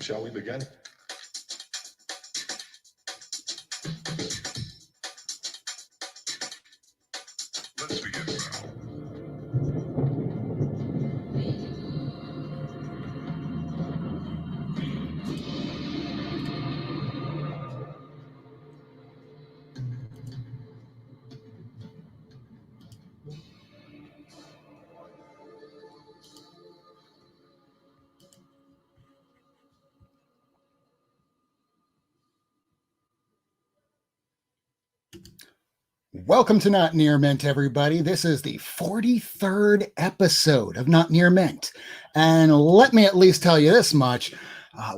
Shall we begin? Let's begin now. Welcome to Not Near Mint, everybody. This is the 43rd episode of Not Near Mint. And let me at least tell you this much.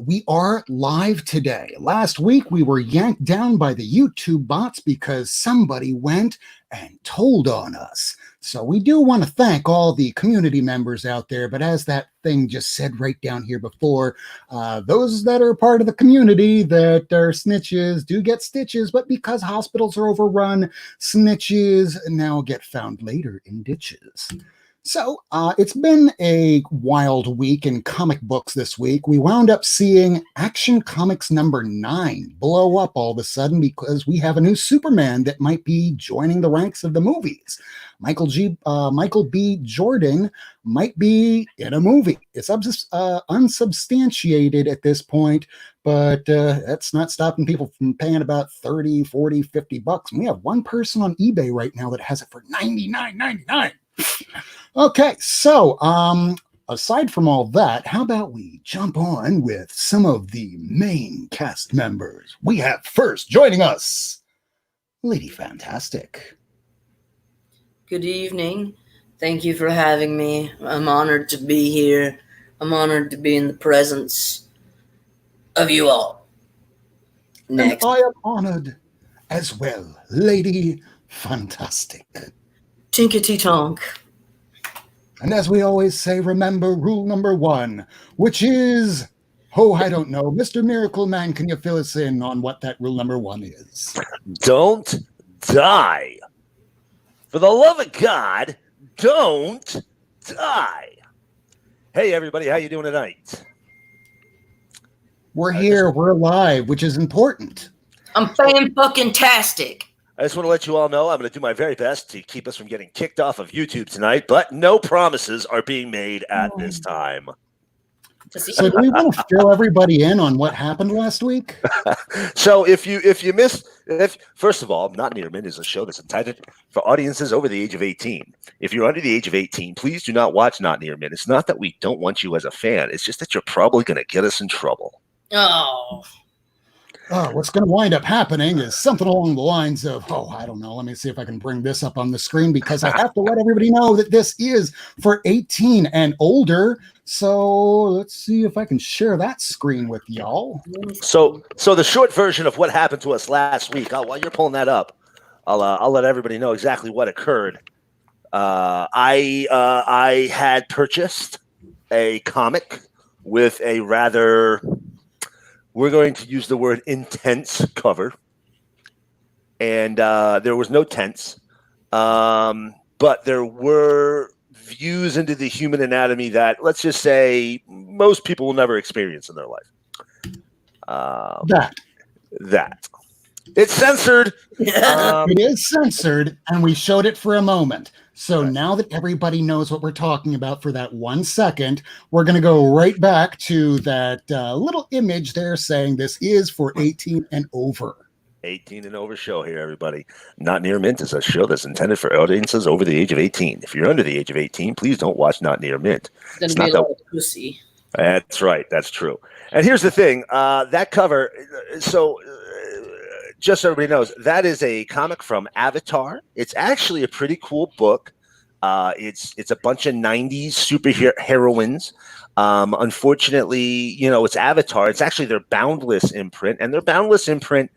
We are live today. Last week, we were yanked down by the YouTube bots because somebody went and told on us. So we do want to thank all the community members out there. But as that thing just said right down here before, those that are part of the community that are snitches do get stitches. But because hospitals are overrun, snitches now get found later in ditches. So it's been a wild week in comic books this week. We wound up seeing Action Comics number 9 blow up all of a sudden because we have a new Superman that might be joining the ranks of the movies. Michael B. Jordan might be in a movie. It's unsubstantiated at this point, but that's not stopping people from paying about 30, 40, 50 bucks. And we have one person on eBay right now that has it for $99.99. Okay, so aside from all that, how about we jump on with some of the main cast members? We have first joining us, Lady Fantastic. Good evening. Thank you for having me. I'm honored to be here. I'm honored to be in the presence of you all. Next. And I am honored as well, Lady Fantastic. Tinkety tonk. And as we always say, remember rule number 1, which is, I don't know. Mr. Miracleman, can you fill us in on what that rule number 1 is? Don't die. For the love of God, don't die. Hey, everybody, how you doing tonight? We're here. We're alive, which is important. I'm fan-fucking-tastic. I just want to let you all know I'm going to do my very best to keep us from getting kicked off of YouTube tonight, but no promises are being made at this time. So do we want to fill everybody in on what happened last week? So if you missed, first of all, Not Near Mint is a show that's entitled for audiences over the age of 18. If you're under the age of 18, please do not watch Not Near Mint. It's not that we don't want you as a fan. It's just that you're probably going to get us in trouble. What's going to wind up happening is something along the lines of, I don't know. Let me see if I can bring this up on the screen because I have to let everybody know that this is for 18 and older. So let's see if I can share that screen with y'all. So the short version of what happened to us last week, while you're pulling that up, I'll let everybody know exactly what occurred. I had purchased a comic with a rather, we're going to use the word intense cover. And there was no tense, but there were views into the human anatomy that, let's just say, most people will never experience in their life. That. It's censored. It is censored, and we showed it for a moment. So now that everybody knows what we're talking about for that 1 second, we're going to go right back to that little image there saying this is for 18 and over. 18 and over show here, everybody. Not Near Mint is a show that's intended for audiences over the age of 18. If you're under the age of 18, please don't watch Not Near Mint. It's going to be a lot of pussy. That's right. That's true. And here's the thing. That cover, just so everybody knows, that is a comic from Avatar. It's actually a pretty cool book. It's a bunch of 90s superheroines. Unfortunately, it's Avatar. It's actually their Boundless imprint, and their Boundless imprint,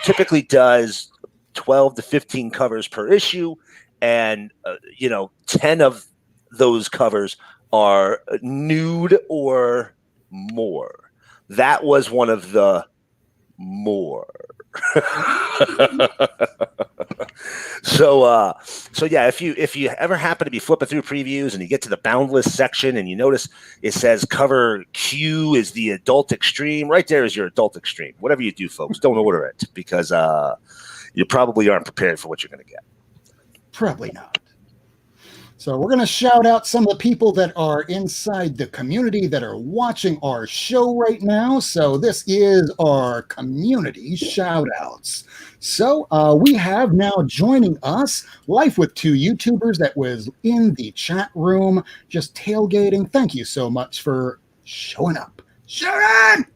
typically does 12 to 15 covers per issue, and 10 of those covers are nude or more. That was one of the more. So yeah, if you ever happen to be flipping through previews and you get to the Boundless section and you notice it says cover Q is the adult extreme, right there is your adult extreme. Whatever you do, folks, don't order it because you probably aren't prepared for what you're going to get. Probably not. So we're going to shout out some of the people that are inside the community that are watching our show right now. So this is our community shout outs. So we have now joining us Life with Two YouTubers that was in the chat room just tailgating. Thank you so much for showing up. Sharon!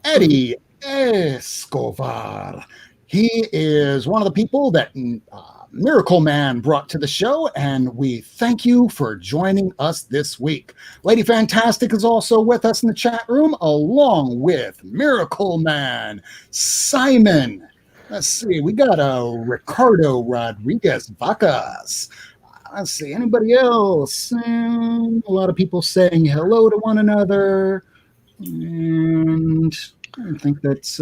Eddie Escobar. He is one of the people that Miracleman brought to the show, and we thank you for joining us this week. Lady Fantastic is also with us in the chat room, along with Miracleman, Simon. Let's see, we got Ricardo Rodriguez Vacas. Let's see, anybody else? A lot of people saying hello to one another, and I think that's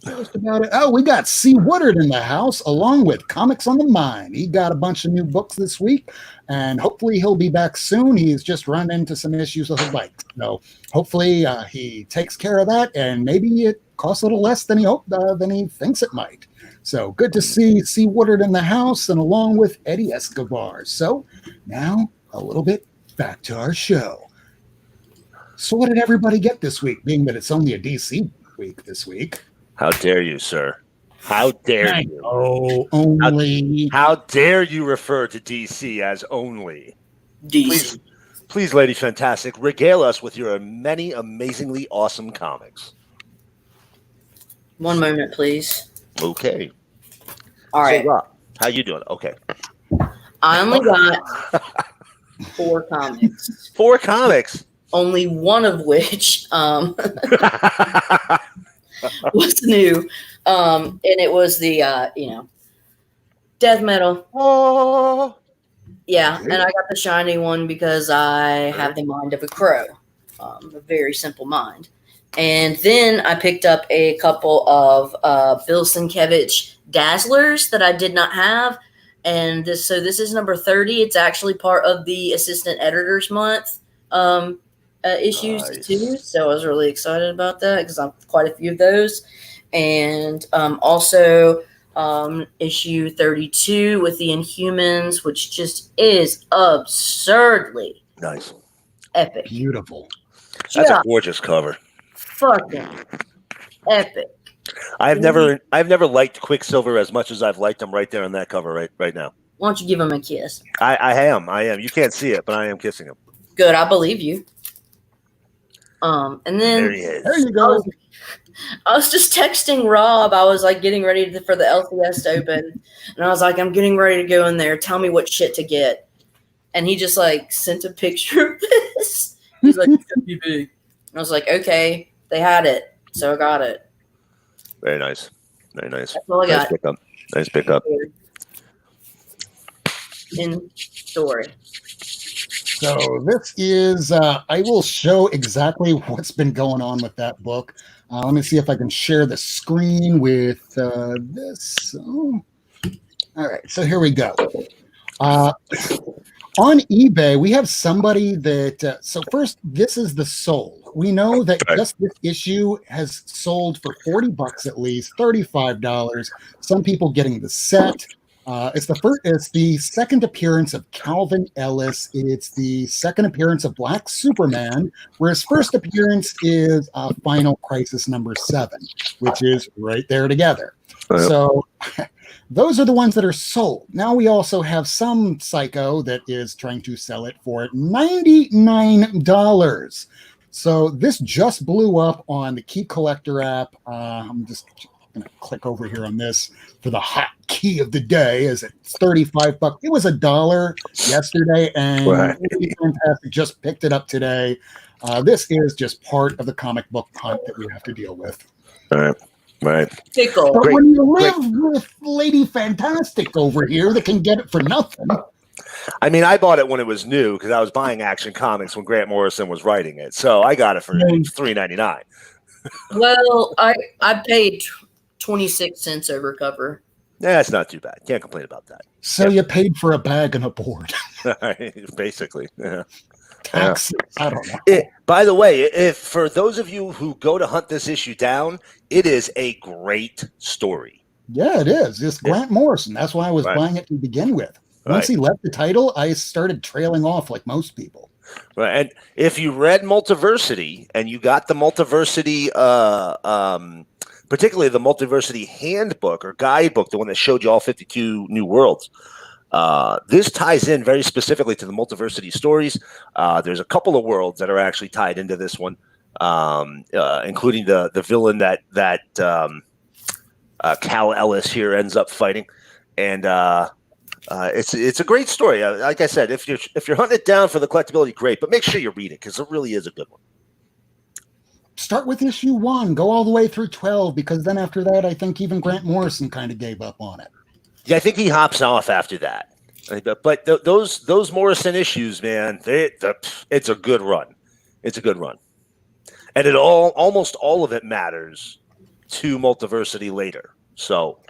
just about it. Oh, we got C. Woodard in the house, along with Comics on the Mind. He got a bunch of new books this week, and hopefully he'll be back soon. He's just run into some issues with his bike. So hopefully he takes care of that, and maybe it costs a little less than he thinks it might. So good to see C. Woodard in the house, and along with Eddie Escobar. So now a little bit back to our show. So what did everybody get this week, being that it's only a DC week this week? How dare you, sir? How dare you? Oh, only. How dare you refer to DC as only? DC. Please, Lady Fantastic, regale us with your many amazingly awesome comics. One moment, please. Okay. All right. So, Rob, how you doing? Okay. I only got 4 comics. 4 comics. Only one of which was new, and it was the death metal. Oh, Yeah, and I got the shiny one because I have the mind of a crow, a very simple mind. And then I picked up a couple of Bill Sienkiewicz Dazzlers that I did not have, and this is number 30. It's actually part of the Assistant Editors Month issues too, so I was really excited about that because I've quite a few of those. And also issue 32 with the Inhumans, which just is absurdly nice, epic, Beautiful. That's a gorgeous cover. Fucking epic. I've never liked Quicksilver as much as I've liked him right there on that cover right now. Why don't you give him a kiss? I am. You can't see it, but I am kissing him. Good, I believe you. And then There he is. There you go. I was just texting Rob. I was like getting ready for the LCS to open, and I was like, I'm getting ready to go in there. Tell me what shit to get. And he just like sent a picture of this. He's like, it's gonna be big. And I was like, okay, they had it, so I got it. Very nice. Very nice. That's all I got. Nice pickup. In story. So this is, I will show exactly what's been going on with that book. Let me see if I can share the screen with this. Oh. All right, so here we go. On eBay, we have somebody that, so first, this is the sold. We know that just this issue has sold for $40 at least, $35. Some people getting the set. It's the second appearance of Calvin Ellis. It's the second appearance of Black Superman, where his first appearance is Final Crisis number 7, which is right there together. So those are the ones that are sold. Now we also have some psycho that is trying to sell it for $99. So this just blew up on the Key Collector app. I'm just going to click over here on this for the hot key of the day. Is it's $35? It was $1 yesterday, and Lady Fantastic just picked it up today. This is just part of the comic book hunt that we have to deal with. Right. Pickle. But when you live with Lady Fantastic over here that can get it for nothing. I mean, I bought it when it was new because I was buying Action Comics when Grant Morrison was writing it. So I got it for $3.99. Well, I paid 26 cents over cover. Yeah, that's not too bad. Can't complain about that. So you paid for a bag and a board. Basically. Yeah. Taxes. I don't know. By the way, if for those of you who go to hunt this issue down, it is a great story. Yeah, it is. It's Grant Morrison. That's why I was Right. buying it to begin with. Once he left the title, I started trailing off like most people. Right. And if you read Multiversity and you got the Multiversity, particularly the Multiversity handbook or guidebook, the one that showed you all 52 new worlds, this ties in very specifically to the Multiversity stories. There's a couple of worlds that are actually tied into this one, including the villain that Cal Ellis here ends up fighting, and it's a great story. Like I said, if you're hunting it down for the collectability, great, but make sure you read it because it really is a good one. Start with issue 1, go all the way through 12, because then after that, I think even Grant Morrison kind of gave up on it. Yeah, I think he hops off after that. But those Morrison issues, man, it's a good run. It's a good run, and almost all of it matters to Multiversity later. So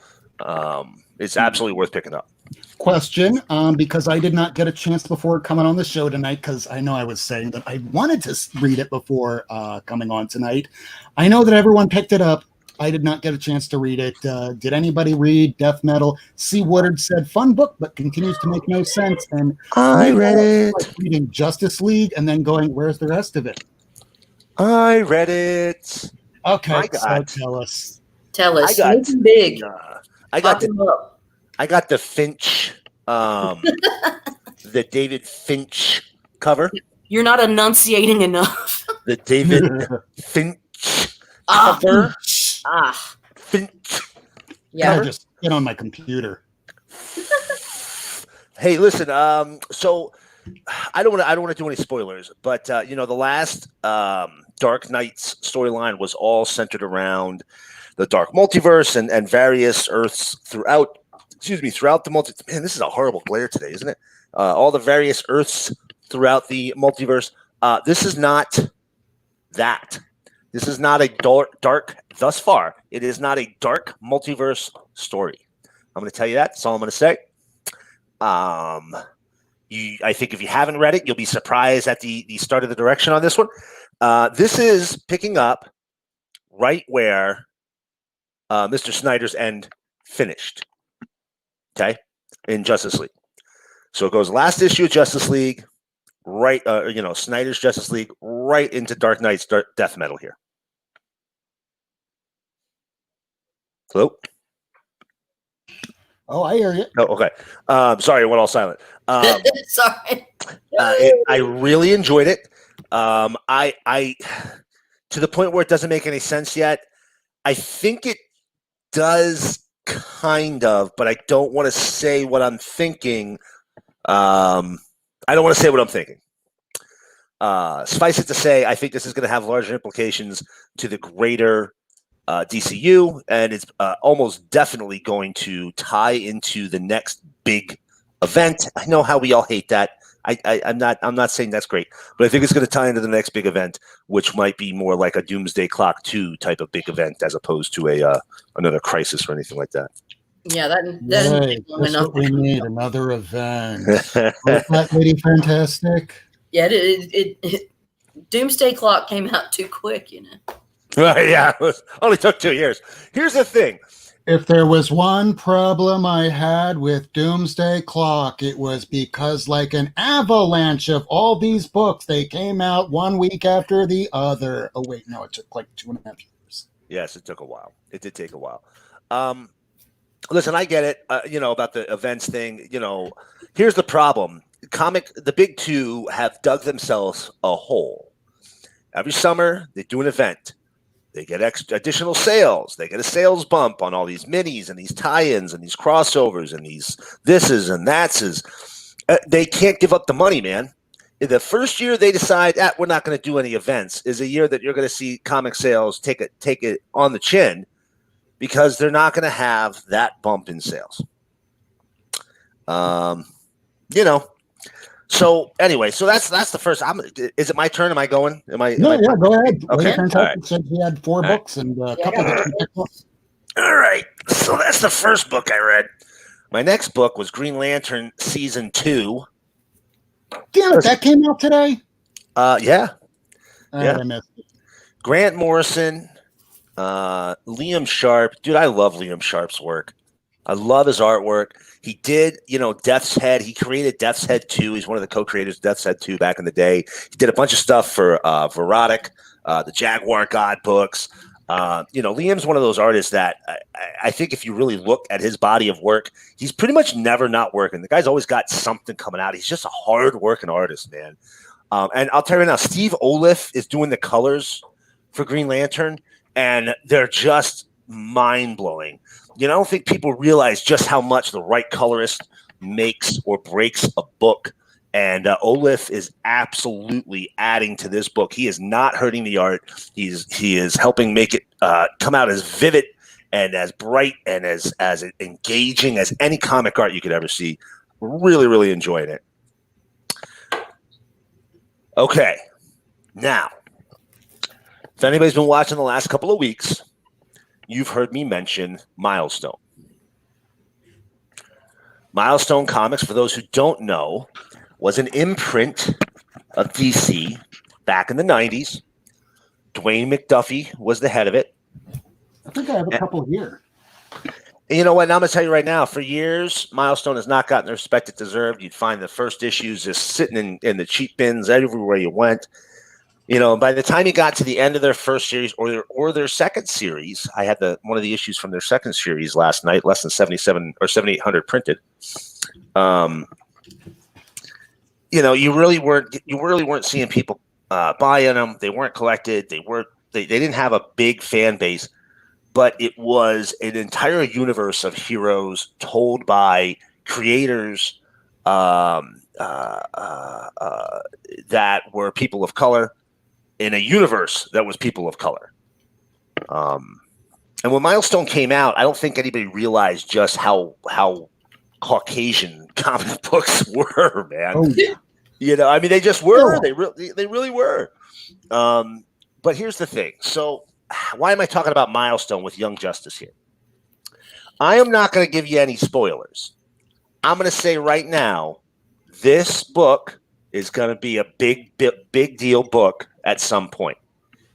it's absolutely worth picking up. Question, because I did not get a chance before coming on the show tonight, because I know I was saying that I wanted to read it before coming on tonight. I know that everyone picked it up. I did not get a chance to read it. Did anybody read Death Metal? C. Woodard said, fun book, but continues to make no sense. And I read it. Like reading Justice League and then going, where's the rest of it? I read it. Okay, so tell us. Tell us. I got- Make 'em big. I got Pop 'em up. the Finch, the David Finch cover. You're not enunciating enough. The David Finch Ah. cover. Finch. Yeah. I'll just get on my computer. Hey, listen. So I don't want to do any spoilers, but the last Dark Knights storyline was all centered around the Dark Multiverse and various Earths throughout. Throughout the multi. Man, this is a horrible glare today, isn't it? All the various Earths throughout the multiverse. This is not that. This is not a dark. Thus far, it is not a dark multiverse story. I'm going to tell you that. That's all I'm going to say. I think if you haven't read it, you'll be surprised at the start of the direction on this one. This is picking up right where Mr. Snyder's end finished. Okay, in Justice League. So it goes last issue of Justice League, right? Snyder's Justice League, right into Dark Knight's Death Metal here. Hello. Oh, I hear you. Oh, okay. Sorry, I went all silent. Sorry. I really enjoyed it. I to the point where it doesn't make any sense yet. I think it does kind of, but I don't want to say what I'm thinking. I don't want to say what I'm thinking. Suffice it to say, I think this is going to have larger implications to the greater DCU, and it's almost definitely going to tie into the next big event. I know how we all hate that. I'm not saying that's great, but I think it's going to tie into the next big event, which might be more like a Doomsday Clock 2 type of big event, as opposed to another Crisis or anything like that. Yeah, that Right, doesn't take long that's enough. what we need, another event. Was that Lady Fantastic? Yeah, it Doomsday Clock came out too quick, Right, yeah, it only took 2 years. Here's the thing. If there was one problem I had with Doomsday Clock, it was because like an avalanche of all these books, they came out 1 week after the other. Oh, wait, no, it took like 2.5 years. Yes, it took a while. It did take a while. Listen, I get it, about the events thing. Here's the problem. The big two have dug themselves a hole. Every summer, they do an event. They get additional sales. They get a sales bump on all these minis and these tie-ins and these crossovers and these thises and thatses. They can't give up the money, man. The first year they decide, we're not going to do any events, is a year that you're going to see comic sales take it on the chin, because they're not going to have that bump in sales. So anyway, so that's the first. Is it my turn? Am I going? Yeah, go ahead. Okay. Lady Fantastic said he had 4 books and a couple of them. All right. So that's the first book I read. My next book was Green Lantern Season 2. Damn it, that came out today? Yeah. I missed it. Grant Morrison, Liam Sharp. Dude, I love Liam Sharp's work. I love his artwork. He did, Death's Head. He created Death's Head 2. He's one of the co-creators of Death's Head 2 back in the day. He did a bunch of stuff for Verotic, the Jaguar God books. Liam's one of those artists that I think if you really look at his body of work, he's pretty much never not working. The guy's always got something coming out. He's just a hard-working artist, man. And I'll tell you right now, Steve Oliff is doing the colors for Green Lantern, and they're just mind-blowing. I don't think people realize just how much the right colorist makes or breaks a book. And Oliff is absolutely adding to this book. He is not hurting the art. He is helping make it come out as vivid and as bright and as engaging as any comic art you could ever see. Really, really enjoying it. Okay, now, if anybody's been watching the last couple of weeks, you've heard me mention Milestone. Milestone Comics, for those who don't know, was an imprint of DC back in the 90s. Dwayne McDuffie was the head of it. I think I have a couple here. And you know what? Now I'm going to tell you right now, for years, Milestone has not gotten the respect it deserved. You'd find the first issues just sitting in the cheap bins everywhere you went. By the time you got to the end of their first series or their second series, I had one of the issues from their second series last night, less than 77 or 7,800 printed. You really weren't seeing people buying them. They weren't collected. They didn't have a big fan base, but it was an entire universe of heroes told by creators that were people of color in a universe that was people of color. And when Milestone came out, I don't think anybody realized just how Caucasian comic books were, man. Oh. They just were. They really were. But here's the thing. So why am I talking about Milestone with Young Justice here? I am not going to give you any spoilers. I'm going to say right now, this book is going to be a big deal book at some point.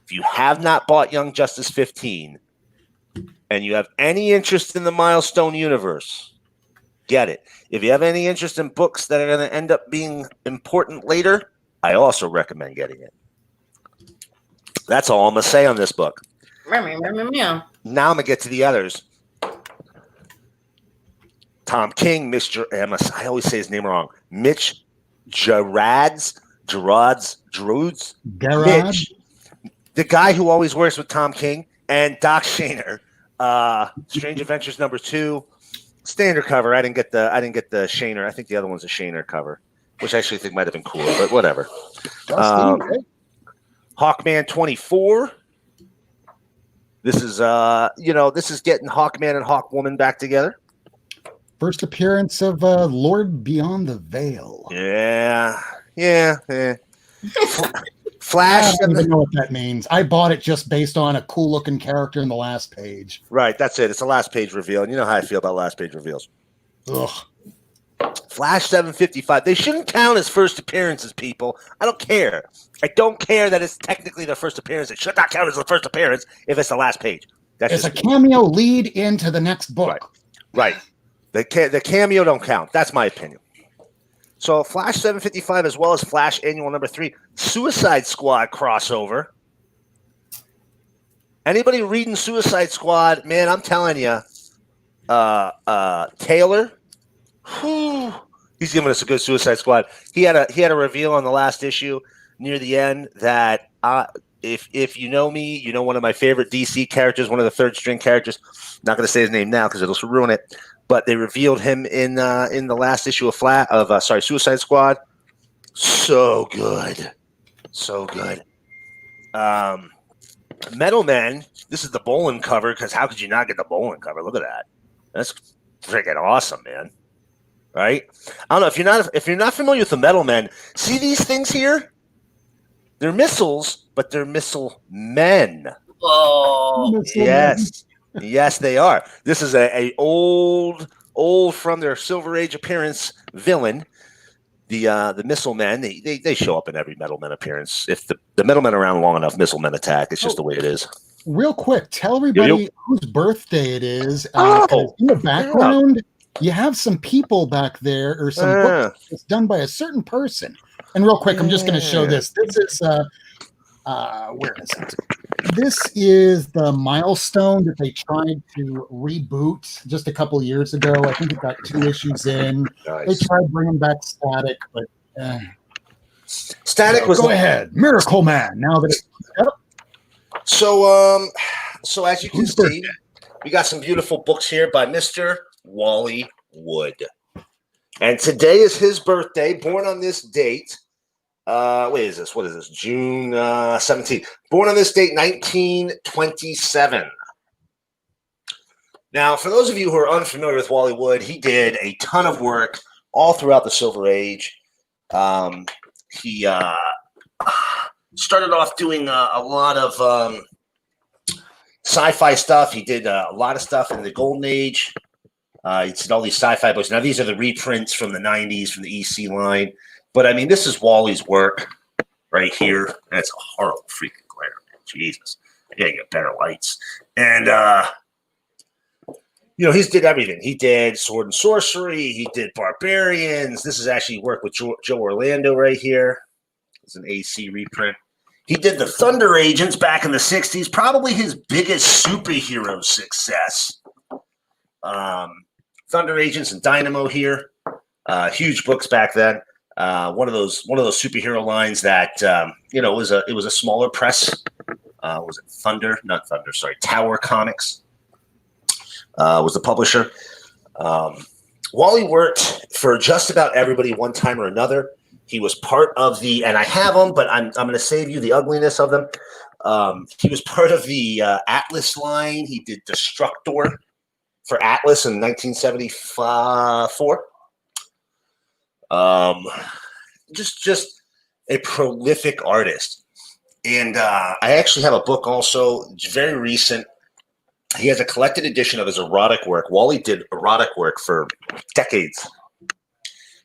If you have not bought Young Justice 15 and you have any interest in the Milestone universe, get it. If you have any interest in books that are going to end up being important later, I also recommend getting it. That's all I'm going to say on this book. Now I'm going to get to the others. Tom King, Mr. I always say his name wrong. Mitch Gerards, Mitch, the guy who always works with Tom King, and Doc Shaner. Strange Adventures #2, standard cover. I didn't get the Shaner. I think the other one's a Shaner cover, which I actually think might have been cooler, but whatever. Hawkman 24. This is this is getting Hawkman and Hawkwoman back together. First appearance of Lord Beyond the Veil. Yeah. Flash. I don't even know what that means. I bought it just based on a cool looking character in the last page. Right, that's it. It's a last page reveal, and you know how I feel about last page reveals. Ugh. Flash 755. They shouldn't count as first appearances, people. I don't care. I don't care that it's technically their first appearance. It should not count as the first appearance if it's the last page. It's a cameo lead into the next book. Right. The cameo don't count. That's my opinion. So Flash 755 as well as Flash Annual #3. Suicide Squad crossover. Anybody reading Suicide Squad, man, I'm telling you, Taylor, he's giving us a good Suicide Squad. He had a reveal on the last issue near the end that if you know me, you know one of my favorite DC characters, one of the third string characters. Not going to say his name now because it'll ruin it. But they revealed him in the last issue of Suicide Squad. So good. Metal Men. This is the Bolin cover because how could you not get the Bolin cover? Look at that. That's freaking awesome, man. Right? I don't know if you're not familiar with the Metal Men. See these things here? They're missiles, but they're missile men. Oh, Yes. Yes, they are. This is a old from their Silver Age appearance villain. The Missile Men. They show up in every Metal Men appearance. If the Metal Men are around long enough, Missile Men attack. It's just the way it is. Real quick, tell everybody whose birthday it is. In the background, you have some people back there, or some books that's done by a certain person. And real quick, I'm just going to show this. This is where is it? This is the Milestone that they tried to reboot just a couple years ago. I think it got 2 issues in. Nice. They tried bringing back Static, but Static was. Go ahead, Miracleman. Now that it's so as you can see, we got some beautiful books here by Mr. Wally Wood, and today is his birthday. Born on this date. What is this? June 17th. Born on this date, 1927. Now, for those of you who are unfamiliar with Wally Wood, he did a ton of work all throughout the Silver Age. He started off doing a lot of sci-fi stuff. He did a lot of stuff in the Golden Age. He did all these sci-fi books. Now, these are the reprints from the 90s from the EC line. But, I mean, this is Wally's work right here. That's a horrible freaking glare, man. Jesus. I gotta get better lights. And, he's did everything. He did Sword and Sorcery. He did Barbarians. This is actually work with Joe Orlando right here. It's an AC reprint. He did the Thunder Agents back in the 60s. Probably his biggest superhero success. Thunder Agents and Dynamo here. Huge books back then. One of those superhero lines that it was a smaller press. Was it Thunder? Not Thunder. Sorry, Tower Comics was the publisher. Wally worked for just about everybody one time or another. He was part of and I have them, but I'm going to save you the ugliness of them. He was part of the Atlas line. He did Destructor for Atlas in 1974. Just a prolific artist. And I actually have a book also, very recent. He has a collected edition of his erotic work. Wally did erotic work for decades,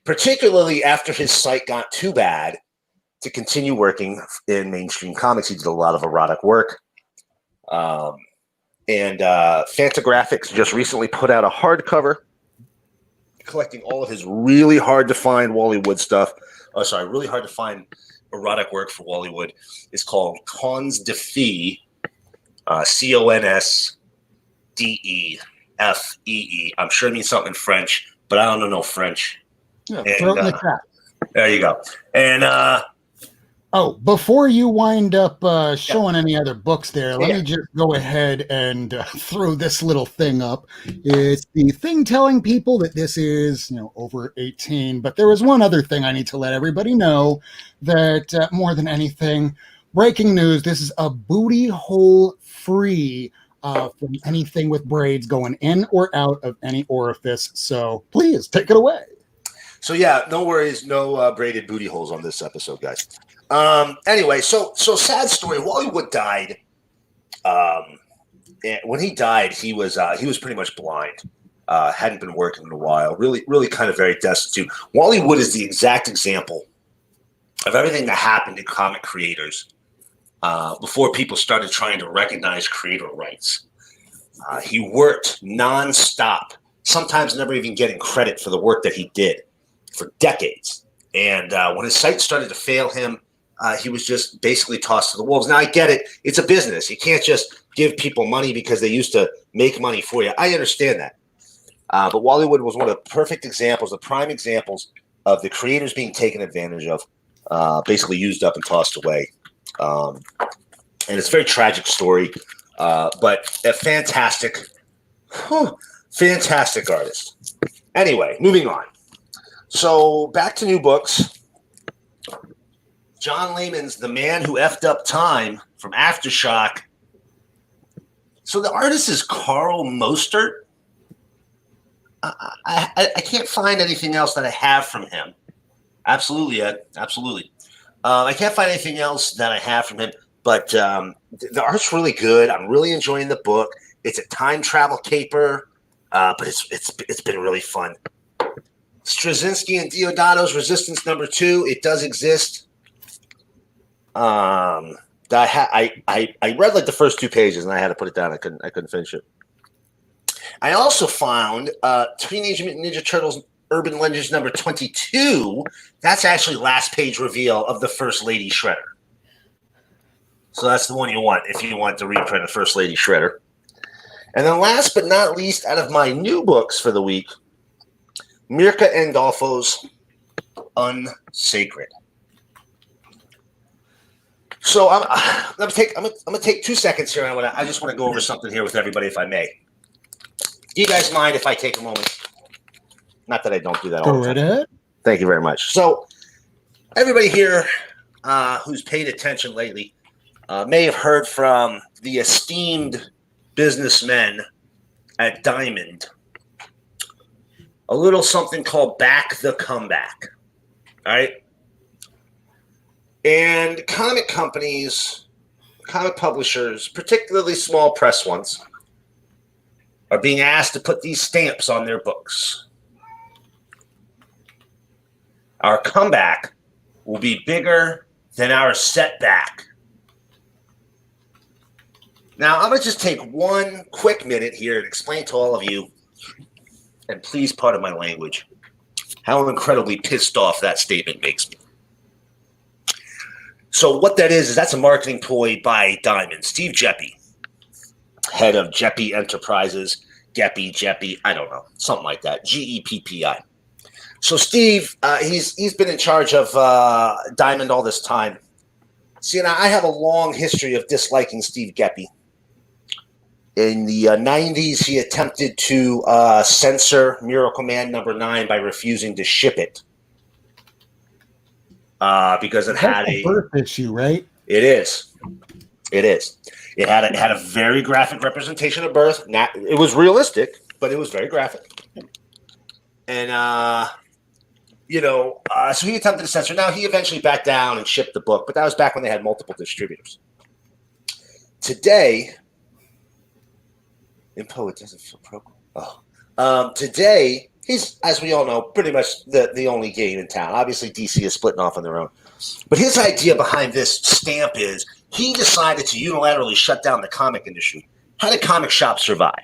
particularly after his site got too bad to continue working in mainstream comics. He did a lot of erotic work. And Fantagraphics just recently put out a hardcover collecting all of his really hard to find Wally Wood stuff. Really hard to find erotic work for Wally Wood. It's called Cons de Fee, CONSDEFEE. I'm sure it means something in French, but I don't know no French. Yeah, throw it in the chat. There you go. And before you wind up showing any other books there, let me just go ahead and throw this little thing up. It's the thing telling people that this is, over 18. But there was one other thing I need to let everybody know that more than anything, breaking news, this is a booty hole free from anything with braids going in or out of any orifice. So please take it away. So no worries, no braided booty holes on this episode, guys. Anyway, so sad story. Wally Wood died. When he died, he was pretty much blind. Hadn't been working in a while. Really, really kind of very destitute. Wally Wood is the exact example of everything that happened to comic creators before people started trying to recognize creator rights. He worked nonstop, sometimes never even getting credit for the work that he did for decades. And when his site started to fail him, he was just basically tossed to the wolves. Now, I get it. It's a business. You can't just give people money because they used to make money for you. I understand that. But Wally Wood was one of the perfect examples, the prime examples of the creators being taken advantage of, basically used up and tossed away. And it's a very tragic story, but a fantastic artist. Anyway, moving on. So back to new books. John Layman's The Man Who Effed Up Time from Aftershock. So the artist is Carl Mostert. I can't find anything else that I have from him. Absolutely, Ed. Absolutely. I can't find anything else that I have from him, but the art's really good. I'm really enjoying the book. It's a time travel caper, but it's been really fun. Straczynski and Diodato's Resistance #2. It does exist. I read like the first 2 pages and I had to put it down. I couldn't finish it. I also found Teenage Mutant Ninja Turtles Urban Legends #22. That's actually last page reveal of the First Lady Shredder. So that's the one you want if you want to reprint the First Lady Shredder. And then last but not least, out of my new books for the week, Mirka Andolfo's Unsacred. So I'm gonna take 2 seconds here. I just want to go over something here with everybody, if I may. Do you guys mind if I take a moment? Not that I don't do that all the time. Go right ahead. Thank you very much. So everybody here who's paid attention lately may have heard from the esteemed businessmen at Diamond a little something called Back the Comeback. All right. And comic companies, comic publishers, particularly small press ones, are being asked to put these stamps on their books. Our comeback will be bigger than our setback. Now, I'm going to just take 1 quick minute here and explain to all of you, and please pardon my language, how incredibly pissed off that statement makes me. So what that is that's a marketing ploy by Diamond. Steve Geppi, head of Geppi Enterprises, Geppi, I don't know, something like that, Geppi. So Steve, he's been in charge of Diamond all this time. See, now I have a long history of disliking Steve Geppi. In the 90s, he attempted to censor Miracleman #9 by refusing to ship it because it had a birth issue, right? It is. It had a very graphic representation of birth. It was realistic, but it was very graphic. And so he attempted to censor. Now he eventually backed down and shipped the book, but that was back when they had multiple distributors. Today. Impo, it doesn't feel program. Today, he's, as we all know, pretty much the only game in town. Obviously, DC is splitting off on their own. But his idea behind this stamp is he decided to unilaterally shut down the comic industry. How did comic shops survive?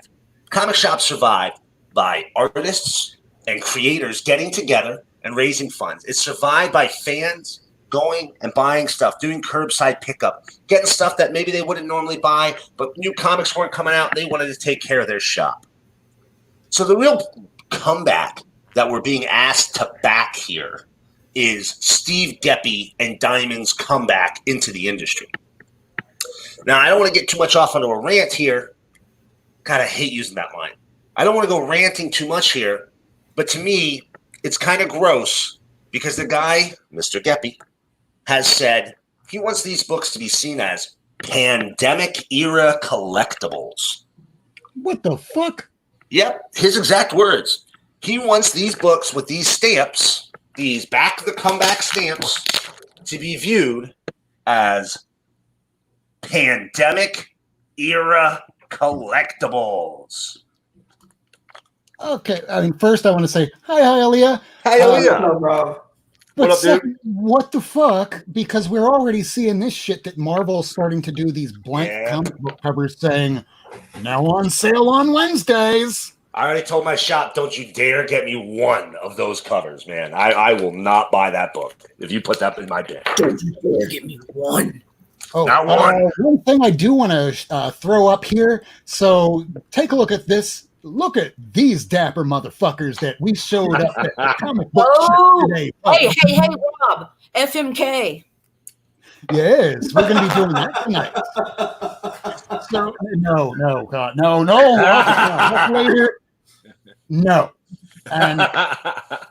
Comic shops survive by artists and creators getting together and raising funds. It survived by fans going and buying stuff, doing curbside pickup, getting stuff that maybe they wouldn't normally buy, but new comics weren't coming out and they wanted to take care of their shop. So the real comeback that we're being asked to back here is Steve Geppi and Diamond's comeback into the industry. Now, I don't want to get too much off onto a rant here. God, I hate using that line. I don't want to go ranting too much here, but to me, it's kind of gross because the guy, Mr. Geppi, has said he wants these books to be seen as pandemic-era collectibles. What the fuck? Yep, his exact words. He wants these books with these stamps, these Back the Comeback stamps, to be viewed as pandemic-era collectibles. Okay, I mean, first I want to say, hi, Aaliyah. Hi, Aaliyah. Rob. But What up, dude? second, what the fuck? Because we're already seeing this shit that Marvel's starting to do these blank comic book covers saying, now on sale on Wednesdays. I already told my shop, don't you dare get me one of those covers, man. I will not buy that book if you put that in my bin. Don't you dare give me one. Oh, Not one. One thing I do want to throw up here. So take a look at this. Look at these dapper motherfuckers that we showed up at the comic book shop today. Hey, Rob, FMK. Yes, we're going to be doing that tonight. So, no, God, no. Later. No. And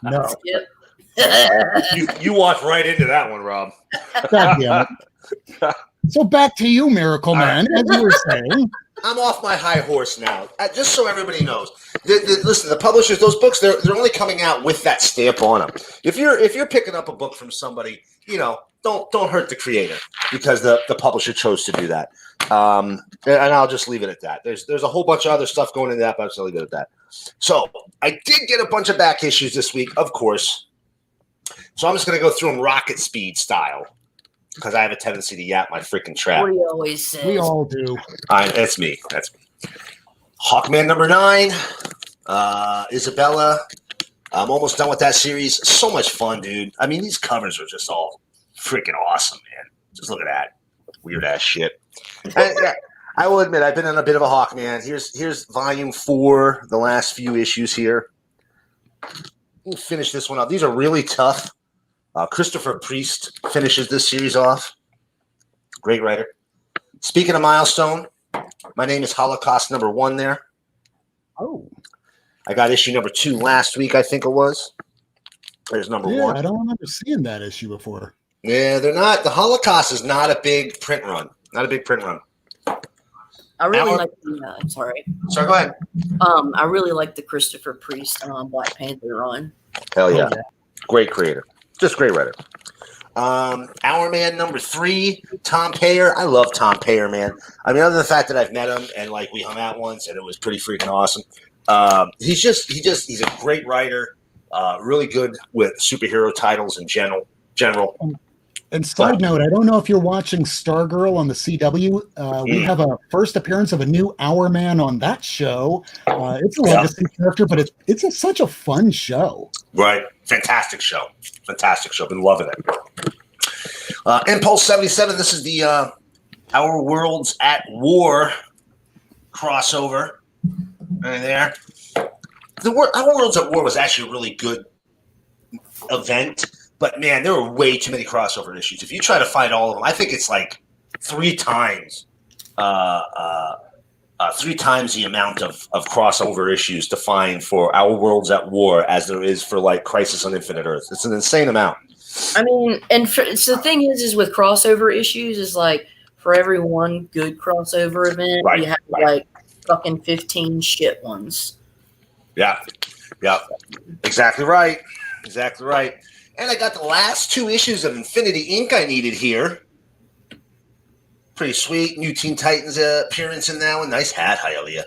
no. Yep. You walked right into that one, Rob. God damn it. So back to you, Miracleman, as you were saying. I'm off my high horse now. Just so everybody knows, listen, the publishers, those books, they're only coming out with that stamp on them. If you're picking up a book from somebody, don't hurt the creator because the publisher chose to do that. And I'll just leave it at that. There's a whole bunch of other stuff going into that, but I'll just leave it at that. So I did get a bunch of back issues this week, of course. So I'm just going to go through them rocket speed style because I have a tendency to yap my freaking trap. What do you always say? We all do. That's me. That's me. Hawkman number 9. Isabella. I'm almost done with that series. So much fun, dude. I mean, these covers are just all freaking awesome, man. Just look at that weird ass shit. I will admit, I've been in a bit of a Hawkman. Here's volume 4, the last few issues here. We'll finish this one up. These are really tough. Christopher Priest finishes this series off. Great writer. Speaking of milestone, my name is Holocaust number 1 there. Oh. I got issue number 2 last week, I think it was. There's number 1. I don't remember seeing that issue before. Yeah, they're not. The Holocaust is not a big print run. Not a big print run. I really like the, sorry, go ahead. I really like the Christopher Priest Black Panther run. Hell yeah. Great creator. Just great writer. Our Man number 3, Tom Payer. I love Tom Payer, man. I mean, other than the fact that I've met him and like we hung out once and it was pretty freaking awesome. He's a great writer. Really good with superhero titles in general. And side note, I don't know if you're watching Stargirl on the CW. We have a first appearance of a new Our Man on that show. It's a legacy character, but it's such a fun show. Right. Fantastic show. Been loving it. Impulse 77. This is the Our Worlds at War crossover. Right there. Our Worlds at War was actually a really good event. But, man, there were way too many crossover issues. If you try to find all of them, I think it's like 3 times the amount of crossover issues to find for Our Worlds at War as there is for, like, Crisis on Infinite Earths. It's an insane amount. I mean, and so the thing is with crossover issues is, like, for every one good crossover event, you have, like, fucking 15 shit ones. Yeah. Exactly right. And I got the last 2 issues of Infinity Inc. I needed here. Pretty sweet. New Teen Titans appearance in that one. Nice hat, Hylia.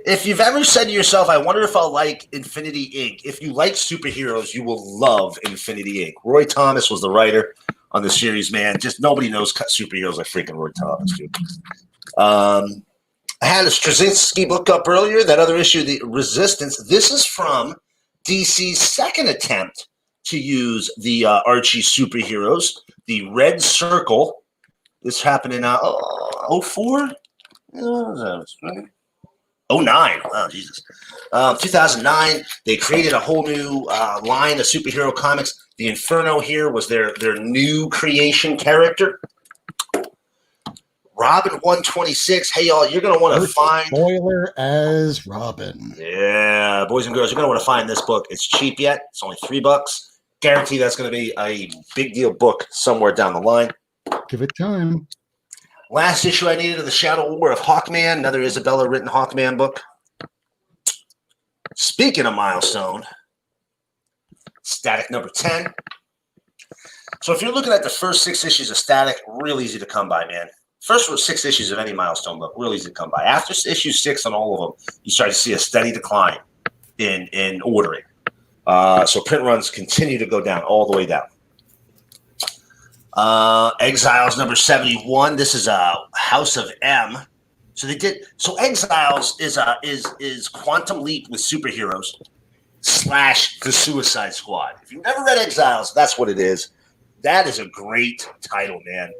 If you've ever said to yourself, I wonder if I'll like Infinity Inc. If you like superheroes, you will love Infinity Inc. Roy Thomas was the writer on the series, man. Just nobody knows superheroes like freaking Roy Thomas, dude. I had a Straczynski book up earlier, that other issue, The Resistance. This is from DC's second attempt to use the Archie superheroes, the Red Circle. This happened in 04? 09. Oh, Jesus. 2009, they created a whole new line of superhero comics. The Inferno here was their new creation character. Robin 126. Hey, y'all, you're going to want to find... Spoiler as Robin. Yeah, boys and girls, you're going to want to find this book. It's cheap yet. It's only $3. Guarantee that's going to be a big deal book somewhere down the line. Give it time. Last issue I needed of the Shadow War of Hawkman, another Isabella written Hawkman book. Speaking of milestone, Static number 10. So if you're looking at the first 6 issues of Static, real easy to come by, man. First 6 issues of any milestone book, real easy to come by. After issue 6 on all of them, you start to see a steady decline in ordering. So print runs continue to go down, all the way down. Exiles number 71. This is House of M. So Exiles is Quantum Leap with superheroes / the Suicide Squad. If you've never read Exiles, that's what it is. That is a great title, man.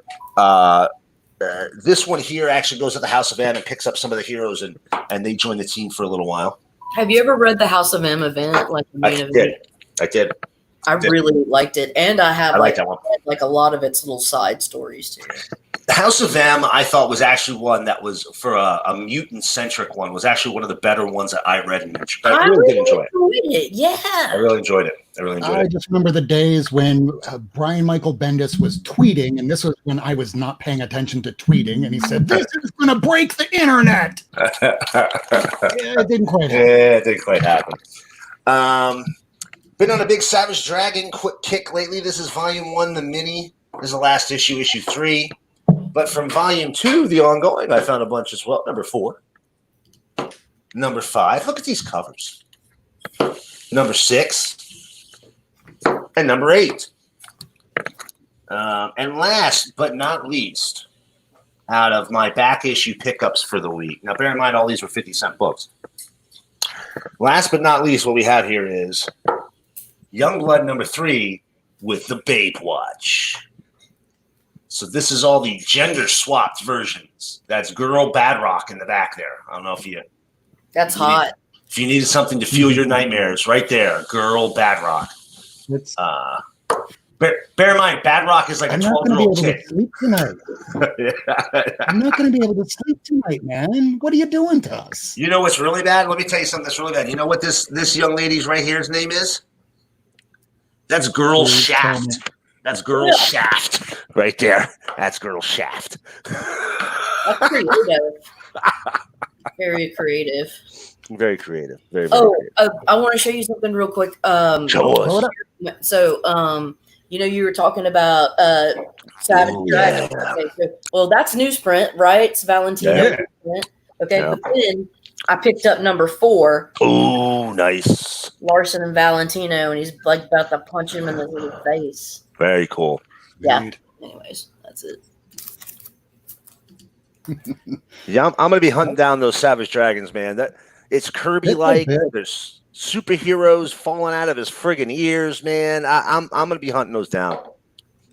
This one here actually goes to the House of M and picks up some of the heroes and they join the team for a little while. Have you ever read the House of M event? Like the main event? I did. I really liked it, and I like that one. Like a lot of its little side stories too. The House of M, I thought, was actually one that was for a mutant-centric one. Was actually one of the better ones that I read and I really did enjoy it. Yeah, I really enjoyed it. I just remember the days when Brian Michael Bendis was tweeting, and this was when I was not paying attention to tweeting, and he said, "This is going to break the internet." It didn't quite happen. Yeah, it didn't quite happen. Been on a big Savage Dragon quick kick lately. This is Volume 1, the mini. This is the last issue, issue 3. But from Volume 2, the ongoing, I found a bunch as well. Number 4. Number 5. Look at these covers. Number 6. And number 8. And last but not least, out of my back issue pickups for the week. Now, bear in mind, all these were 50-cent books. Last but not least, what we have here is Youngblood number 3 with the Babe Watch. So this is all the gender-swapped versions. That's Girl Bad Rock in the back there. I don't know if you... That's hot. If you needed something to fuel your nightmares, right there, Girl Bad Rock. Bear in mind, Bad Rock is like a 12-year-old kid. I'm not going to be able to sleep tonight, man. What are you doing to us? You know what's really bad? Let me tell you something that's really bad. You know what this young lady's right here's name is? That's Girl Shaft. That's Girl Shaft right there. That's Girl Shaft. That's creative. Very creative. Very creative. Very creative. I want to show you something real quick. Show us. So, you were talking about Savage Dragon. Yeah. Okay, well, that's newsprint, right? It's Valentino newsprint. Okay, Yeah. but then I picked up number 4. Oh, nice. Larson and Valentino, and he's like about to punch him in the little face. Very cool. Yeah. Anyways, that's it. Yeah, I'm gonna be hunting down those Savage Dragons, man. It's Kirby-like. There's superheroes falling out of his friggin' ears, man. I'm gonna be hunting those down.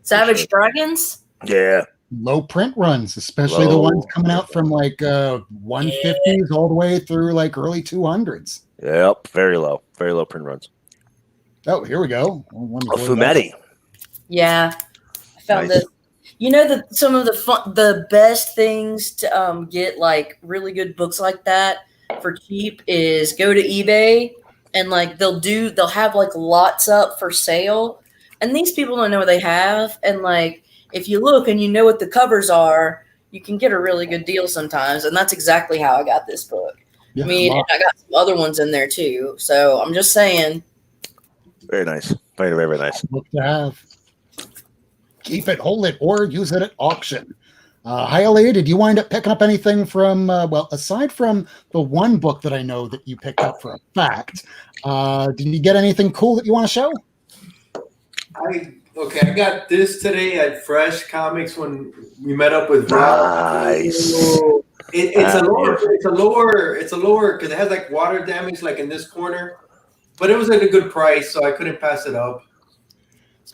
Savage Dragons? Yeah. Low print runs, especially the ones coming out from like 150s all the way through like early 200s. Yep. Very low print runs. Oh, here we go. Fumetti. Yeah. I found Nice. this. You know that some of the best things to get like really good books like that for cheap is go to eBay and like they'll have like lots up for sale, and these people don't know what they have, and like if you look and you know what the covers are, you can get a really good deal sometimes, and that's exactly how I got this book. Yeah, I mean, and I got some other ones in there too, so I'm just saying. Very nice. Very, very nice. Book to have. Keep it, hold it, or use it at auction. Hialeah, did you wind up picking up anything from, aside from the one book that I know that you picked up for a fact, did you get anything cool that you want to show? I got this today at Fresh Comics when we met up with Nice. It's a lower because it has like water damage like in this corner, but it was at a good price, so I couldn't pass it up.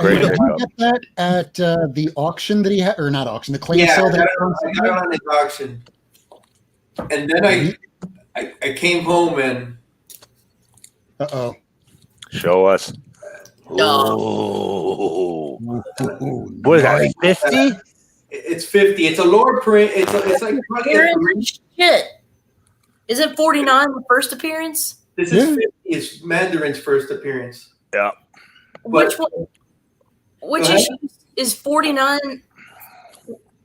Great. Did you get that at the auction that he had, or not auction, the claim sale? I got it on his auction, and then I came home and. Show us. No. What is that? 50? It's 50. It's a lower print. It's like Shit. Isn't 49 the first appearance? This is 50. It's Mandarin's first appearance. Yeah. Which one? Which issue is 49?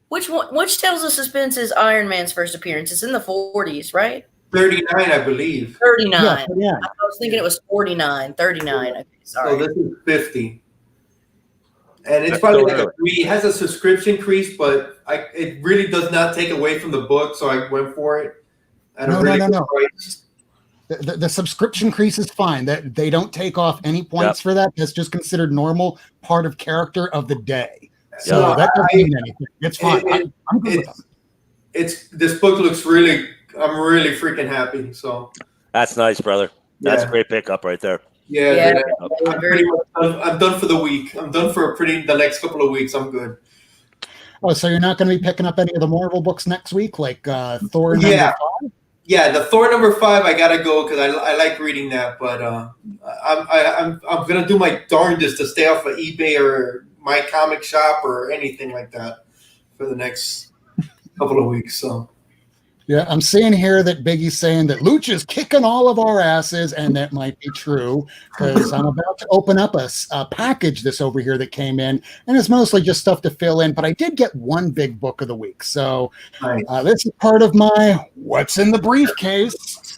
Which one? Which Tales of Suspense is Iron Man's first appearance? It's in the 40s, right? 39, I believe. 39. Yeah. I was thinking it was 49. 39. Okay, sorry. So this is 50. And it's probably like it has a subscription crease, but it really does not take away from the book, so I went for it at a really good price. The subscription crease is fine. That they don't take off any points for that. That's just considered normal part of character of the day. So that doesn't mean anything. It's fine. I'm good with them. This book looks really. I'm really freaking happy. So that's nice, brother. That's a great pickup right there. Yeah. I'm done for the week. I'm done for the next couple of weeks. I'm good. Oh, so you're not going to be picking up any of the Marvel books next week, like Thor number 5? Yeah, the Thor number 5, I gotta go because I like reading that, but I'm gonna do my darndest to stay off of eBay or my comic shop or anything like that for the next couple of weeks. So yeah, I'm seeing here that Biggie's saying that Luch is kicking all of our asses, and that might be true because I'm about to open up a package this over here that came in, and it's mostly just stuff to fill in. But I did get one big book of the week, so this is part of my what's in the briefcase.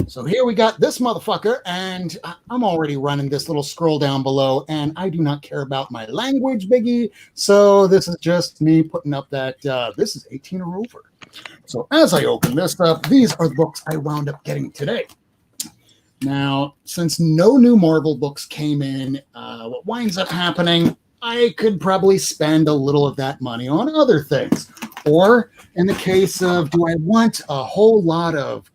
So here we got this motherfucker, and I'm already running this little scroll down below, and I do not care about my language, Biggie. So this is just me putting up that this is 18 or over. So as I open this up, these are the books I wound up getting today. Now, since no new Marvel books came in, what winds up happening, I could probably spend a little of that money on other things. Or in the case of, do I want a whole lot of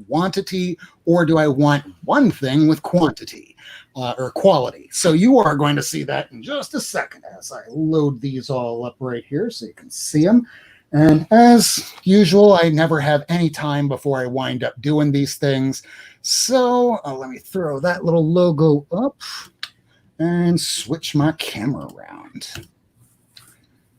quantity, or do I want one thing with quantity or quality? So you are going to see that in just a second as I load these all up right here so you can see them. And as usual, I never have any time before I wind up doing these things. So let me throw that little logo up and switch my camera around.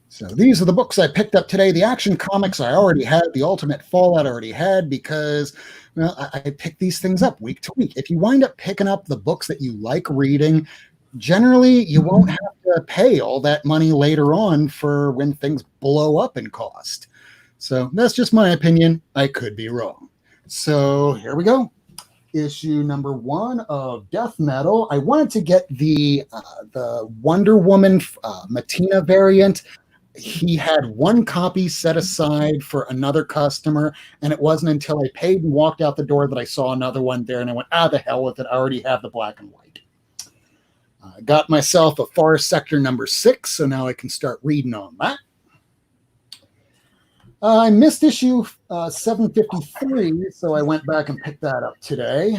So these are the books I picked up today. The Action Comics I already had. The Ultimate Fallout I already had because, well, I pick these things up week to week. If you wind up picking up the books that you like reading, generally you won't have to pay all that money later on for when things blow up in cost. So that's just my opinion. I could be wrong. So here we go. Issue number 1 of Death Metal. I wanted to get the Wonder Woman Matina variant. He had one copy set aside for another customer, and it wasn't until I paid and walked out the door that I saw another one there, and I went, the hell with it. I already have the black and white. I got myself a Far Sector number 6, so now I can start reading on that. I missed issue 753, so I went back and picked that up today.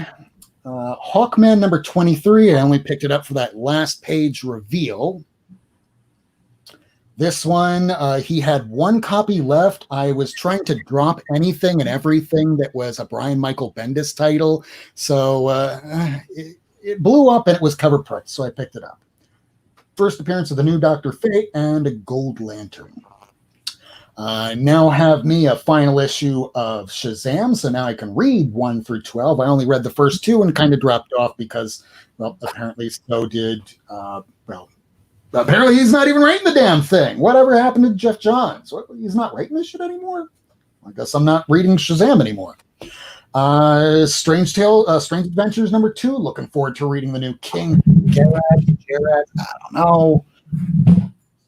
Hawkman number 23, I only picked it up for that last page reveal. This one, he had one copy left. I was trying to drop anything and everything that was a Brian Michael Bendis title, so it blew up and it was cover price, so I picked it up. First appearance of the new Dr. Fate and a Gold Lantern. Now have me a final issue of Shazam, so now I can read 1 through 12. I only read the first 2 and kind of dropped off because, well, apparently so did, apparently he's not even writing the damn thing. Whatever happened to Jeff Johns? He's not writing this shit anymore? I guess I'm not reading Shazam anymore. Strange Adventures number 2. Looking forward to reading the new King. Gerard, I don't know.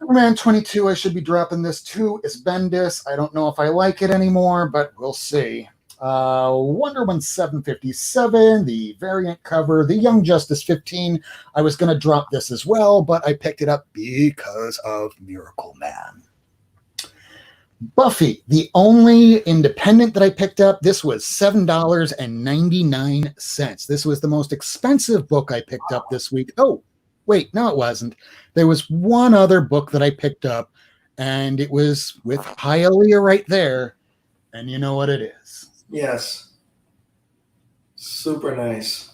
Superman 22, I should be dropping this too. It's Bendis. I don't know if I like it anymore, but we'll see. Wonder Woman 757, the variant cover, the Young Justice 15. I was going to drop this as well, but I picked it up because of Miracleman. Buffy, the only independent that I picked up, this was $7.99. This was the most expensive book I picked up this week. Oh, wait, no, it wasn't. There was one other book that I picked up, and it was with Hialeah right there, and you know what it is. Yes. Super nice.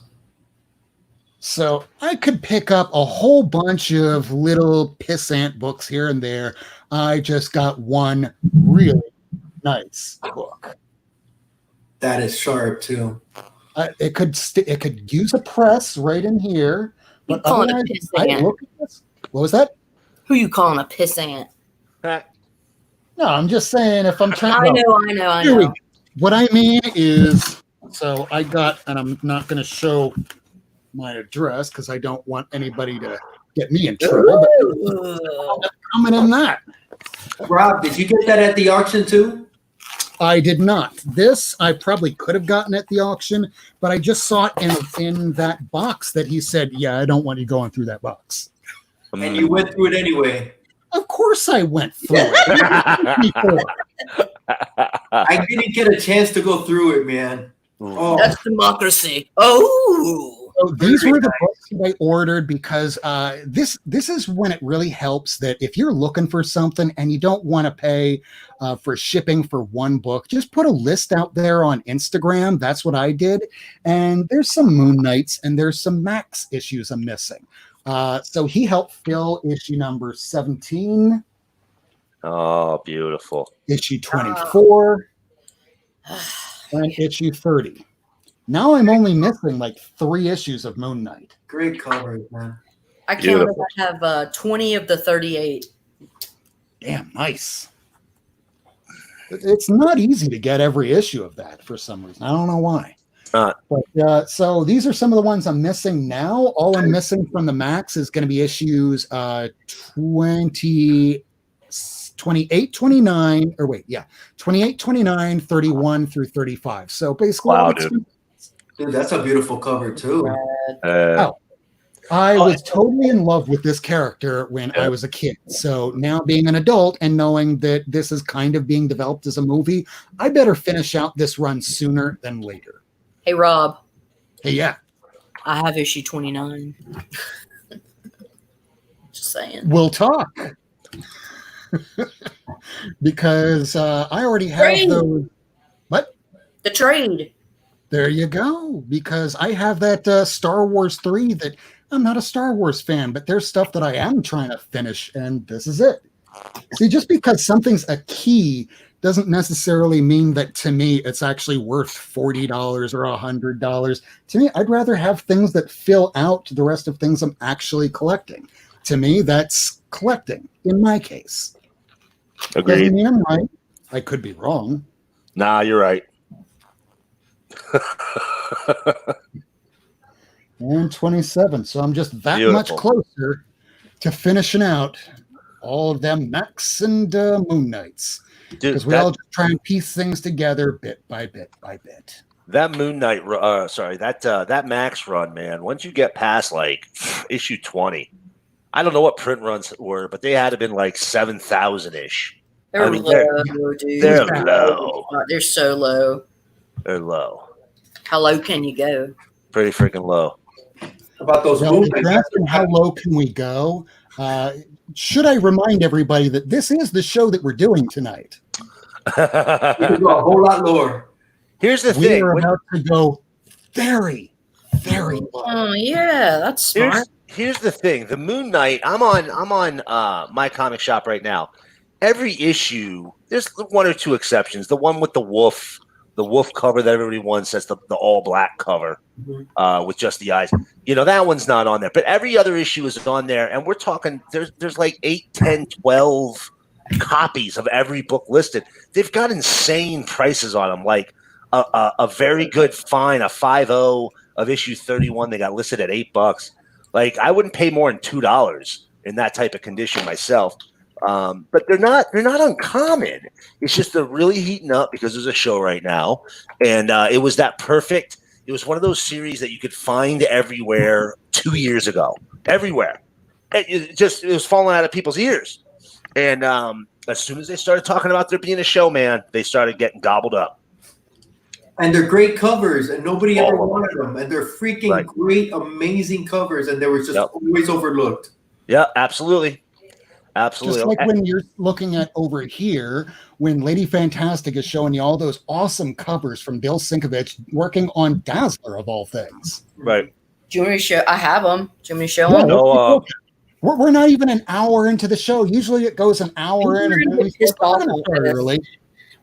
So I could pick up a whole bunch of little pissant books here and there. I just got one really nice book. That is sharp, too. It could use a press right in here. But calling a pissant? Look at this. What was that? Who you calling a pissant? No, I'm just saying if I'm trying. I know. What I mean is, so I got, and I'm not going to show my address because I don't want anybody to get me in trouble. But coming in that. Rob, did you get that at the auction too? I did not. This I probably could have gotten at the auction, but I just saw it in that box that he said, yeah, I don't want you going through that box. And you went through it anyway. Of course I went through it. I didn't get a chance to go through it, man. Oh. That's democracy. Oh. So these were the books that I ordered because this is when it really helps that if you're looking for something and you don't want to pay for shipping for one book, just put a list out there on Instagram. That's what I did. And there's some Moon Knights and there's some Max issues I'm missing. So he helped fill issue number 17. Oh, beautiful. Issue 24. And issue 30. Now I'm only missing like 3 issues of Moon Knight. Great covers, man. I counted. I have 20 of the 38. Damn, nice. It's not easy to get every issue of that for some reason. I don't know why. But, so these are some of the ones I'm missing now. All I'm missing from the Max is going to be issues 28, 29, or wait, yeah, 28, 29, 31 through 35. So basically, Wow, dude, that's a beautiful cover too. I was totally in love with this character when I was a kid. So now being an adult and knowing that this is kind of being developed as a movie, I better finish out this run sooner than later. Hey, Rob. Hey, yeah. I have issue 29. Just saying. We'll talk. Because I already have Trade. those. What? The trade. There you go. Because I have that Star Wars 3 that I'm not a Star Wars fan, but there's stuff that I am trying to finish, and this is it. See, just because something's a key doesn't necessarily mean that to me it's actually worth $40 or $100. To me, I'd rather have things that fill out the rest of things I'm actually collecting. To me, that's collecting in my case. Agreed. Doesn't mean I'm right. I could be wrong. Nah, you're right. And 27. So I'm just that Beautiful. much closer to finishing out all of them Max and Moon Knights. Because we all just try and piece things together bit by bit by bit. That Moon Knight, that Max run, man. Once you get past like issue 20, I don't know what print runs were, but they had to been like 7,000 ish. They're low, dude. They're low. They're so low. They're low. How low can you go? Pretty freaking low. About those Well, movies. if you're asking how low can we go? Should I remind everybody that this is the show that we're doing tonight? We can go a whole lot lower. Here's the We thing. are about to go very, very low. Oh yeah, that's smart. Here's the thing. The Moon Knight. I'm on my comic shop right now. Every issue, there's one or two exceptions. The one with the wolf cover that everybody wants. That's the all black cover with just the eyes. You know, that one's not on there. But every other issue is on there. And we're talking, there's like 8, 10, 12 copies of every book listed. They've got insane prices on them. Like a very good fine, a 5.0 of issue 31. They got listed at $8. Like I wouldn't pay more than $2 in that type of condition myself. But they're not uncommon. It's just they're really heating up because there's a show right now, and it was It was one of those series that you could find everywhere 2 years ago. Everywhere, it was falling out of people's ears. And as soon as they started talking about there being a show, man, they started getting gobbled up. And they're great covers, and nobody ever wanted them. And they're freaking great, amazing covers, and they were just always overlooked. Yeah, absolutely. Absolutely. Just like when you're looking at over here, when Lady Fantastic is showing you all those awesome covers from Bill Sienkiewicz working on Dazzler of all things. Right. Do you want me to show? I have them. Do you want me to show Yeah, them? No, we're not even an hour into the show. Usually it goes an hour in, and then we start early.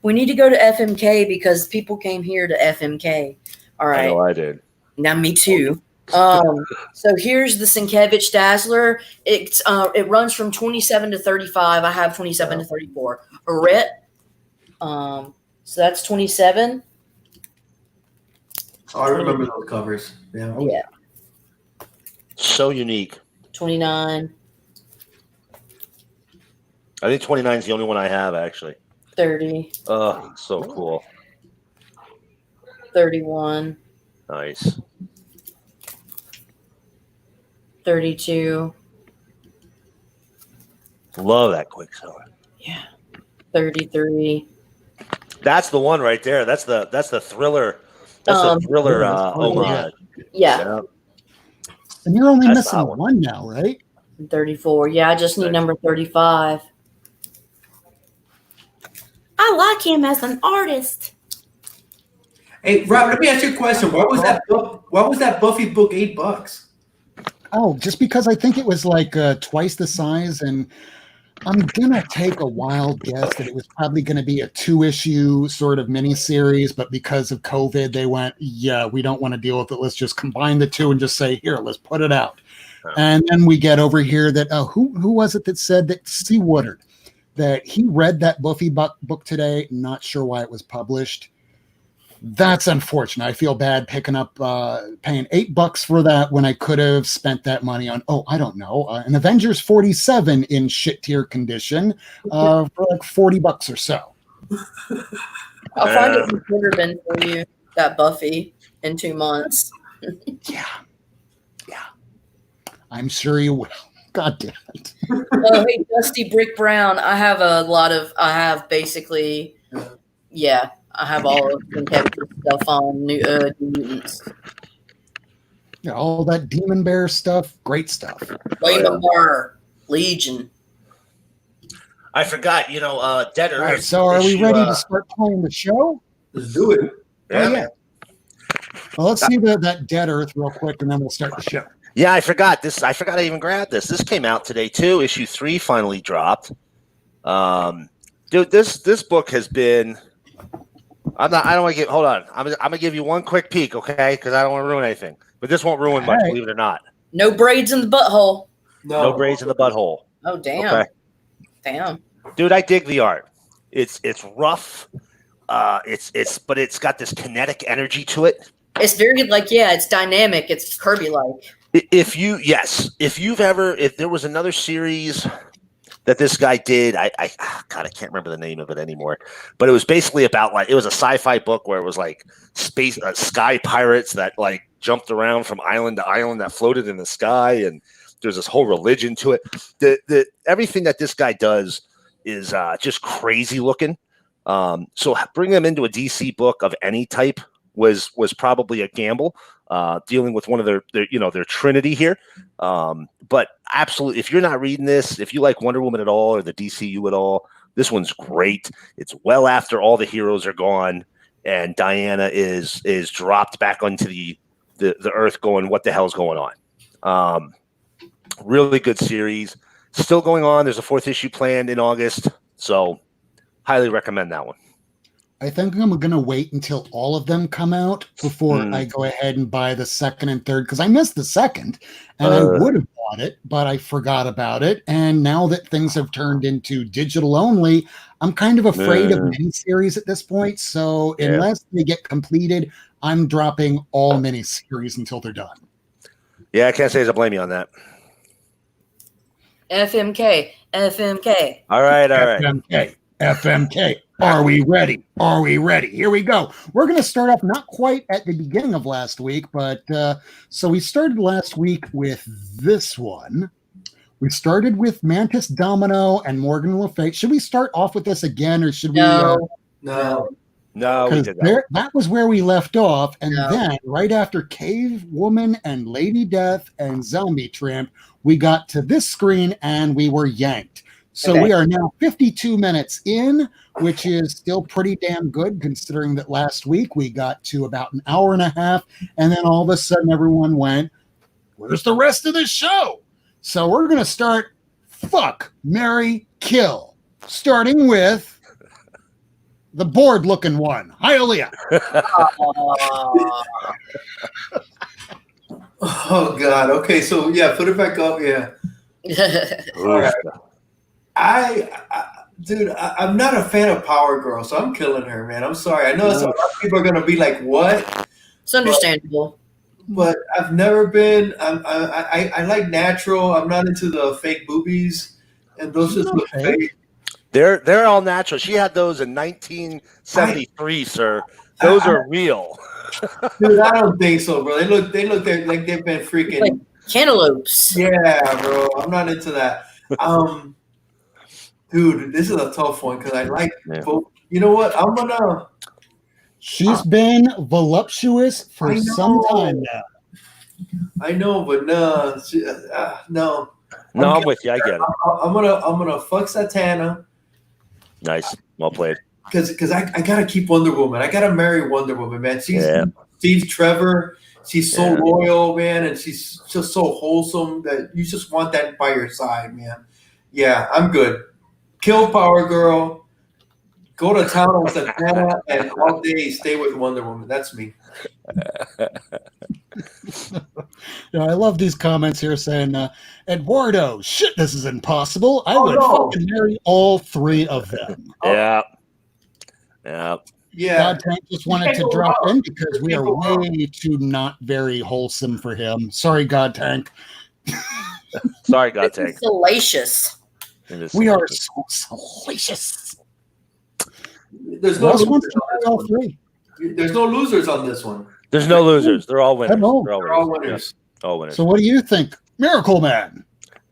We need to go to FMK because people came here to FMK. All right. I know I did. Now me too. So here's the Sienkiewicz Dazzler. It runs from 27 to 35. I have 27 to 34. Arret. So that's 27. Oh, I remember those covers. Yeah. Yeah. So unique. 29. I think 29 is the only one I have, actually. 30. Oh, so cool. 31. Nice. 32. Love that Quicksilver. Yeah. 33. That's the one right there. That's the thriller. That's the thriller homage. Yeah. And you're only That's missing one now, right? 34. Yeah, I just need number 35. I like him as an artist. Hey, Rob, let me ask you a question. Why was that Buffy book $8? Oh, just because I think it was like twice the size, and I'm gonna take a wild guess that it was probably going to be a 2-issue sort of miniseries, but because of COVID, they went, "Yeah, we don't want to deal with it. Let's just combine the two and just say, here, let's put it out." And then we get over here that who was it that said that C. Woodard that he read that Buffy book today? Not sure why it was published. That's unfortunate. I feel bad picking up, paying $8 for that when I could have spent that money on, I don't know, an Avengers 47 in shit tier condition for like $40 or so. I'll find it in the Twitter bin for you. That Buffy in 2 months. Yeah. I'm sure you will. God damn it. Oh, hey, Dusty Brick Brown. I have all of Kentucky stuff on New Mutants. Yeah, all that Demon Bear stuff, great stuff. Raymond Bar, Legion. I forgot, Dead Earth. All right, so are we ready to start playing the show? Let's do it. Yeah. Well, let's see that Dead Earth real quick, and then we'll start the show. Yeah, I forgot this. I forgot I even grabbed this. This came out today too. Issue 3 finally dropped. Dude, this book has been. I don't want to get. Hold on. I'm gonna give you one quick peek, okay? Because I don't want to ruin anything. But this won't ruin much, believe it or not. No braids in the butthole. No braids in the butthole. Oh damn! Okay. Damn. Dude, I dig the art. It's rough. But it's got this kinetic energy to it. It's very it's dynamic. It's Kirby-like. If there was another series that this guy did, I can't remember the name of it anymore, but it was basically about it was a sci-fi book where it was like space sky pirates that jumped around from island to island that floated in the sky, and there's this whole religion to it. The everything that this guy does is just crazy looking. So bring them into a DC book of any type was probably a gamble, dealing with one of their trinity here. But absolutely, if you're not reading this, if you like Wonder Woman at all or the DCU at all, this one's great. It's well after all the heroes are gone and Diana is dropped back onto the earth going, what the hell's going on? Really good series. Still going on. There's a 4th issue planned in August. So highly recommend that one. I think I'm going to wait until all of them come out before I go ahead and buy the 2nd and 3rd, because I missed the 2nd and I would have bought it, but I forgot about it. And now that things have turned into digital only, I'm kind of afraid of miniseries at this point. So unless they get completed, I'm dropping all miniseries until they're done. Yeah, I can't say as I blame you on that. FMK. All right. FMK. Are we ready? Here we go. We're going to start off not quite at the beginning of last week, but so we started last week with this one. We started with Mantis Domino and Morgan Le Fay. Should we start off with this again, or should we? No. We did that. That was where we left off, and then right after Cave Woman and Lady Death and Zombie Tramp, we got to this screen and we were yanked. So we are now 52 minutes in, which is still pretty damn good considering that last week we got to about an hour and a half, and then all of a sudden everyone went, where's the rest of the show? So we're going to start Fuck, Marry, Kill, starting with the bored-looking one. Hi, Aaliyah. Oh, God. Okay, so, put it back up, All right. Dude, I'm not a fan of Power Girl, so I'm killing her, man. I'm sorry. I know a lot of people are gonna be like, "What?" It's understandable, but I've never been. I like natural. I'm not into the fake boobies, and those just look fake. They're all natural. She had those in 1973, sir. Those are real. Dude, I don't think so, bro. They look like they've been freaking like cantaloupes. Yeah, bro. I'm not into that. Dude, this is a tough one because I like both. You know what? She's been voluptuous for some time now. I know, but no. No, I'm with you. I get it. I'm gonna fuck Satana. Nice, well played. Because I gotta keep Wonder Woman. I gotta marry Wonder Woman, man. She's Steve Trevor. She's so loyal, man, and she's just so wholesome that you just want that by your side, man. Yeah, I'm good. Kill Power Girl. Go to town on Satana, and all day stay with Wonder Woman. That's me. I love these comments here saying, Eduardo, shit, this is impossible. I would fucking marry all 3 of them. Yeah. Yeah. God Tank just wanted to drop in because we are way too not very wholesome for him. Sorry, God Tank. Sorry, God Tank. Salacious. We are so salacious. There's no Russ wants losers to on play this all one. three. There's no losers on this one. There's no losers. They're all winners. know. They're all winners. Yeah, all winners. So what do you think, Miracleman?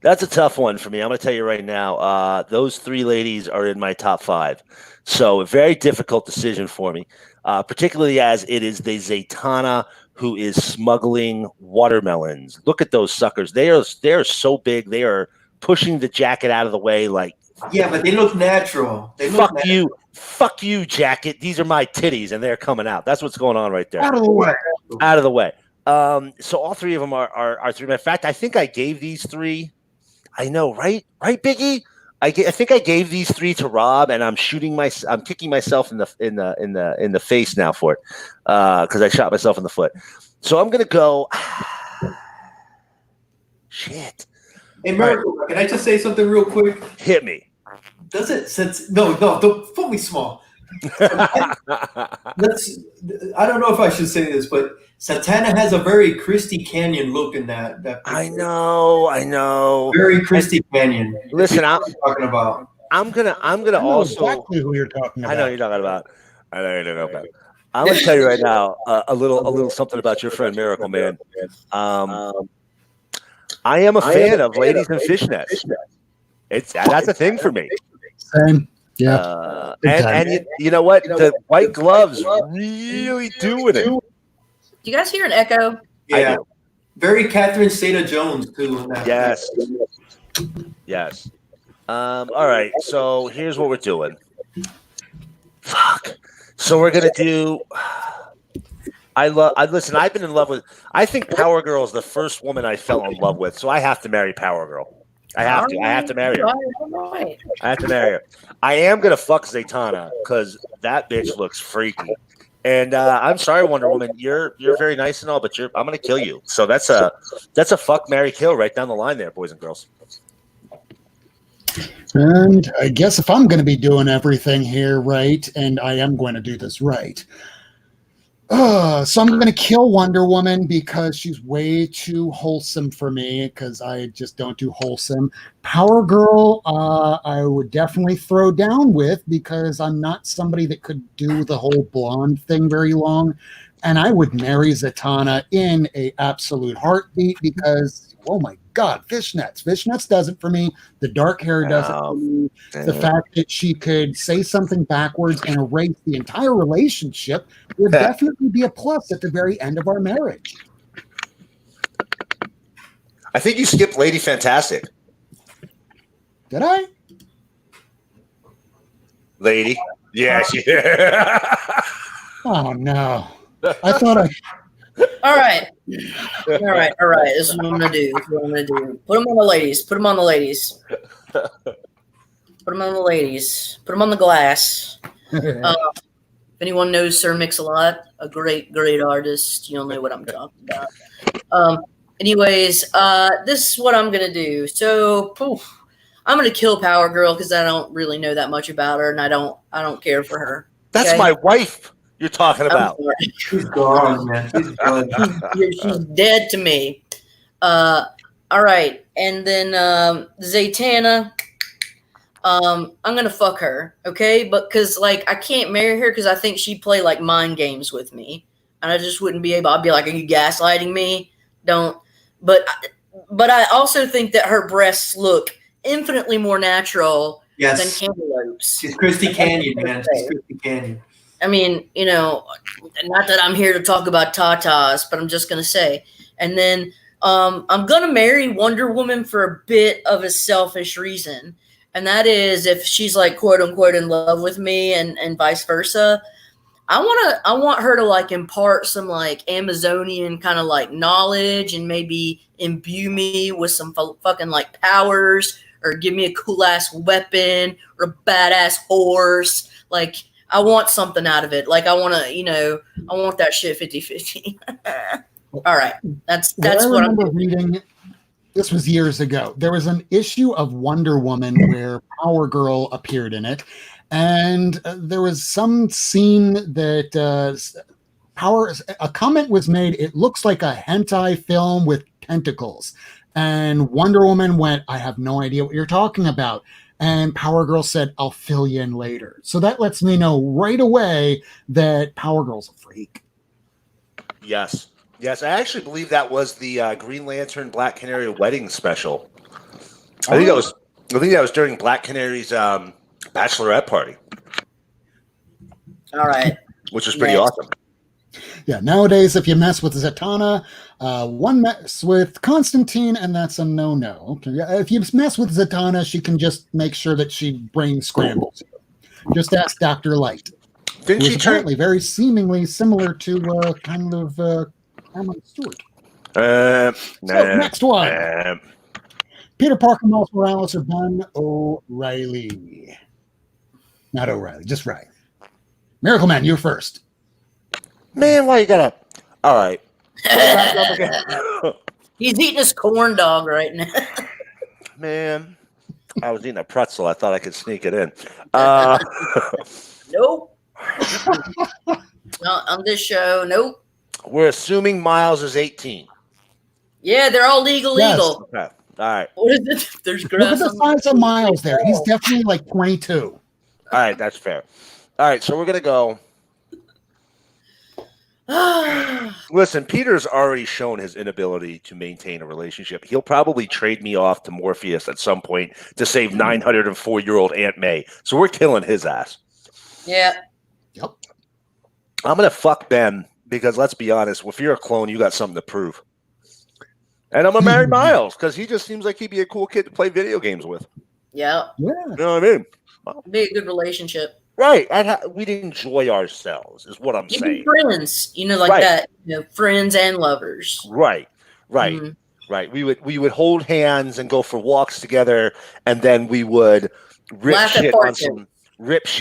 That's a tough one for me. I'm going to tell you right now. Those three ladies are in my top 5. So a very difficult decision for me, particularly as it is the Zatanna who is smuggling watermelons. Look at those suckers. They are so big. They are pushing the jacket out of the way like. Yeah, but they look natural. Fuck you, jacket. These are my titties, and they're coming out. That's what's going on right there. Out of the way. Out of the way. So all three of them are three. In fact, I think I gave these 3. I know, right, Biggie? I think I gave these 3 to Rob, and I'm kicking myself in the face now for it because I shot myself in the foot. So I'm gonna go. Shit. Hey, Miracle, can I just say something real quick? Hit me. Does it since no, don't put me small. I don't know if I should say this, but Zatanna has a very Christy Canyon look in that picture. I know. Very Christy Canyon. Listen, I'm talking about. I'm gonna I know also. exactly who you're talking about. I know you're talking about. I'm gonna tell you right now a little something about your friend Miracleman. I am a fan of ladies in fishnets. That's a thing for me. Same. Yeah. And you know what? The white gloves really doing it. Do you guys hear an echo? Yeah. Very Catherine Zeta-Jones too. In that Yes. All right. So here's what we're doing. Fuck. So we're gonna do. Listen. I've been in love with. I think Power Girl is the first woman I fell in love with. So I have to marry Power Girl. I have to marry her. I have to marry her. I am gonna fuck Zatanna because that bitch looks freaky. And I'm sorry, Wonder Woman. You're very nice and all, but I'm gonna kill you. So that's a fuck, marry, kill right down the line there, boys and girls. And I guess if I'm going to be doing everything here right, and I am going to do this right, so I'm going to kill Wonder Woman because she's way too wholesome for me because I just don't do wholesome. Power Girl, I would definitely throw down with because I'm not somebody that could do the whole blonde thing very long. And I would marry Zatanna in a absolute heartbeat because, oh my God, fishnets. Fishnets does it for me. The dark hair does it for me. The fact that she could say something backwards and erase the entire relationship would definitely be a plus at the very end of our marriage. I think you skipped Lady Fantastic. Did I? Lady? Yeah. Oh, no. I thought I... All right. This is what I'm gonna do. Put them on the ladies. Put them on the glass. If anyone knows Sir Mix-a-Lot, a great artist, you'll know what I'm talking about. Anyways, this is what I'm gonna do. So, I'm gonna kill Power Girl because I don't really know that much about her, and I don't care for her. That's okay? my wife you're talking about. She's gone, man. She's gone. She's dead to me. All right, and then Zatanna. I'm gonna fuck her, okay? But because I can't marry her because I think she'd play mind games with me, and I just wouldn't be able. I'd be like, "Are you gaslighting me?" Don't. But I also think that her breasts look infinitely more natural than cantaloupes. She's Christy Canyon, man. She's Christy Canyon. I mean, not that I'm here to talk about tatas, but I'm just going to say. And then I'm going to marry Wonder Woman for a bit of a selfish reason. And that is if she's quote unquote in love with me and vice versa. I want her to impart some Amazonian kind of knowledge and maybe imbue me with some fucking powers or give me a cool ass weapon or a badass horse. I want something out of it. I want to, I want that shit 50-50. All right. That's what I'm reading. this was years ago. There was an issue of Wonder Woman where Power Girl appeared in it, and there was some scene that a comment was made. It looks like a hentai film with tentacles, and Wonder Woman went, "I have no idea what you're talking about." And Power Girl said, "I'll fill you in later." So that lets me know right away that Power Girl's a freak. Yes. Yes, I actually believe that was the Green Lantern Black Canary wedding special. I think that was during Black Canary's bachelorette party. All right. Which is pretty awesome. Yeah, nowadays, if you mess with Zatanna, one mess with Constantine, and that's a no-no. Okay, if you mess with Zatanna, she can just make sure that she brain scrambles you. Just ask Dr. Light. Didn't who she is apparently very seemingly similar to Cameron Stewart. Next one. Peter Parker, Miles Morales, or Ben O'Reilly? Not O'Reilly, just Riley. Miracleman, you're first. Man, why you gotta? All right. He's eating his corn dog right now. Man, I was eating a pretzel. I thought I could sneak it in. Nope. Not on this show, nope. We're assuming Miles is 18. Yeah, they're all legal. Yes. Okay. All right. What is it? There's Look grass. at the size of Miles there. He's definitely like 22. All right, that's fair. All right, so we're gonna go. Listen, Peter's already shown his inability to maintain a relationship. He'll probably trade me off to Morpheus at some point to save 904-year-old Aunt May. So we're killing his ass. Yeah. Yep. I'm gonna fuck Ben because let's be honest, if you're a clone, you got something to prove. And I'm gonna marry Miles because he just seems like he'd be a cool kid to play video games with. Yeah. Yeah. You know what I mean? Be a good relationship. Right. We'd enjoy ourselves, is what I'm You saying. be friends, like Right. that. Friends and lovers. Right. Right. Mhm. Right. We would hold hands and go for walks together, and then we would rip Laugh at shit fart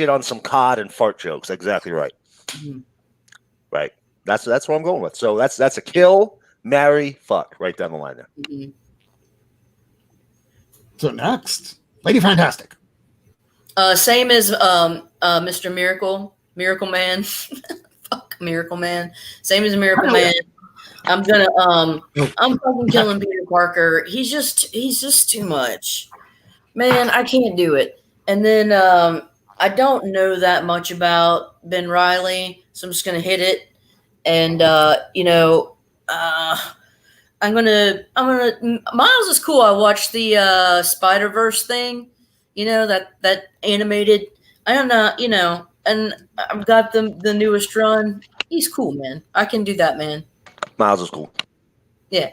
on some cod and fart jokes. Exactly right. Mhm. Right. That's what I'm going with. So that's a kill, marry, fuck right down the line there. Mhm. So next, Lady Fantastic. Same as Mr. Miracle Man. Fuck Miracle Man. Same as Miracle Man. I'm gonna I'm fucking killing Peter Parker. He's just too much. Man, I can't do it. And then I don't know that much about Ben Reilly, so I'm just gonna hit it. And I'm gonna Miles is cool. I watched the Spider-Verse thing. That animated. I don't know, and I've got the newest run. He's cool, man. I can do that, man. Miles is cool. Yeah.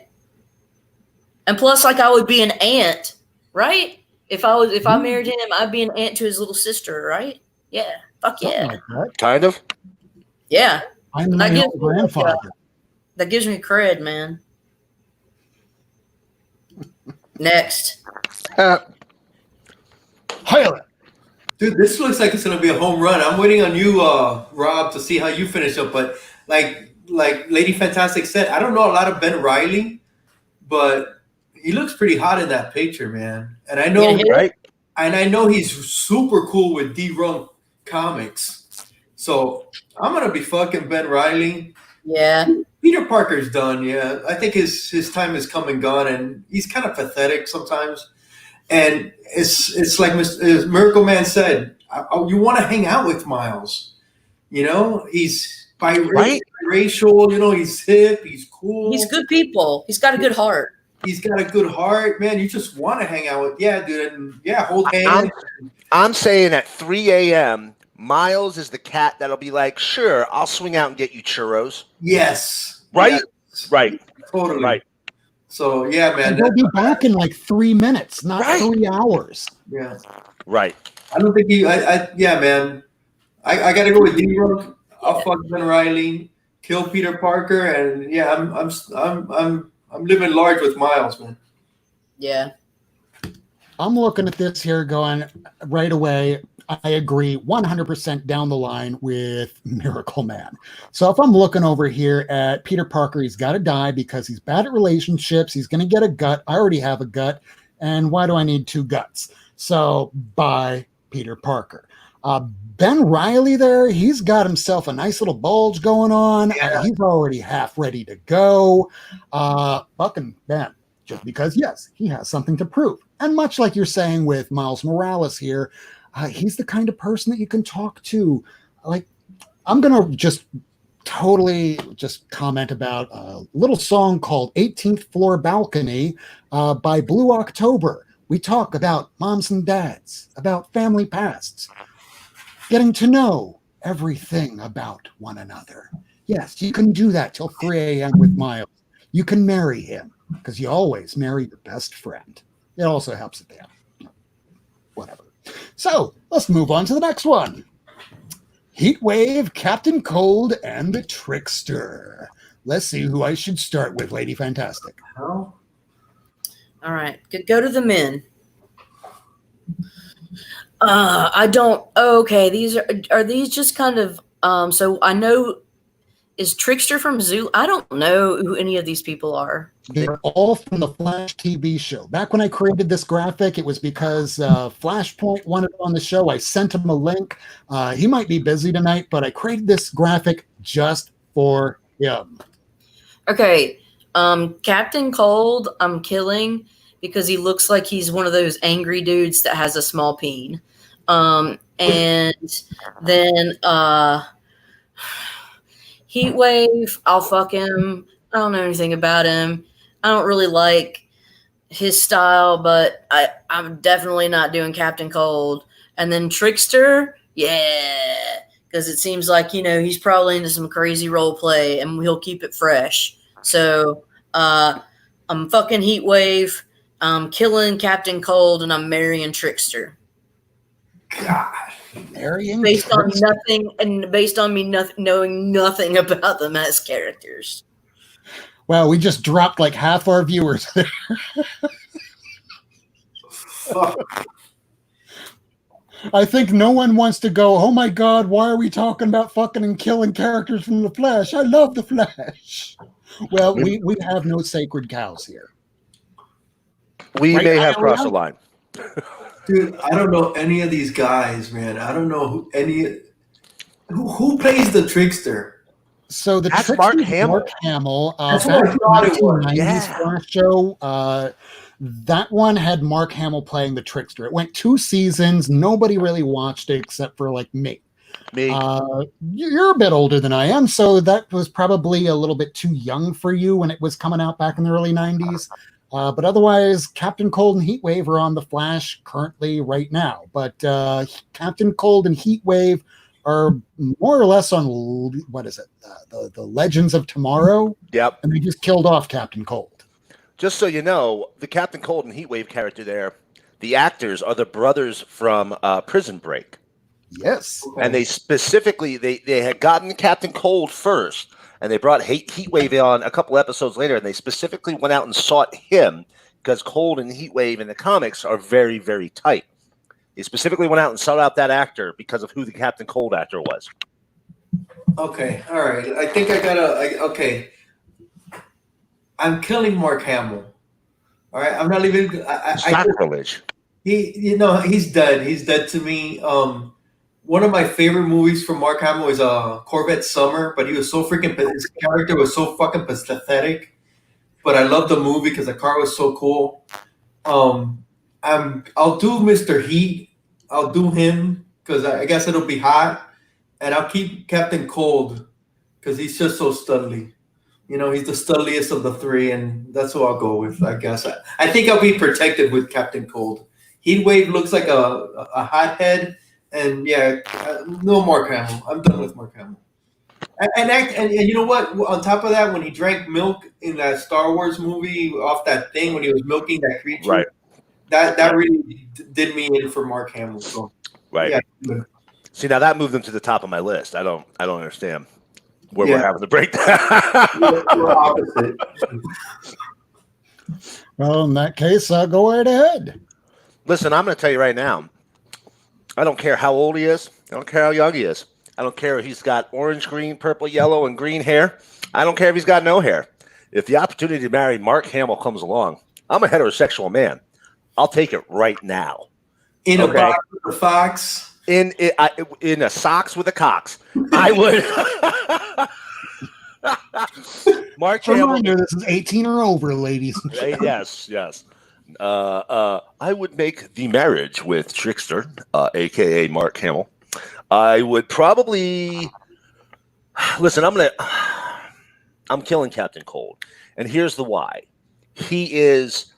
And plus, like, I would be an aunt, right? If I married him, I'd be an aunt to his little sister, right? Yeah. Fuck yeah. Like that. Kind of. Yeah. I'm That my gives old me, grandfather. That gives me cred, man. Next. Highlight. Dude, this looks like it's gonna be a home run. I'm waiting on you, Rob, to see how you finish up. But like Lady Fantastic said, I don't know a lot of Ben Reilly, but he looks pretty hot in that picture, man. And I know, Right. and I know he's super cool with DELUXXXE comics. So I'm gonna be fucking Ben Reilly. Yeah. Peter Parker's done. Yeah, I think his time has come and gone, and he's kind of pathetic sometimes. And it's like as Miracleman said, you want to hang out with Miles. He's biracial. He's hip. He's cool. He's good people. He's got a good heart. He's got a good heart, man. You just want to hang out with, dude, and hold hands. I'm saying at 3 a.m., Miles is the cat that'll be like, sure, I'll swing out and get you churros. Yes. Right? Yes. Right. Totally. Right. So, yeah, man. He'll be back in like 3 minutes, not 3 hours. Yeah. Right. I don't think man. I got to go with DELUXXXE. I'll fuck Ben Reilly, kill Peter Parker, and I'm living large with Miles, man. Yeah. I'm looking at this here going right away. I agree 100% down the line with Miracleman. So if I'm looking over here at Peter Parker, he's got to die because he's bad at relationships. He's going to get a gut. I already have a gut. And why do I need 2 guts? So bye, Peter Parker. Ben Reilly there, he's got himself a nice little bulge going on. Yeah. He's already half ready to go. Fucking Ben, just because, yes, he has something to prove. And much like you're saying with Miles Morales here, he's the kind of person that you can talk to. Like, I'm going to just totally just comment about a little song called 18th Floor Balcony by Blue October. We talk about moms and dads, about family pasts, getting to know everything about one another. Yes, you can do that till 3 a.m. with Miles. You can marry him because you always marry your best friend. It also helps if they have whatever. So let's move on to the next one. Heatwave, Captain Cold, and the Trickster. Let's see who I should start with, Lady Fantastic. Oh. All right, go to the men. I don't. Okay, these are these just kind of. So I know is Trickster from Zoo. I don't know who any of these people are. They're all from the Flash TV show. Back when I created this graphic, it was because Flashpoint wanted it on the show. I sent him a link. He might be busy tonight, but I created this graphic just for him. Okay, Captain Cold, I'm killing because he looks like he's one of those angry dudes that has a small peen. And then Heatwave, I'll fuck him. I don't know anything about him. I don't really like his style, but I'm definitely not doing Captain Cold. And then Trickster, yeah, because it seems like, he's probably into some crazy role play and he'll keep it fresh. So I'm fucking Heatwave, I'm killing Captain Cold, and I'm marrying Trickster. God. Marrying Based on Trickster? nothing, and based on me knowing nothing about them as characters. Well, we just dropped like half our viewers there. I think no one wants to go, oh my God, why are we talking about fucking and killing characters from the Flash? I love the Flash. Well, we have no sacred cows here. We Right may now, have crossed the line. Dude, I don't know any of these guys, man. I don't know who plays the Trickster. So the That's Trickster Mark is Hamill. Mark Hamill. That's Back what I in thought the it was. 1990s Yeah. Flash show, that one had Mark Hamill playing the Trickster. It went 2 seasons. Nobody really watched it except for like me. Me. You're a bit older than I am, so that was probably a little bit too young for you when it was coming out back in the early 90s. But otherwise, Captain Cold and Heatwave are on the Flash currently right now. But Captain Cold and Heatwave are more or less on, what is it, the Legends of Tomorrow? Yep. And they just killed off Captain Cold. Just so you know, the Captain Cold and Heatwave character there, the actors are the brothers from Prison Break. Yes. And they specifically, they had gotten Captain Cold first, and they brought Heatwave on a couple episodes later, and they specifically went out and sought him because Cold and Heatwave in the comics are very, very tight. They specifically went out and sought out that actor because of who the Captain Cold actor was. Okay, all right. I think okay. I'm killing Mark Hamill. All right, I'm not even. Sacrilege. He's dead. He's dead to me. One of my favorite movies from Mark Hamill is Corvette Summer, but he was so freaking. His character was so fucking pathetic. But I love the movie because the car was so cool. I'll do Mr. Heat. I'll do him because I guess it'll be hot, and I'll keep Captain Cold because he's just so studly. He's the studliest of the 3, and that's who I'll go with, I guess. I think I'll be protected with Captain Cold. Heatwave looks like a hothead, and yeah, no Mark Hamill. I'm done with Mark Hamill. And you know what? On top of that, when he drank milk in that Star Wars movie off that thing, when he was milking that creature, Right. That really did me in for Mark Hamill. So, Right. Yeah. See, now that moved them to the top of my list. I don't understand where Yeah. we're having the breakdown. We're opposite. Well, in that case, go right ahead. Listen, I'm going to tell you right now. I don't care how old he is. I don't care how young he is. I don't care if he's got orange, green, purple, yellow, and green hair. I don't care if he's got no hair. If the opportunity to marry Mark Hamill comes along, I'm a heterosexual man. I'll take it right now. In a box with a fox. In a socks with a cox. I would. Mark Hamill. Reminder: this is 18 or over, ladies. Yes. I would make the marriage with Trickster, aka Mark Hamill. I would probably listen. I'm killing Captain Cold, and here's the why. He is.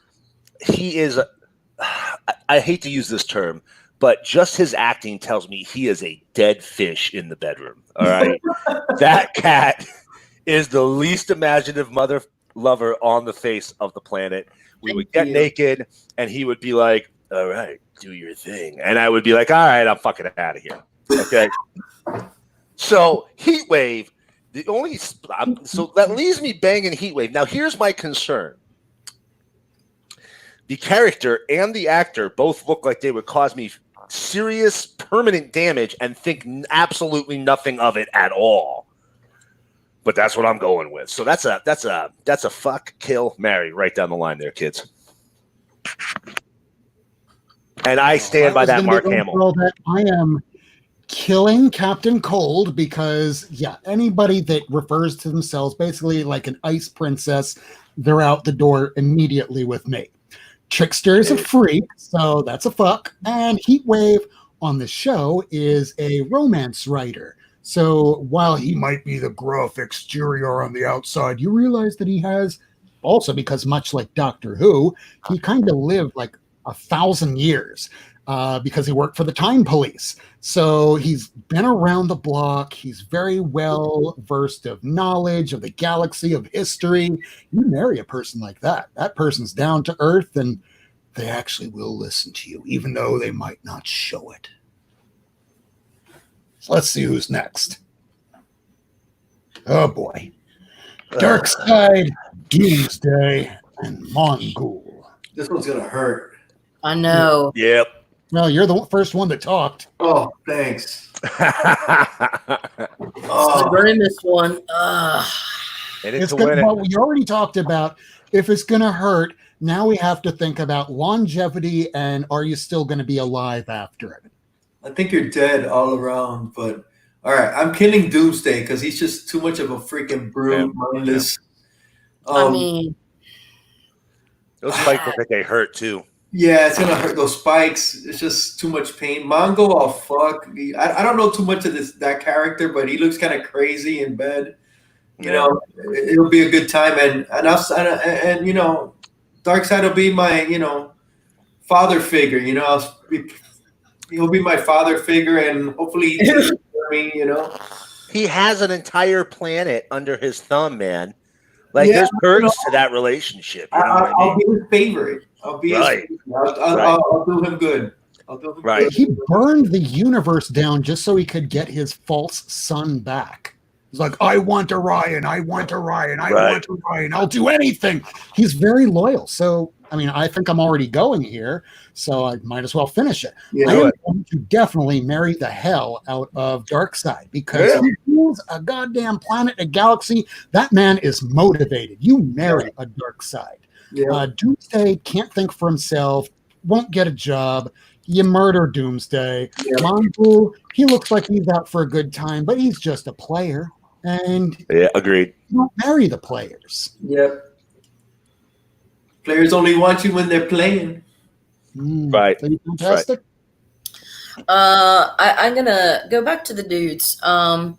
I hate to use this term, but just his acting tells me he is a dead fish in the bedroom. All right, that cat is the least imaginative mother lover on the face of the planet. We would get naked, and he would be like, "All right, do your thing," and I would be like, "All right, I'm fucking out of here." Okay. So Heatwave, so that leaves me banging Heatwave. Now here's my concern. The character and the actor both look like they would cause me serious, permanent damage and think absolutely nothing of it at all. But that's what I'm going with. So that's a fuck, kill, marry right down the line there, kids. And I stand by that, Mark Hamill. That I am killing Captain Cold because, anybody that refers to themselves basically like an ice princess, they're out the door immediately with me. Trickster is a freak, so that's a fuck. And Heatwave on the show is a romance writer. So while he might be the gruff exterior on the outside, you realize that he has also, because much like Doctor Who, he kind of lived like 1,000 years because he worked for the time police. So he's been around the block. He's very well versed of knowledge of the galaxy, of history. You marry a person like that. That person's down to earth, and they actually will listen to you, even though they might not show it. So let's see who's next. Oh boy. Darkseid, Doomsday, and Mongul. This one's gonna hurt. I know. Yep. Well, you're the first one that talked. Oh, thanks. The Oh, grimace one. And It's gonna, well, we already talked about if it's going to hurt. Now we have to think about longevity and are you still going to be alive after it? I think you're dead all around, but all right, I'm killing Doomsday because he's just too much of a freaking brute, mindless. I mean, those spikes look like they hurt too. Yeah, it's gonna hurt. Those spikes, it's just too much pain. Mongo, oh fuck, I don't know too much of that character, but he looks kind of crazy in bed. You know, it'll be a good time, and you know, Darkseid will be my father figure. He'll be my father figure, and hopefully, he takes care of me. He has an entire planet under his thumb, man. Like there's perks to that relationship. You know I'll be his favorite. I'll be his favorite. I'll do him good. Right. He burned the universe down just so he could get his false son back. He's like, I want Orion. I want Orion. I want Orion. I'll do anything. He's very loyal. So, I mean, I think I'm already going here, so I might as well finish it. Yeah, I am going to definitely marry the hell out of Darkseid because he rules a goddamn planet, a galaxy. That man is motivated. You marry a Darkseid. Yeah. Doomsday can't think for himself, won't get a job. You murder Doomsday. Yeah. Mongul, he looks like he's out for a good time, but he's just a player. And agreed. You don't marry the players. Yep. Players only want you when they're playing. Right. Fantastic. I'm gonna go back to the dudes. I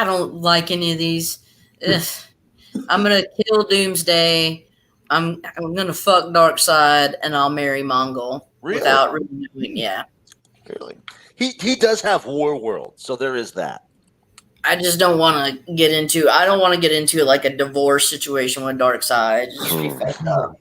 don't like any of these. Ugh. I'm gonna kill Doomsday. I'm gonna fuck Darkseid, and I'll marry Mongul without really knowing. Yeah. Really. He does have War World, so there is that. I just don't want to get into. I don't want to get into like a divorce situation with Darkseid. Just be fucked up.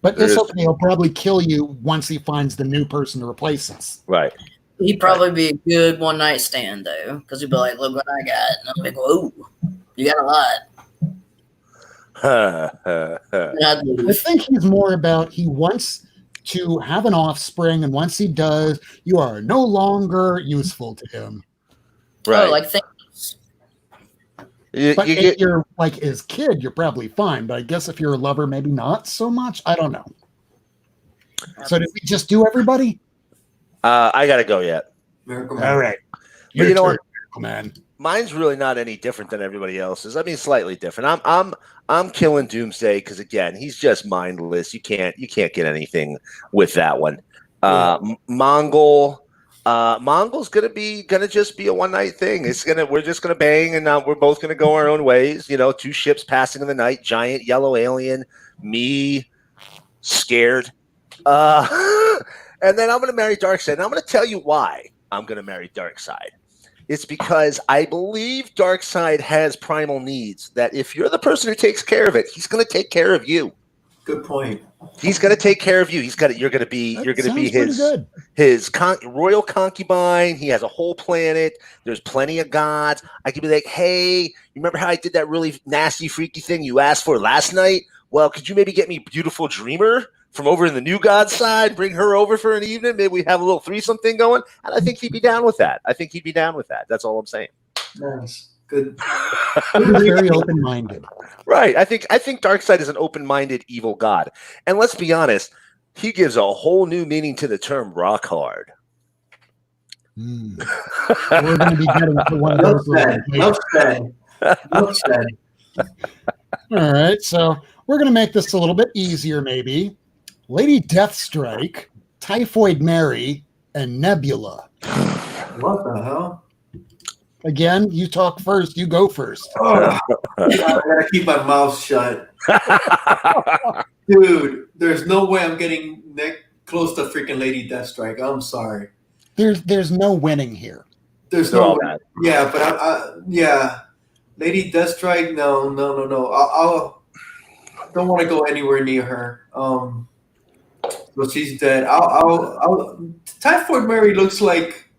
But this he'll probably kill you once he finds the new person to replace us. Right. He'd probably be a good one night stand though, because he'd be like, "Look what I got," and I'm like, "Whoa, you got a lot." I think he's more about he wants to have an offspring, and once he does, you are no longer useful to him. Right. Oh, like things. But You if get, you're like his kid, you're probably fine. But I guess if you're a lover, maybe not so much. I don't know. So did we just do everybody? I gotta go yet. Miracle All Man. right. But you know what? Man. Mine's really not any different than everybody else's. I mean, slightly different. I'm killing Doomsday because again, he's just mindless. You can't get anything with that one. Mongol's gonna just be a one night thing. We're just gonna bang and we're both gonna go our own ways. You know, 2 ships passing in the night, giant yellow alien, me scared. And then I'm gonna marry Darkseid. And I'm gonna tell you why I'm gonna marry Darkseid. It's because I believe Darkseid has primal needs that if you're the person who takes care of it, he's going to take care of you. Good point. He's going to take care of you. You're going to be his royal concubine. He has a whole planet. There's plenty of gods. I could be like, hey, you remember how I did that really nasty, freaky thing you asked for last night? Well, could you maybe get me beautiful Dreamer from over in the new god side, bring her over for an evening? Maybe we have a little threesome thing going. And I think he'd be down with that. That's all I'm saying. Nice. Good. Very open-minded. Right. I think Darkseid is an open-minded evil god. And let's be honest, he gives a whole new meaning to the term rock hard. We're going to be getting to one of those. Enough said. All right. So we're going to make this a little bit easier, maybe. Lady Deathstrike, Typhoid Mary, and Nebula. What the hell? Again, you talk first. You go first. Oh, I gotta keep my mouth shut. Dude, there's no way I'm getting close to freaking Lady Deathstrike. I'm sorry. There's no winning here. There's They're no all way. bad. Yeah, but Lady Deathstrike, no. I don't want to go anywhere near her. So she's dead. Typhoid Mary looks like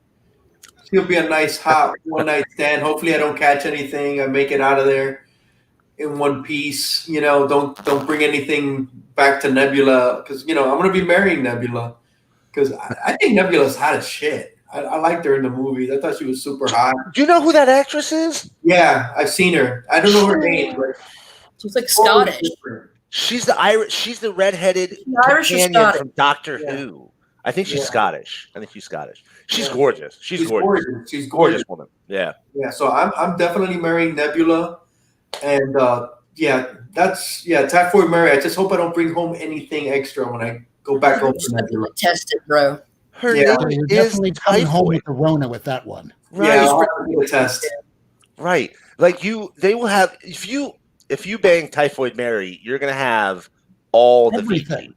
she'll be a nice hot one night stand. Hopefully, I don't catch anything. I make it out of there in one piece. You know, don't bring anything back to Nebula because I'm gonna be marrying Nebula because I think Nebula's hot as shit. I liked her in the movies. I thought she was super hot. Do you know who that actress is? Yeah, I've seen her. I don't know her name, but She's like Scottish. She's the Irish. She's the redheaded Irish or companion Scottish? from Doctor Who. I think she's Scottish. She's gorgeous. She's gorgeous. She's Gorgeous woman. Yeah. Yeah. So I'm definitely marrying Nebula, and Typhoid Mary. I just hope I don't bring home anything extra when I go back home to Nebula. Tested, bro. Her Yeah. name You're is definitely coming home Typhoid. with the Rona with that one. Right. Yeah, I'll have to do a test. Right. Like they will have if you bang Typhoid Mary, you're gonna have all the Everything. VD.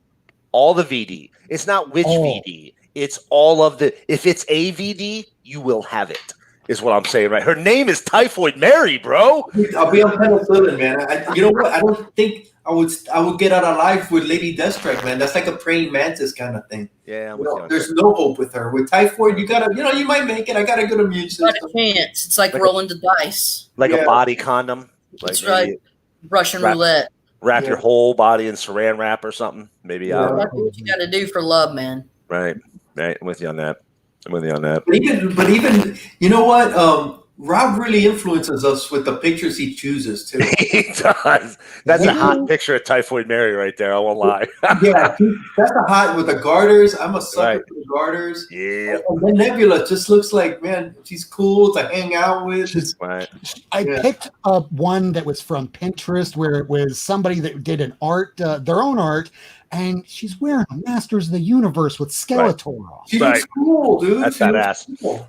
All the VD. It's not which VD. It's all of the if it's a VD, you will have it. Is what I'm saying, right? Her name is Typhoid Mary, bro. I'll be on penicillin, man. You know what? I don't think I would get out alive with Lady Deathstrike, man. That's like a praying mantis kind of thing. Yeah, I'm with you on There's that. no hope with her. With Typhoid, you gotta, you might make it. I got a good immune Not system. a chance. It's like rolling the dice. Like Yeah. a body condom. That's Like right. Russian Wrap- roulette. wrap your whole body in saran wrap or something. Maybe Yeah. That's what you got to do for love, man. right. I'm with you on that. But even you know what? Rob really influences us with the pictures he chooses too. He does. That's a hot picture of Typhoid Mary right there. I won't lie. Yeah, that's a hot with the garters. I'm a sucker Right. for the garters. Yeah. And then Nebula just looks like, man, she's cool to hang out with. Right. I Yeah. picked up one that was from Pinterest where it was somebody that did an art, their own art, and she's wearing a Masters of the Universe with Skeletor on. She Right. looks cool, dude. That's She looks badass. cool.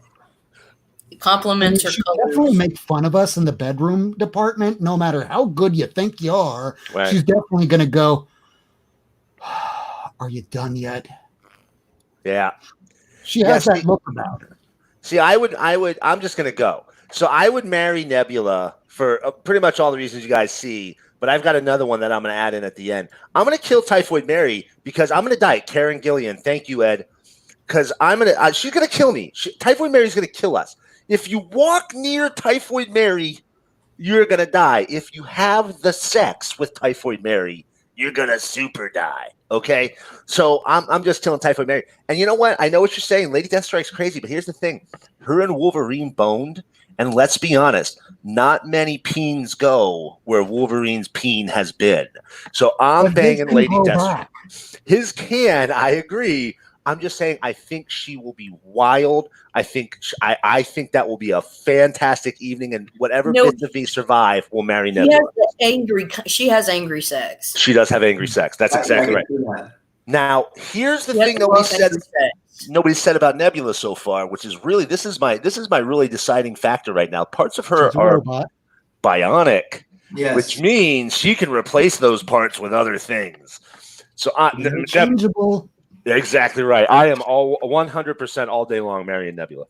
It compliments her She definitely colors. make fun of us in the bedroom department, no matter how good you think you are. Right. She's definitely going to go, are you done yet? Yeah. She has Yeah, that look about her. See, I'm just going to go. So I would marry Nebula for pretty much all the reasons you guys see, but I've got another one that I'm going to add in at the end. I'm going to kill Typhoid Mary because I'm going to die. Karen Gillian. Thank you, Ed. Because she's going to kill me. Typhoid Mary's going to kill us. If you walk near Typhoid Mary, you're going to die. If you have the sex with Typhoid Mary, you're gonna super die. Okay, so I'm just telling Typhoid Mary. And you know what? I know what you're saying. Lady Deathstrike's crazy, but here's the thing: her and Wolverine boned, and let's be honest, not many peens go where Wolverine's peen has been. So I'm But his banging can Lady grow Deathstrike. back. His can, I agree. I'm just saying, I think she will be wild. I think that will be a fantastic evening, and whatever No. bits of me survive will marry She has Nebula. she has angry sex. She does have angry sex. That's exactly right. That. Now, here's the She has thing rough angry sex. nobody said about Nebula so far, which is really this is my really deciding factor right now. Parts of her She's a are robot. bionic, Yes. which means she can replace those parts with other things. So Interchangeable. exactly right. I am all 100% all day long marrying Nebula.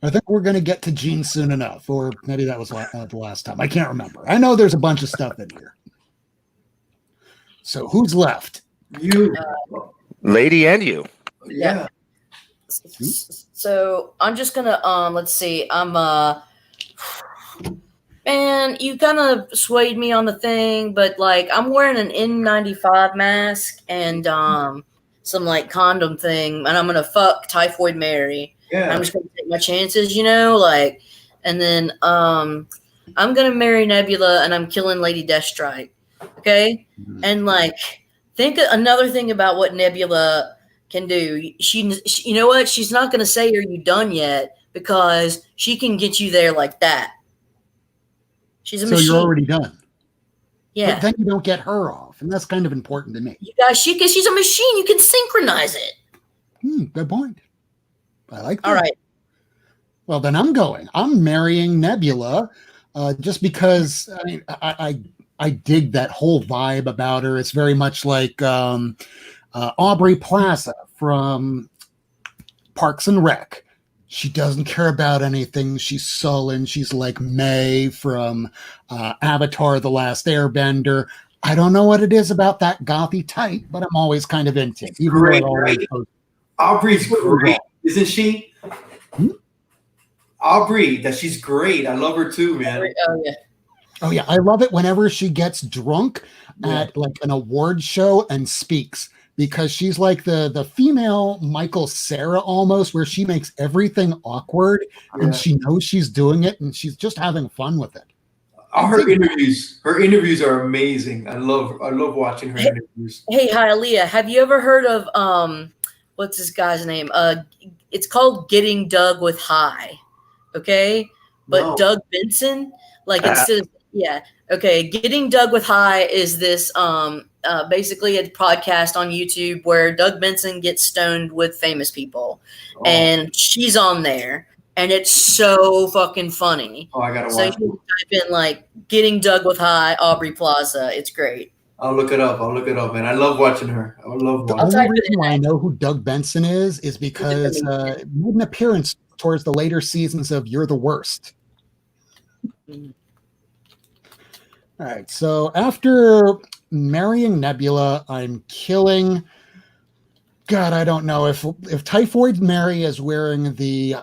I think we're going to get to Jean soon enough, or maybe that was the last time. I can't remember. I know there's a bunch of stuff in here. So who's left? You. Lady and you. Yeah. So I'm just gonna let's see. Man, you kind of swayed me on the thing, but like I'm wearing an N95 mask and some like condom thing, and I'm gonna fuck Typhoid Mary. Yeah. I'm just gonna take my chances, like, and then I'm gonna marry Nebula, and I'm killing Lady Deathstrike. Okay, and like think another thing about what Nebula can do. She you know what? She's not gonna say, "Are you done yet?" because she can get you there like that. She's a machine. So you're already done. Yeah. But then you don't get her off, and that's kind of important to me. You guys, she's a machine. You can synchronize it. Good point. I like that. All right. Well, then I'm marrying Nebula, just because I dig that whole vibe about her. It's very much like Aubrey Plaza from Parks and Rec. She doesn't care about anything. She's sullen. She's like May from Avatar: The Last Airbender. I don't know what it is about that gothy type, but I'm always kind of into it. Great, right? Aubrey's great, isn't she? Aubrey, she's great. I love her too, man. Oh yeah. Oh yeah, I love it whenever she gets drunk at like an award show and speaks, because she's like the female Michael Cera almost, where she makes everything awkward and she knows she's doing it and she's just having fun with it. Her interviews are amazing. I love watching her interviews. Hey, Hialeah, have you ever heard of what's this guy's name? It's called Getting Dug with High. Okay, but No. Doug Benson, like instead of okay, Getting Dug with High is this basically a podcast on YouTube where Doug Benson gets stoned with famous people, and she's on there, and it's so fucking funny. Oh, I gotta so watch. you can type in like Getting Dug with High, Aubrey Plaza. It's great. I'll look it up, man. I love watching her. I love The watching. only reason why I know who Doug Benson is because he made an appearance towards the later seasons of You're the Worst. Mm-hmm. All right, so after marrying Nebula, I'm killing. God, I don't know if Typhoid Mary is wearing the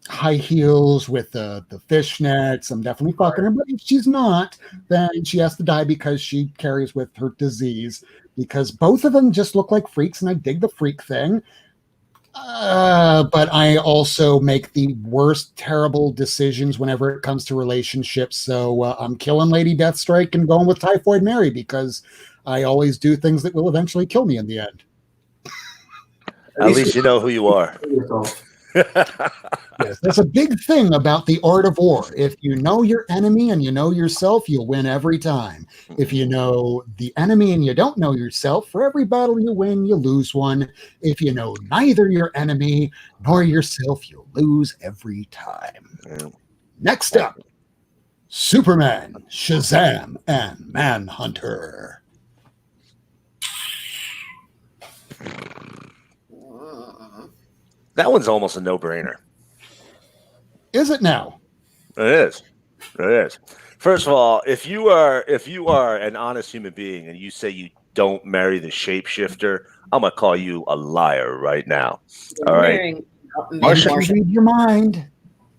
high heels with the fishnets. I'm definitely fucking her. But if she's not, then she has to die because she carries with her disease. Because both of them just look like freaks, and I dig the freak thing. But I also make the worst, terrible decisions whenever it comes to relationships. So I'm killing Lady Deathstrike and going with Typhoid Mary because I always do things that will eventually kill me in the end. At least you know who you are. Yes, that's a big thing about the art of war. If you know your enemy and you know yourself, you'll win every time. If you know the enemy and you don't know yourself, for every battle you win, you lose one. If you know neither your enemy nor yourself, you'll lose every time. Next up, Superman, Shazam, and Manhunter. That one's almost a no-brainer. Is it now? It is. It is. First of all, if you are an honest human being and you say you don't marry the shapeshifter, I'm gonna call you a liar right now. All right, Martian, read your mind.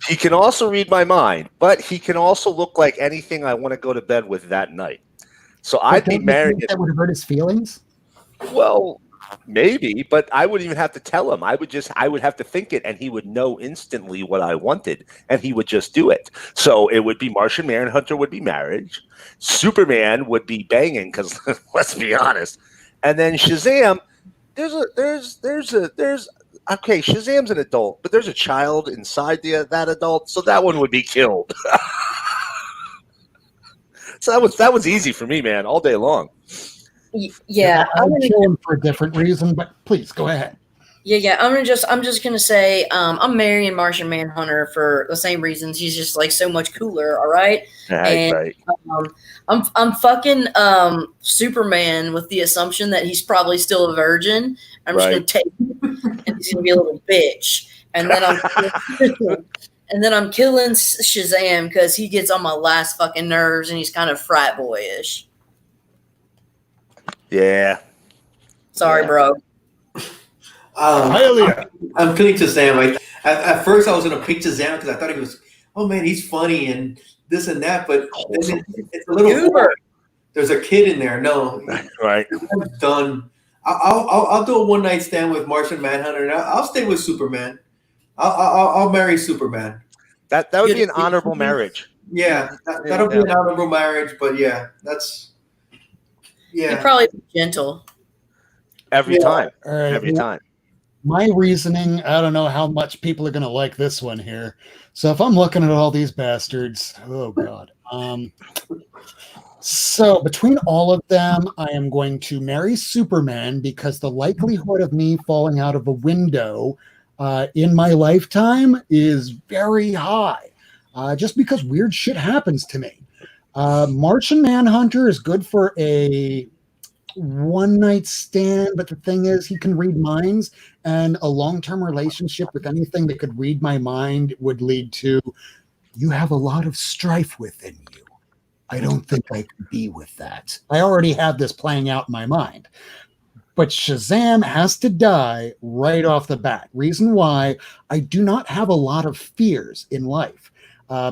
He can also read my mind, but he can also look like anything I want to go to bed with that night. So I'd be married. That would hurt his feelings. Well, maybe, but I wouldn't even have to tell him. I would have to think it, and he would know instantly what I wanted, and he would just do it. So it would be Martian Manhunter would be marriage, Superman would be banging, because let's be honest, and then Shazam. There's okay, Shazam's an adult, but there's a child inside that adult, so that one would be killed. So that was easy for me, man, all day long. Yeah, I would kill him for a different reason, but please go ahead. Yeah. I'm just gonna say, I'm marrying Martian Manhunter for the same reasons. He's just like so much cooler. All right. Right. I'm fucking Superman with the assumption that he's probably still a virgin. I'm just gonna take him, and he's gonna be a little bitch, and then I'm killing Shazam because he gets on my last fucking nerves, and he's kind of frat boyish. Yeah. Sorry, bro. I'm killing Shazam. At first, I was going to pick Shazam because I thought he was, oh man, he's funny and this and that, but it's a little hard. There's a kid in there. No, right. I'm done. I'll do a one night stand with Martian Manhunter, and I'll stay with Superman. I'll marry Superman. That would be an honorable marriage. Yeah, that'll be an honorable marriage. But yeah, He'd probably be gentle every time. Right. Every time. My reasoning, I don't know how much people are going to like this one here. So if I'm looking at all these bastards, oh God. So between all of them, I am going to marry Superman because the likelihood of me falling out of a window in my lifetime is very high, just because weird shit happens to me. Martian Manhunter is good for a one night stand, but the thing is, he can read minds, and a long-term relationship with anything that could read my mind would lead to, you have a lot of strife within you. I don't think I can be with that. I already have this playing out in my mind. But Shazam has to die right off the bat. Reason why, I do not have a lot of fears in life.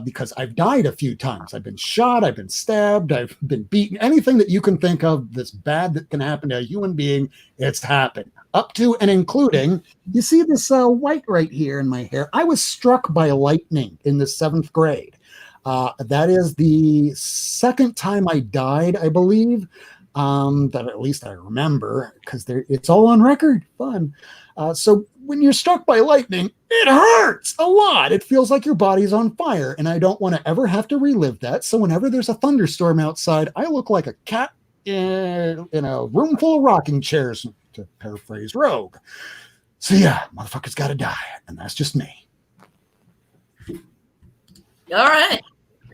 Because I've died a few times. I've been shot, I've been stabbed, I've been beaten. Anything that you can think of that's bad that can happen to a human being, it's happened. Up to and including, you see this white right here in my hair? I was struck by lightning in the 7th grade. That is the second time I died, I believe, that at least I remember, because it's all on record. Fun. So when you're struck by lightning, it hurts a lot. It feels like your body's on fire, and I don't want to ever have to relive that. So whenever there's a thunderstorm outside, I look like a cat in a room full of rocking chairs, to paraphrase Rogue. So yeah, motherfucker's got to die, and that's just me. All right.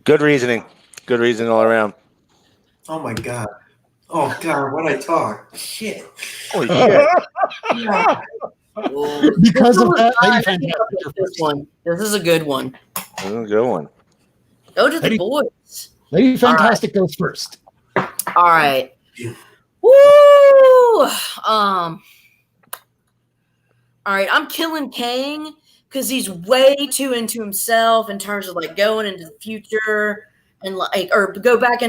Good reasoning. Good reasoning all around. Oh my God. Oh God, what I talk. Shit. Holy shit. Because of that, Lady Fantastic. This is a good one. This is a good one. Go to the boys. Lady Fantastic goes first. All right. Woo! All right, I'm killing Kang because he's way too into himself in terms of like going into the future and like, or going back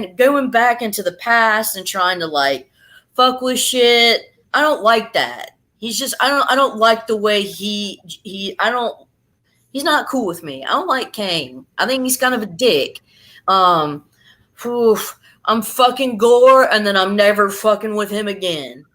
into the past and trying to like fuck with shit. I don't like that. He's just, I don't like the way he's not cool with me. I don't like Kang. I think he's kind of a dick. I'm fucking Gore, and then I'm never fucking with him again.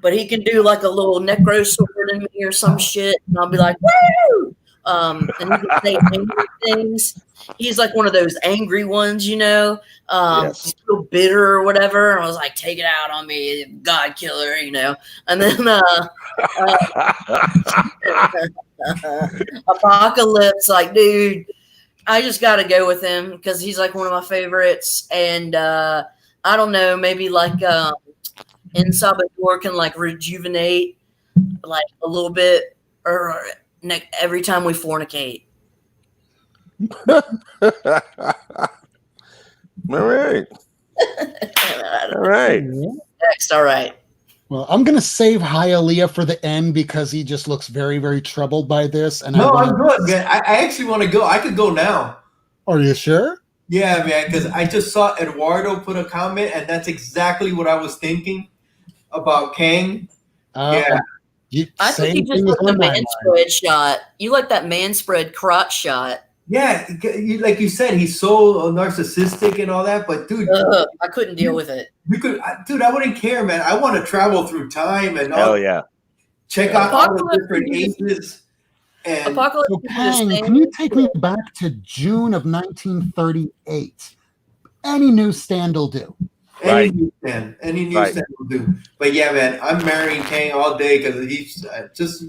But he can do like a little necro sword in me or some shit, and I'll be like, woo! And he can say angry things. He's like one of those angry ones, you know. Yes. He's so bitter or whatever. And I was like, take it out on me, God killer, you know. And then Apocalypse, like, dude, I just got to go with him because he's like one of my favorites. And I don't know, maybe like in Salvador can like rejuvenate like a little bit or every time we fornicate. All right. All right. Next, all right. Well, I'm gonna save Hialeah for the end because he just looks very, very troubled by this. And No, I I'm want good, man. I actually want to go. I could go now. Are you sure? Yeah, man, because I just saw Eduardo put a comment, and that's exactly what I was thinking about Kang. Yeah. I think you just like the man spread shot. You like that man spread crotch shot. Yeah, like you said, he's so narcissistic and all that. But dude, I couldn't deal with it. Dude, I wouldn't care, man. I want to travel through time and check out all the different ages. And Apocalypse. So, Kang, can you take me back to June of 1938? Any newsstand will do. Any newsstand will do. But yeah, man, I'm marrying Kang all day because he's just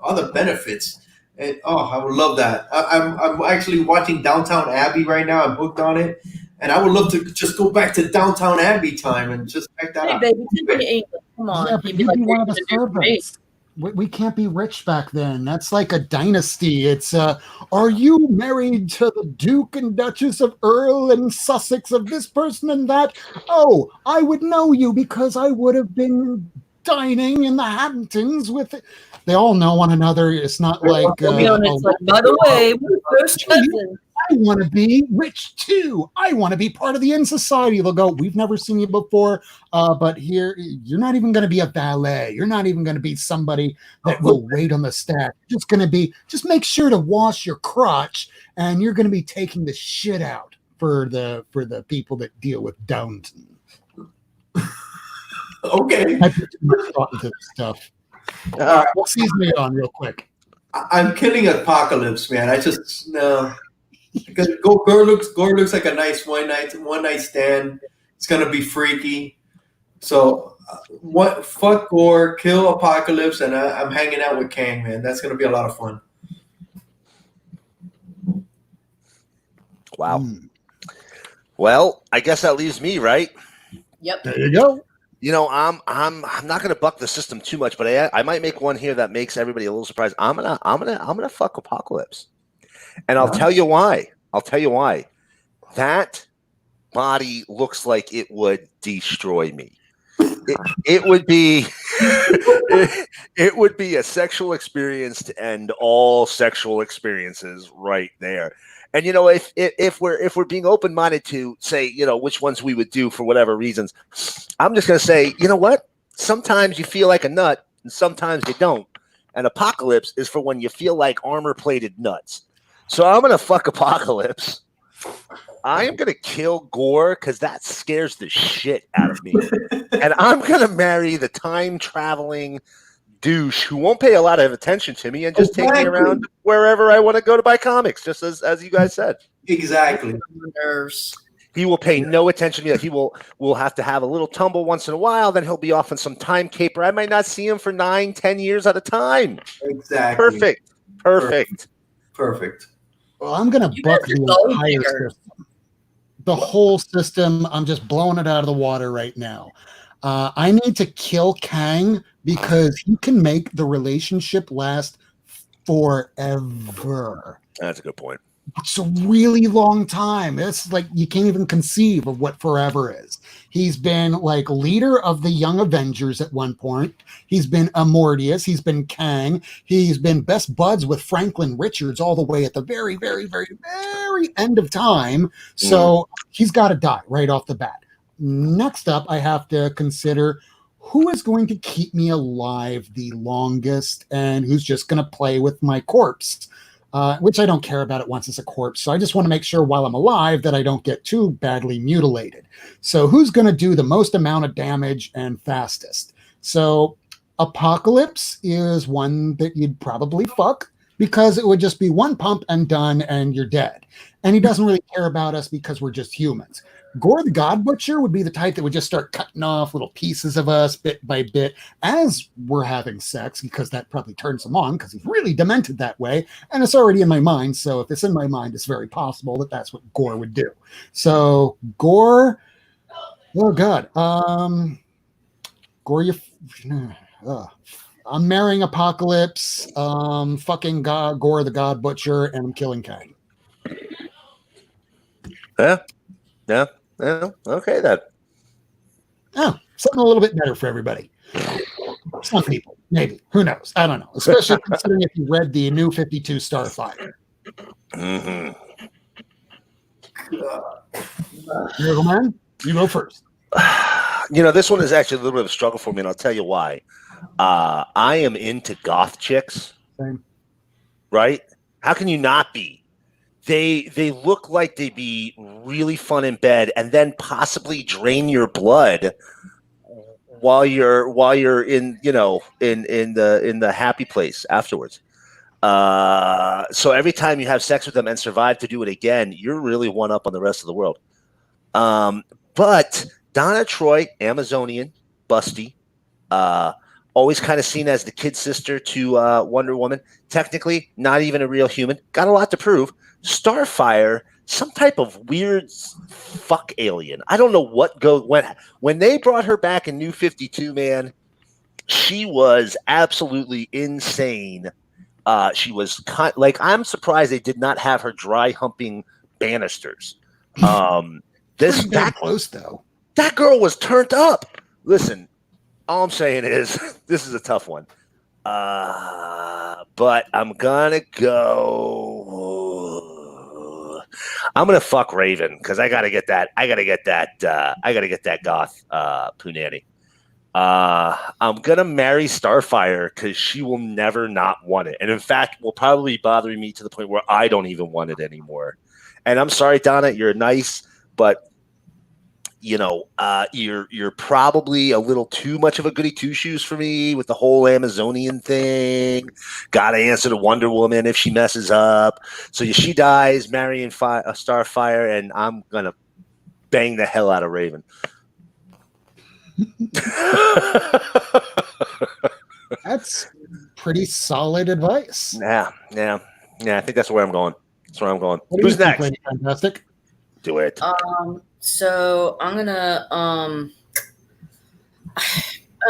all the benefits. And I would love that. I'm actually watching Downtown Abbey right now. I'm hooked on it, and I would love to just go back to Downtown Abbey time and just check that out. Baby, come on. Yeah, but you'd be one of the servants. We can't be rich back then. That's like a dynasty. It's are you married to the Duke and Duchess of Earl and Sussex of this person and that? Oh, I would know you because I would have been dining in the Hamptons with it. They all know one another. It's not like it's like, by the way, we're first cousins. I want to be rich too. I want to be part of the in society. They'll go, we've never seen you before, but here you're not even going to be a valet. You're not even going to be somebody that will wait on the staff. You're just going to be, just make sure to wash your crotch, and you're going to be taking the shit out for the people that deal with Downton. Okay. I put too much thought into this stuff. What season are you on, real quick? I'm killing Apocalypse, man. I just no. Because Gore looks like a nice one night stand. It's gonna be freaky. So fuck Gore, kill Apocalypse, and I'm hanging out with Kang, man. That's gonna be a lot of fun. Wow. Well, I guess that leaves me, right? Yep. There you go. You know, I'm not gonna buck the system too much, but I might make one here that makes everybody a little surprised. I'm gonna fuck Apocalypse. And I'll tell you why. That body looks like it would destroy me. It would be it would be a sexual experience to end all sexual experiences right there. And you know, if we're being open-minded to say, you know, which ones we would do for whatever reasons, I'm just gonna say, you know what? Sometimes you feel like a nut, and sometimes you don't. And Apocalypse is for when you feel like armor-plated nuts. So I'm going to fuck Apocalypse. I am going to kill Gore because that scares the shit out of me. And I'm going to marry the time-traveling douche who won't pay a lot of attention to me and just take me around wherever I want to go to buy comics, just as you guys said. Exactly. He will pay no attention to me. We'll have to have a little tumble once in a while. Then he'll be off on some time caper. I might not see him for 9-10 years at a time. Exactly. Perfect. Well, I'm going to buck the entire system. The whole system. I'm just blowing it out of the water right now. I need to kill Kang because he can make the relationship last forever. That's a good point. It's a really long time. It's like you can't even conceive of what forever is. He's been like leader of the Young Avengers at one point. He's been Immortus. He's been Kang. He's been best buds with Franklin Richards all the way at the very, very, very, very end of time. So he's got to die right off the bat. Next up, I have to consider who is going to keep me alive the longest and who's just going to play with my corpse. Which I don't care about it once it's a corpse. So I just want to make sure while I'm alive that I don't get too badly mutilated. So who's going to do the most amount of damage and fastest? So Apocalypse is one that you'd probably fuck because it would just be one pump and done and you're dead. And he doesn't really care about us because we're just humans. Gore the God Butcher would be the type that would just start cutting off little pieces of us bit by bit as we're having sex, because that probably turns him on because he's really demented that way. And it's already in my mind. So if it's in my mind, it's very possible that that's what Gore would do. So Gore, oh God. Gore, I'm marrying Apocalypse, fucking Gore the God Butcher, and I'm killing Kang. Yeah. Okay, then. Oh, something a little bit better for everybody. Some people, maybe. Who knows? I don't know. Especially considering if you read the new 52 Starfire. Mhm. Miracleman, you go first. This one is actually a little bit of a struggle for me, and I'll tell you why. I am into goth chicks. Same. Right? How can you not be? They look like they'd be really fun in bed, and then possibly drain your blood while you're in in the happy place afterwards. So every time you have sex with them and survive to do it again, you're really one up on the rest of the world. But Donna Troy, Amazonian, busty, always kind of seen as the kid sister to Wonder Woman. Technically, not even a real human. Got a lot to prove. Starfire, some type of weird fuck alien. I don't know what when they brought her back in New 52, man. She was absolutely insane. She was I'm surprised they did not have her dry humping banisters. That close though. That girl was turned up. Listen, all I'm saying is this is a tough one. But I'm gonna fuck Raven because I gotta get that goth punani. I'm gonna marry Starfire because she will never not want it, and in fact will probably be bothering me to the point where I don't even want it anymore. And I'm sorry, Donna, you're nice, but you're probably a little too much of a goody two shoes for me with the whole Amazonian thing. Got to answer to Wonder Woman if she messes up. So she dies, marrying Starfire, and I'm gonna bang the hell out of Raven. That's pretty solid advice. Yeah. I think that's where I'm going. What Who's do you think, next? Lady Fantastic? Do it. So I'm gonna I'm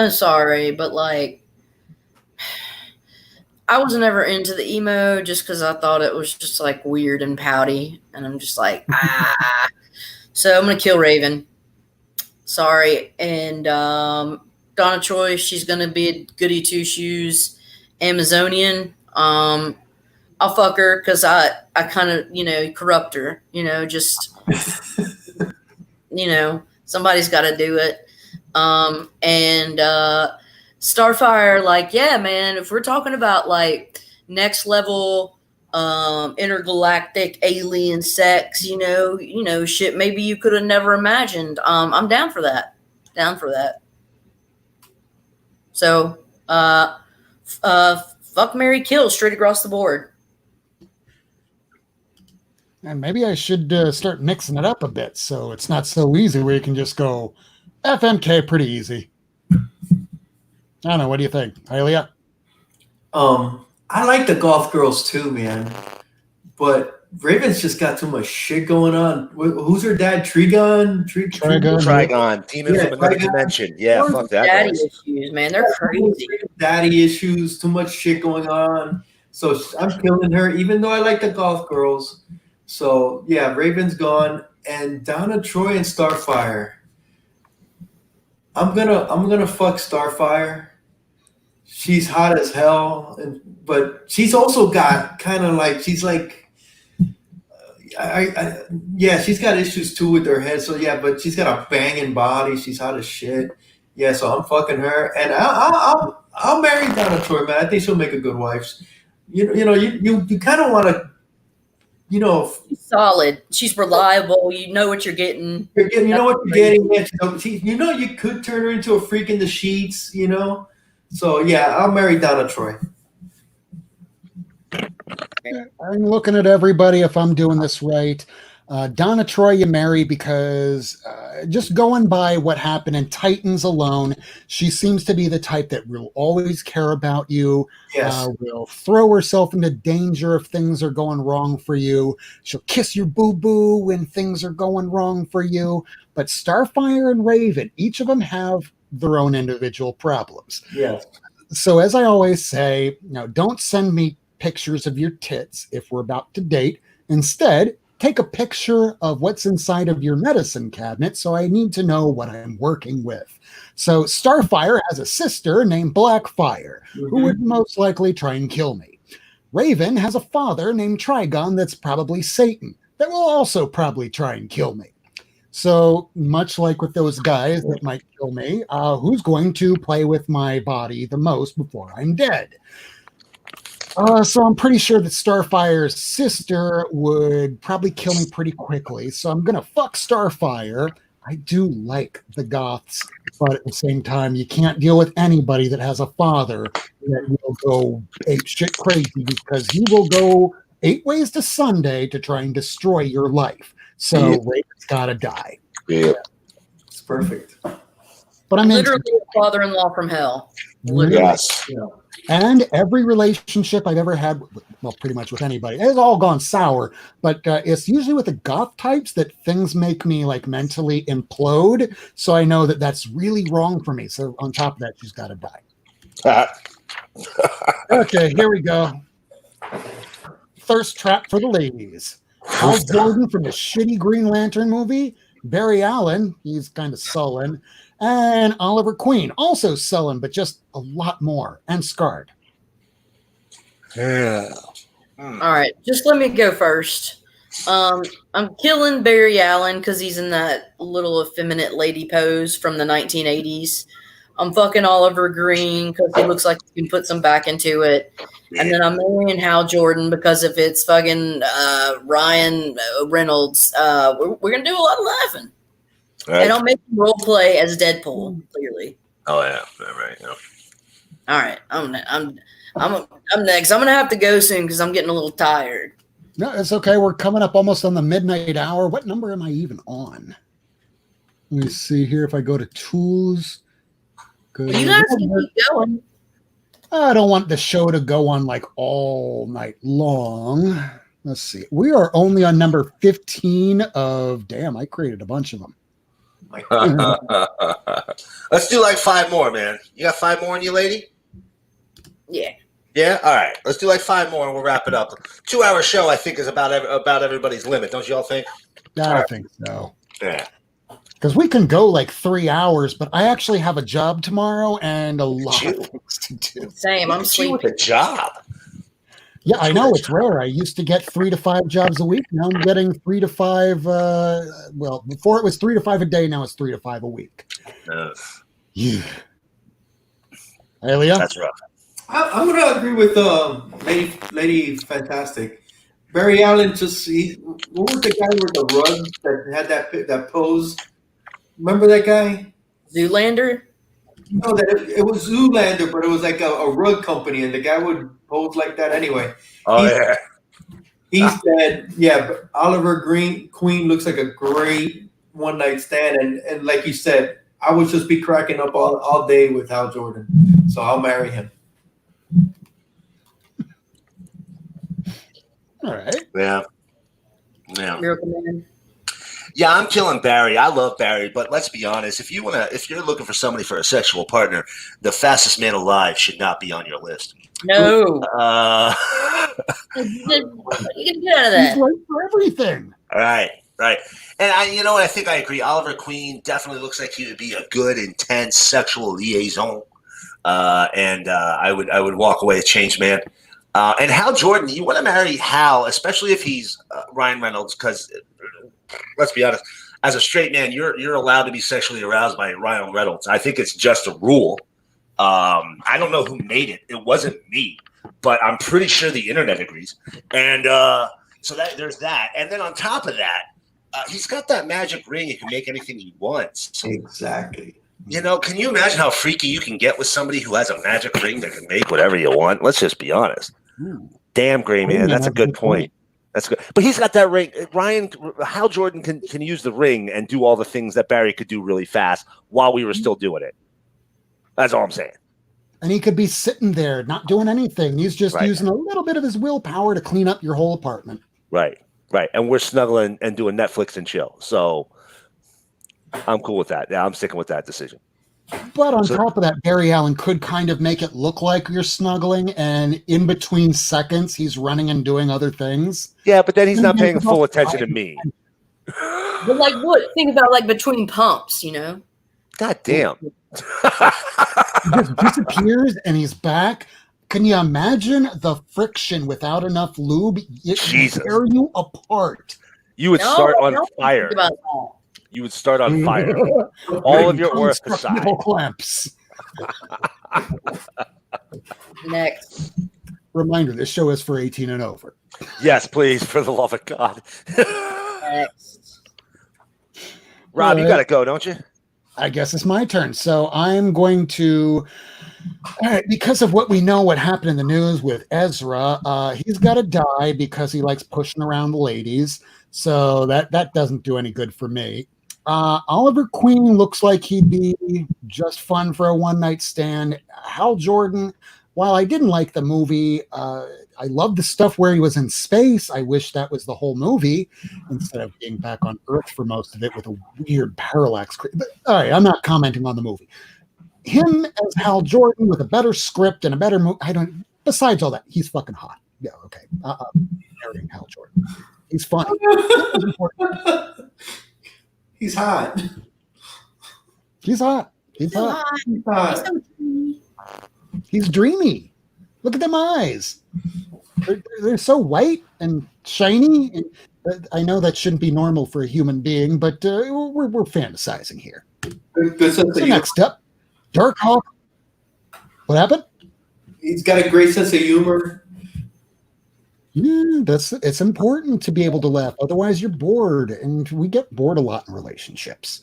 sorry, but I was never into the emo just because I thought it was just weird and pouty, and I'm just So I'm gonna kill Raven. Sorry, and Donna Troy, she's gonna be a goody two shoes Amazonian. I'll fuck her because I kind of corrupt her. Just somebody's got to do it. And Starfire, yeah, man. If we're talking about next level intergalactic alien sex, shit maybe you could have never imagined. I'm down for that. So fuck, marry, kill straight across the board. And maybe I should start mixing it up a bit so it's not so easy where you can just go FMK pretty easy. I don't know. What do you think, Hilia? I like the golf girls too, man. But Raven's just got too much shit going on. Who's her dad? Trigon? Trigon. Demon from another dimension. Yeah, fuck that. Daddy issues, man. They're crazy. Daddy issues. Too much shit going on. So I'm killing her, even though I like the golf girls. So yeah, Raven's gone, and Donna Troy and Starfire. I'm gonna fuck Starfire. She's hot as hell, but she's also got kind of she's she's got issues too with her head. So yeah, but she's got a banging body. She's hot as shit. Yeah, so I'm fucking her, and I'll marry Donna Troy, man. I think she'll make a good wife. You kind of want to. She's solid. She's reliable. You know what you're getting. You know what you're getting. You could turn her into a freak in the sheets. So yeah, I'll marry Donna Troy. I'm looking at everybody if I'm doing this right. Donna Troy you marry because just going by what happened in Titans alone, she seems to be the type that will always care about you. Yes. Will throw herself into danger if things are going wrong for you. She'll kiss your boo-boo when things are going wrong for you. But Starfire and Raven, each of them have their own individual problems. Yes. So as I always say, don't send me pictures of your tits if we're about to date. Instead, take a picture of what's inside of your medicine cabinet, so I need to know what I'm working with. So Starfire has a sister named Blackfire, who would most likely try and kill me. Raven has a father named Trigon that's probably Satan, that will also probably try and kill me. So much like with those guys that might kill me, who's going to play with my body the most before I'm dead? So I'm pretty sure that Starfire's sister would probably kill me pretty quickly. So I'm going to fuck Starfire. I do like the goths, but at the same time, you can't deal with anybody that has a father that will go ape shit crazy, because he will go 8 ways to Sunday to try and destroy your life. So Raven's got to die. Yeah. It's perfect. But I'm Literally a father-in-law from hell. Literally. Yes. Yeah. And every relationship I've ever had, well, pretty much with anybody, it's all gone sour. But it's usually with the goth types that things make me like mentally implode. So I know that that's really wrong for me. So on top of that, she's got to die. Okay, here we go. Thirst trap for the ladies. Hal Jordan from the shitty Green Lantern movie. Barry Allen, he's kind of sullen. And Oliver Queen, also sullen, but just a lot more, and scarred. Yeah. All right, just let me go first. I'm killing Barry Allen because he's in that little effeminate lady pose from the 1980s. I'm fucking Oliver Green because he looks like he can put some back into it. And then I'm marrying Hal Jordan because if it's fucking Ryan Reynolds, we're going to do a lot of laughing. Right. And I'll make him role play as Deadpool, clearly. Oh yeah, right. Yeah. All right, I'm next. I'm gonna have to go soon because I'm getting a little tired. No, it's okay. We're coming up almost on the midnight hour. What number am I even on? Let me see here. If I go to tools, You guys can keep going. I don't want the show to go on like all night long. Let's see. We are only on number 15 of, damn, I created a bunch of them. Let's do like 5 more, man. You got 5 more in you, lady? Yeah. Yeah? All right. Let's do like 5 more and we'll wrap it up. 2-hour show, I think, is about everybody's limit. Don't you all think? I think so. Yeah. Because we can go like 3 hours, but I actually have a job tomorrow and a lot of things to do. Same. I'm You sleeping. with a job. Yeah, I know it's rare. I used to get 3 to 5 jobs a week. Now I'm getting 3 to 5. Well, before it was 3 to 5 a day. Now it's 3 to 5 a week. Yeah. Hey, Leah? That's rough. I'm going to agree with Lady Fantastic. Barry Allen what was the guy with the rug that had that pose? Remember that guy? Zoolander? No, it was Zoolander, but it was like a rug company, and the guy would pose like that anyway. He's dead. Yeah, but Oliver Queen looks like a great one-night stand, and like you said, I would just be cracking up all day with Hal Jordan, so I'll marry him. All right. Yeah. Miracleman. Yeah, I'm killing Barry. I love Barry, but let's be honest. If you're looking for somebody for a sexual partner, the fastest man alive should not be on your list. No. You can get out of that. He's right for everything. Right. And I think I agree. Oliver Queen definitely looks like he would be a good, intense sexual liaison. And I would walk away a changed man. And Hal Jordan, you want to marry Hal, especially if he's Ryan Reynolds, because let's be honest, as a straight man, you're allowed to be sexually aroused by Ryan Reynolds. I think it's just a rule. I don't know who made it. It wasn't me, but I'm pretty sure the internet agrees. And so there's that. And then on top of that, he's got that magic ring. He can make anything he wants. Exactly. Can you imagine how freaky you can get with somebody who has a magic ring that can make whatever you want? Let's just be honest. Damn, Gray Man, that's a good point. That's good. But he's got that ring. Hal Jordan can use the ring and do all the things that Barry could do really fast while we were still doing it. That's all I'm saying. And he could be sitting there not doing anything. He's just using a little bit of his willpower to clean up your whole apartment. Right. And we're snuggling and doing Netflix and chill. So I'm cool with that. Yeah, I'm sticking with that decision. But on So- top of that, Barry Allen could kind of make it look like you're snuggling, and in between seconds, he's running and doing other things. Yeah, but then he's not And paying he's full also attention to hiding. me. But like, what? Think about like between pumps, you know? God damn. He just disappears and he's back. Can you imagine the friction without enough lube? It Jesus. tear you apart. You would No, start I on don't fire. think about that. You would start on fire. All of your orifice Construct nipple clamps. Next. Reminder: this show is for 18 and over. Yes, please, for the love of God. Next. Rob, you All got right. to go, don't you? I guess it's my turn. So I'm going to, all right, because of what we know, what happened in the news with Ezra, he's got to die because he likes pushing around the ladies. So that doesn't do any good for me. Oliver Queen looks like he'd be just fun for a one-night stand. Hal Jordan, while I didn't like the movie, I love the stuff where he was in space. I wish that was the whole movie instead of being back on Earth for most of it with a weird parallax. But, all right, I'm not commenting on the movie. Him as Hal Jordan with a better script and a better movie. Besides all that, he's fucking hot. Yeah, okay. Marrying Hal Jordan. He's funny. He's hot. He's hot. He's So hot. hot. He's hot. So dreamy. He's dreamy. Look at them eyes. They're so white and shiny. And I know that shouldn't be normal for a human being, but we're fantasizing here. Good sense of So humor. next up, Dark Hawk. What happened? He's got a great sense of humor. Yeah, it's important to be able to laugh. Otherwise, you're bored, and we get bored a lot in relationships.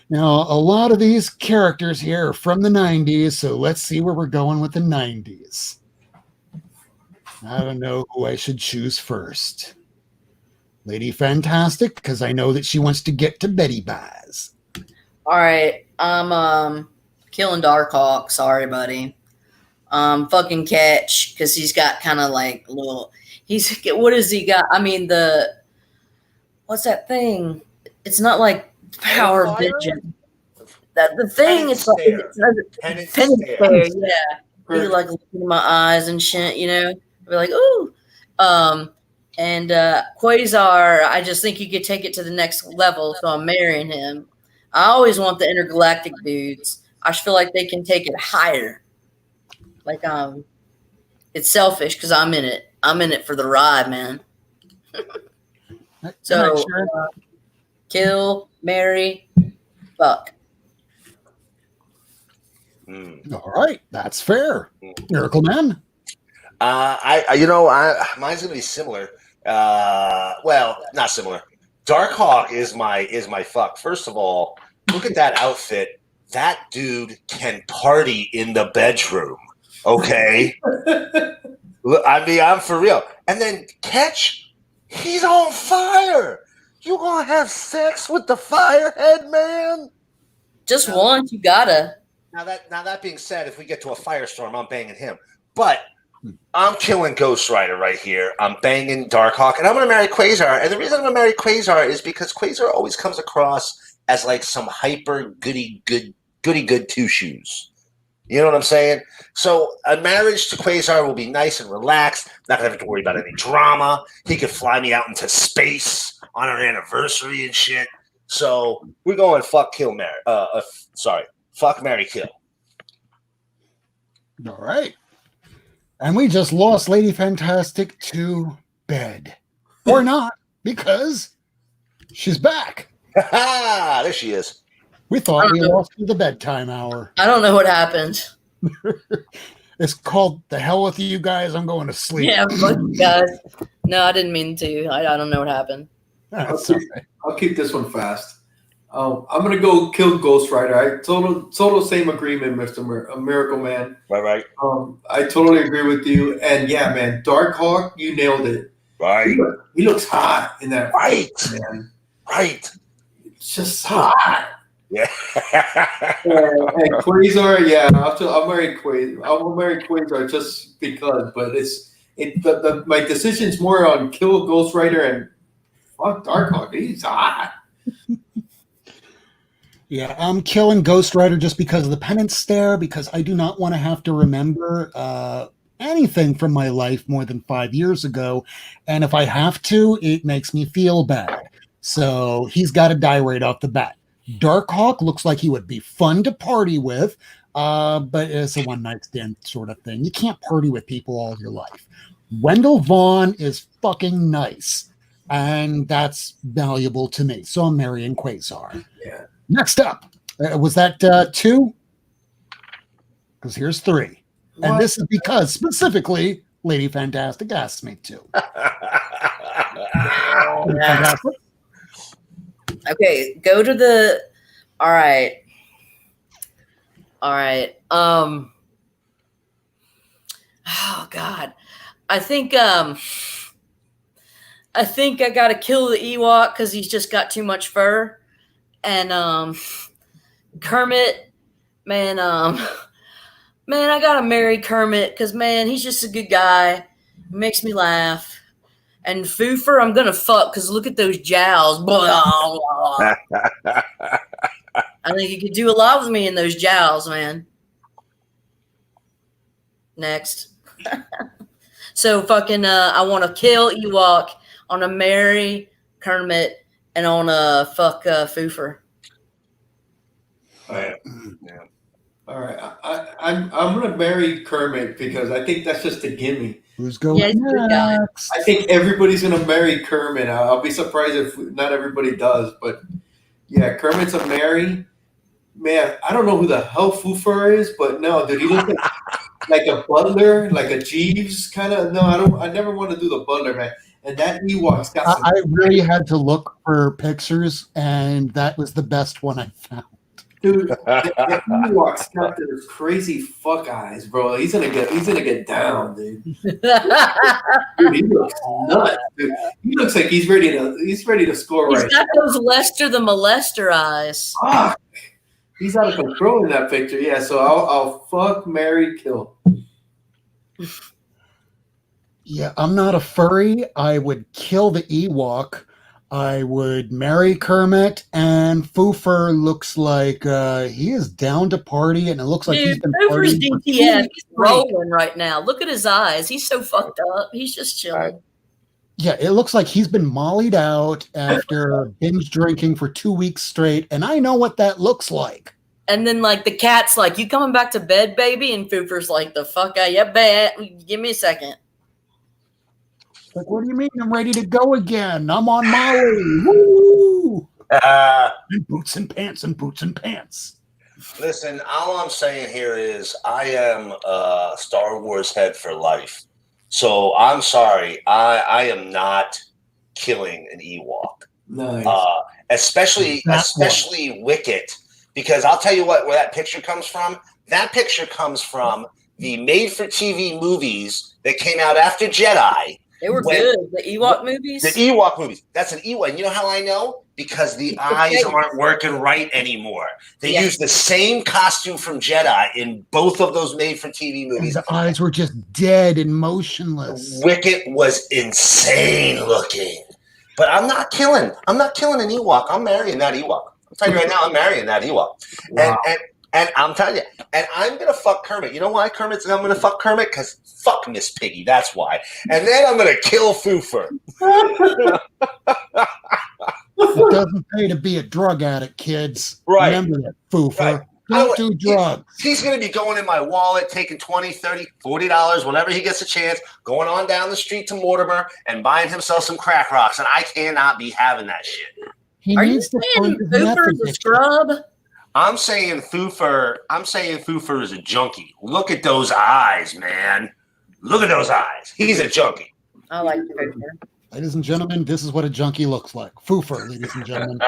Now, a lot of these characters here are from the 90s, so let's see where we're going with the 90s. I don't know who I should choose first. Lady Fantastic, because I know that she wants to get to Betty Baz. All right. I'm killing Darkhawk. Sorry, buddy. Fucking Catch, because he's got kind of like a little. What has he got? I mean, what's that thing? It's not like power Fire? vision. That the thing. Penance It's like stare. it's Penance stare. yeah. He like looking in my eyes and shit. You know, be like, ooh. And Quasar, I just think he could take it to the next level, so I'm marrying him. I always want the intergalactic dudes. I feel like they can take it higher. Like it's selfish because I'm in it. I'm in it for the ride, man. So Sure. kill, marry, fuck. All right, that's fair. Miracleman. Mine's gonna be similar. Well, not similar. Darkhawk is my fuck. First of all, look at that outfit. That dude can party in the bedroom. Okay. Look, I mean, I'm for real. And then Catch, he's on fire. You gonna have sex with the firehead, man? Just once, you gotta. Now that being said, if we get to a firestorm, I'm banging him. But I'm killing Ghost Rider right here. I'm banging Darkhawk, and I'm going to marry Quasar. And the reason I'm going to marry Quasar is because Quasar always comes across as like some hyper goody good two shoes. You know what I'm saying? So a marriage to Quasar will be nice and relaxed. Not going to have to worry about any drama. He could fly me out into space on our anniversary and shit. So we're going fuck, kill, marry. Fuck, marry, kill. All right. And we just lost Lady Fantastic to bed. Or not, because she's back. There she is. We thought we lost her the bedtime hour. I don't know what happened. It's called The Hell With You Guys, I'm Going to Sleep. Yeah, fuck you guys. No, I didn't mean to. I don't know what happened. That's all right. I'll keep this one fast. I'm gonna go kill Ghost Rider. I total same agreement, Mr. Miracle Man. Right. I totally agree with you. And yeah, man, Darkhawk, you nailed it. Right. He looks hot in that. Right. Man. Right. It's just hot. Yeah. And Quasar, yeah, I'll marry Quasar. I'll marry Quasar just because. But my decision's more on kill Ghost Rider and fuck Darkhawk. He's hot. Yeah, I'm killing Ghost Rider just because of the penance stare, because I do not want to have to remember anything from my life more than 5 years ago. And if I have to, it makes me feel bad. So he's got to die right off the bat. Darkhawk looks like he would be fun to party with, but it's a one night stand sort of thing. You can't party with people all your life. Wendell Vaughn is fucking nice, and that's valuable to me. So I'm marrying Quasar. Yeah. Next up, was that 2? Because here's 3. And this is because specifically Lady Fantastic asked me to. Lady Fantastic? Okay, go to the. All right. Oh God, I think I gotta kill the Ewok because he's just got too much fur, and Kermit, man, man, I gotta marry Kermit because man, he's just a good guy, makes me laugh. And Foofer, I'm gonna fuck because look at those jowls. Blah, blah. I think you could do a lot with me in those jowls, man. Next. So fucking I want to kill Ewok, I want to marry Kermit, and I want to fuck Foofer. All right. Yeah. All right. I'm gonna marry Kermit because I think that's just a gimme. Who's going Yeah, he's a good guy. next? I think everybody's gonna marry Kermit. I'll be surprised if not everybody does, but yeah, Kermit's a marry. Man, I don't know who the hell Foofer is, but no, dude, he looks like a butler, like a Jeeves kind of. No, I don't. I never want to do the butler, man. And that Ewok's got some. I really had to look for pictures, and that was the best one I found. Dude, that Ewok's got those crazy fuck eyes, bro. He's gonna get down, dude. Dude, he looks nuts, dude. He looks like he's ready to score He's right got those Lester the Molester eyes. now. He's out of control in that picture. Yeah, so I'll fuck, marry, kill. Yeah, I'm not a furry. I would kill the Ewok. I would marry Kermit, and Foofer looks like he is down to party, and it looks like he's Dude, been Foofer's partying for 2 DTF. weeks He's straight. rolling right now. Look at his eyes. He's so fucked up. He's just chilling. Yeah, it looks like he's been mollied out after binge drinking for 2 weeks straight, and I know what that looks like. And then, like, the cat's like, "You coming back to bed, baby?" And Foofer's like, "The fuck out, yeah, bet. Give me a second." Like, what do you mean? I'm ready to go again. I'm on Molly. Woo! And boots and pants and boots and pants. Listen, all I'm saying here is I am a Star Wars head for life. So I'm sorry. I am not killing an Ewok. Nice. Especially Wicket. Because I'll tell you what, where that picture comes from. That picture comes from the made-for-TV movies that came out after Jedi. They were good. The Ewok movies? The Ewok movies. That's an Ewok. And you know how I know? Because the eyes aren't working right anymore. They used the same costume from Jedi in both of those made-for-TV movies. And the eyes were just dead and motionless. Wicket was insane looking. But I'm not killing an Ewok. I'm marrying that Ewok. I'm telling you right now, I'm marrying that Ewok. Wow. And I'm telling you, and I'm going to fuck Kermit. You know why I'm going to fuck Kermit? Because fuck Miss Piggy. That's why. And then I'm going to kill Foofer. It doesn't pay to be a drug addict, kids. Right. Remember that, Foofer. Right. Don't do drugs. He's going to be going in my wallet, taking $20, $30, $40, whenever he gets a chance, going on down the street to Mortimer and buying himself some crack rocks. And I cannot be having that shit. Are you saying Foofer's a scrub? I'm saying Foofer is a junkie. Look at those eyes, man. Look at those eyes. He's a junkie. I like Foofer. Ladies and gentlemen, this is what a junkie looks like. Foofer, ladies and gentlemen.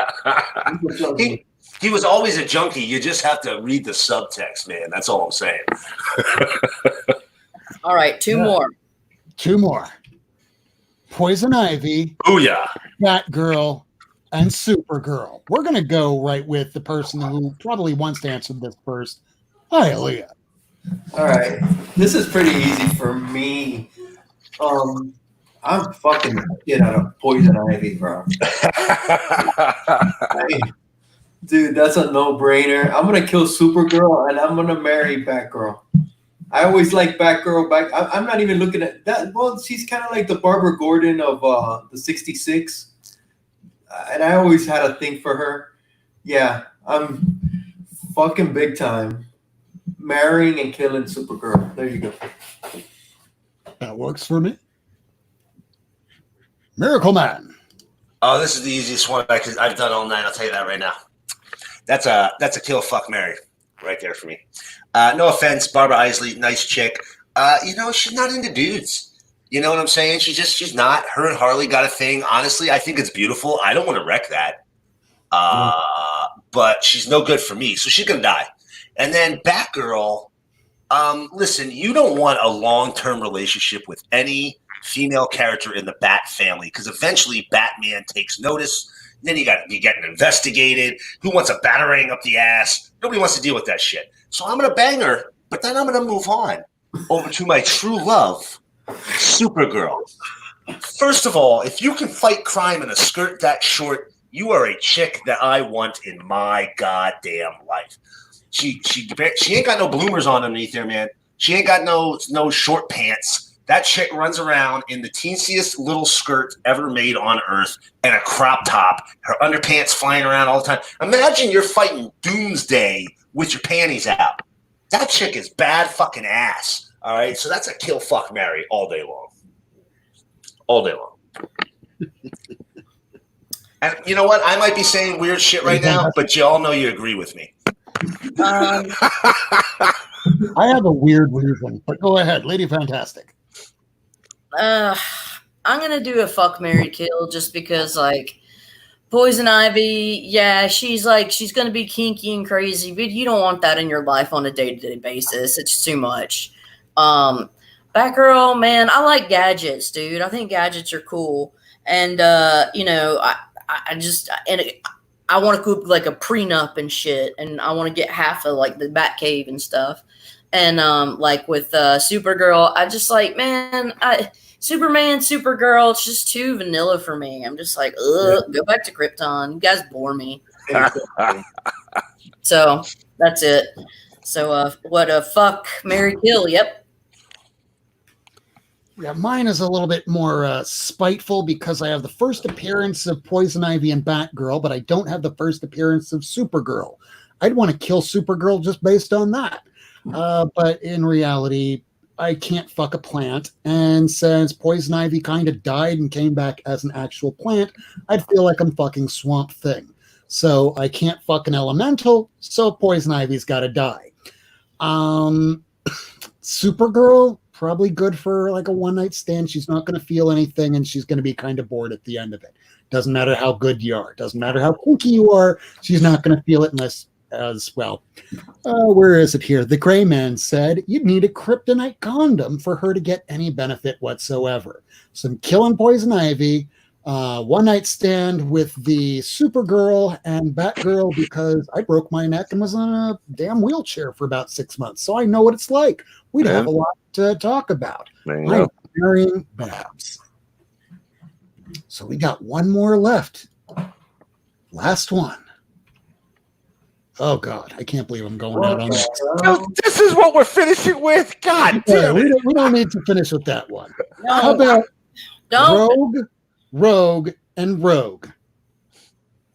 He was always a junkie. You just have to read the subtext, man. That's all I'm saying. All right, two more. Poison Ivy. Booyah. Batgirl. And Supergirl. We're going to go right with the person who probably wants to answer this first. Hi, Leah. All right. This is pretty easy for me. I'm fucking the shit out of Poison Ivy, bro. Dude, that's a no-brainer. I'm gonna kill Supergirl and I'm gonna marry Batgirl. I always like Batgirl. I'm not even looking at that. Well, she's kind of like the Barbara Gordon of the '66, and I always had a thing for her. Yeah, I'm fucking big time marrying and killing Supergirl. There you go. That works for me. Miracleman. Oh, this is the easiest one I've done all night. I'll tell you that right now. That's a kill, fuck, marry, right there for me. No offense, Barbara Isley, nice chick. She's not into dudes. You know what I'm saying? She's not. Her and Harley got a thing. Honestly, I think it's beautiful. I don't want to wreck that. But she's no good for me, so she's gonna die. And then Batgirl. Listen, you don't want a long-term relationship with any female character in the Bat family because eventually Batman takes notice. Then you getting investigated. Who wants a batarang up the ass? Nobody wants to deal with that shit. So I'm gonna bang her, but then I'm gonna move on over to my true love, Supergirl. First of all, if you can fight crime in a skirt that short, you are a chick that I want in my goddamn life. She ain't got no bloomers on underneath there, man. She ain't got no short pants. That chick runs around in the teensiest little skirt ever made on Earth and a crop top. Her underpants flying around all the time. Imagine you're fighting Doomsday with your panties out. That chick is bad fucking ass. All right, so that's a kill, fuck, marry all day long. All day long. And you know what? I might be saying weird shit right now, but you all know you agree with me. I have a weird reason, but go ahead, Lady Fantastic. I'm gonna do a fuck, marry, kill just because, like, Poison Ivy, yeah, she's gonna be kinky and crazy, but you don't want that in your life on a day-to-day basis. It's too much. Batgirl, man, I like gadgets, dude. I think gadgets are cool, and I want to cook like a prenup and shit, and I want to get half of like the Batcave and stuff. And like with Supergirl, I just like, man, Superman, Supergirl, it's just too vanilla for me. I'm just like, ugh, go back to Krypton. You guys bore me. So that's it. So what a fuck, marry, kill. Yep. Yeah, mine is a little bit more spiteful because I have the first appearance of Poison Ivy and Batgirl, but I don't have the first appearance of Supergirl. I'd want to kill Supergirl just based on that. But in reality, I can't fuck a plant. And since Poison Ivy kind of died and came back as an actual plant, I'd feel like I'm fucking Swamp Thing. So I can't fuck an elemental, so Poison Ivy's got to die. Supergirl, probably good for like a one-night stand. She's not going to feel anything, and she's going to be kind of bored at the end of it. Doesn't matter how good you are. Doesn't matter how kinky you are. She's not going to feel it unless, as well. Where is it here? The Gray Man said you'd need a kryptonite condom for her to get any benefit whatsoever. So I'm killing Poison Ivy. One-night stand with the Supergirl and Batgirl because I broke my neck and was on a damn wheelchair for about 6 months. So I know what it's like. We'd have a lot to talk about. I'm marrying Babs. So we got one more left. Last one. Oh, God. I can't believe I'm going out on this. No, this is what we're finishing with. God damn it. We don't need to finish with that one. No, How about don't. Rogue, and Rogue?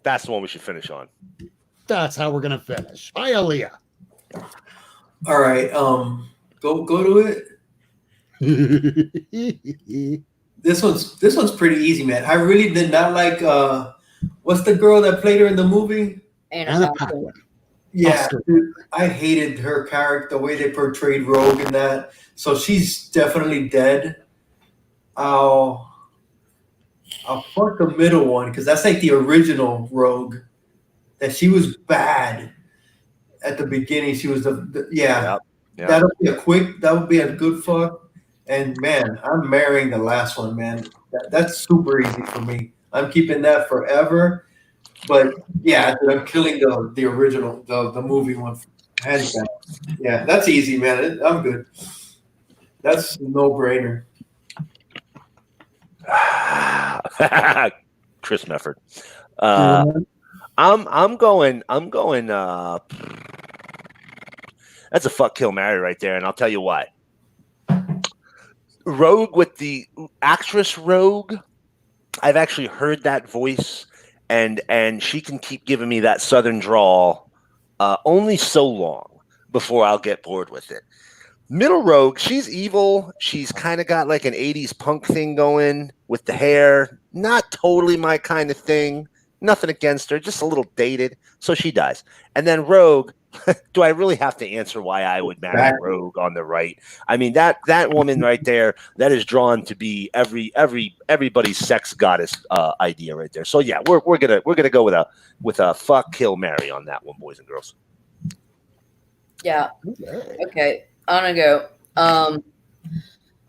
That's the one we should finish on. That's how we're going to finish. Bye, Aaliyah. All right. Go to it. This one's pretty easy, man. I really did not like what's the girl that played her in the movie? Anna Paquin. Yeah, dude, I hated her character, the way they portrayed Rogue in that. So she's definitely dead. I'll fuck the middle one because that's like the original Rogue. That she was bad at the beginning. She was yeah. That would be a good fuck. And man, I'm marrying the last one, man. That's super easy for me. I'm keeping that forever. But yeah, I'm killing the original, the movie one, hands down. Yeah, that's easy, man. I'm good. That's a no-brainer. Chris Mefford. I'm going. That's a fuck, kill, marry right there, and I'll tell you why. Rogue with the actress Rogue, I've actually heard that voice, and she can keep giving me that southern drawl only so long before I'll get bored with it. Middle Rogue, she's evil. She's kind of got like an 80s punk thing going with the hair. Not totally my kind of thing. Nothing against her, just a little dated. So she dies. And then Rogue, do I really have to answer why I would marry Rogue on the right? I mean, that woman right there, that is drawn to be everybody's sex goddess idea right there. So yeah, we're gonna go with a fuck, kill, marry on that one, boys and girls. Yeah. Okay. I'm gonna go.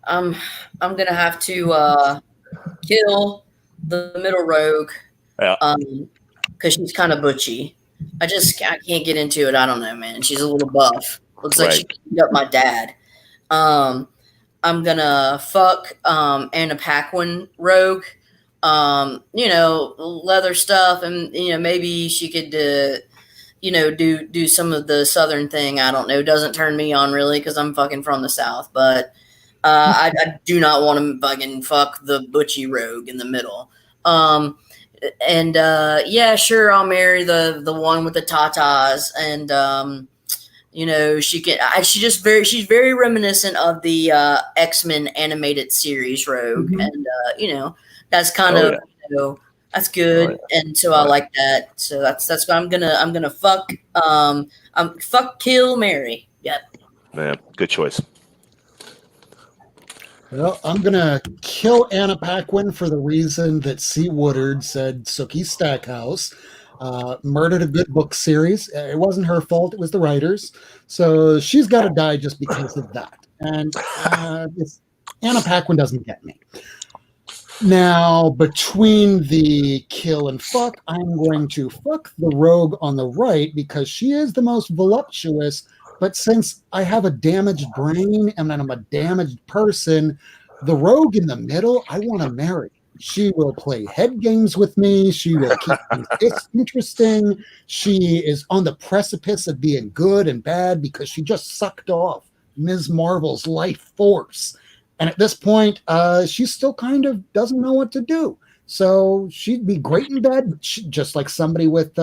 I'm gonna have to kill the middle rogue. Yeah. Because she's kind of butchy. I can't get into it. I don't know, man. She's a little buff. Looks like she beat up my dad. I'm gonna fuck Anna Paquin rogue. Leather stuff, and maybe she could do some of the southern thing. I don't know. Doesn't turn me on really because I'm fucking from the South, but I do not want to fucking fuck the butchy rogue in the middle. Yeah, sure, I'll marry the one with the tatas, and she's very reminiscent of the X-Men animated series Rogue, and that's kind of that's good, and so I like that. So that's what I'm gonna fuck fuck, kill, marry. Yep. Man, good choice. Well, I'm going to kill Anna Paquin for the reason that C. Woodard said Sookie Stackhouse murdered a good book series. It wasn't her fault. It was the writers. So she's got to die just because of that. And Anna Paquin doesn't get me. Now, between the kill and fuck, I'm going to fuck the rogue on the right because she is the most voluptuous. But since I have a damaged brain and I'm a damaged person, the rogue in the middle, I want to marry. She will play head games with me. She will keep things interesting. She is on the precipice of being good and bad because she just sucked off Ms. Marvel's life force. And at this point, she still kind of doesn't know what to do. So she'd be great in bed, just like somebody with...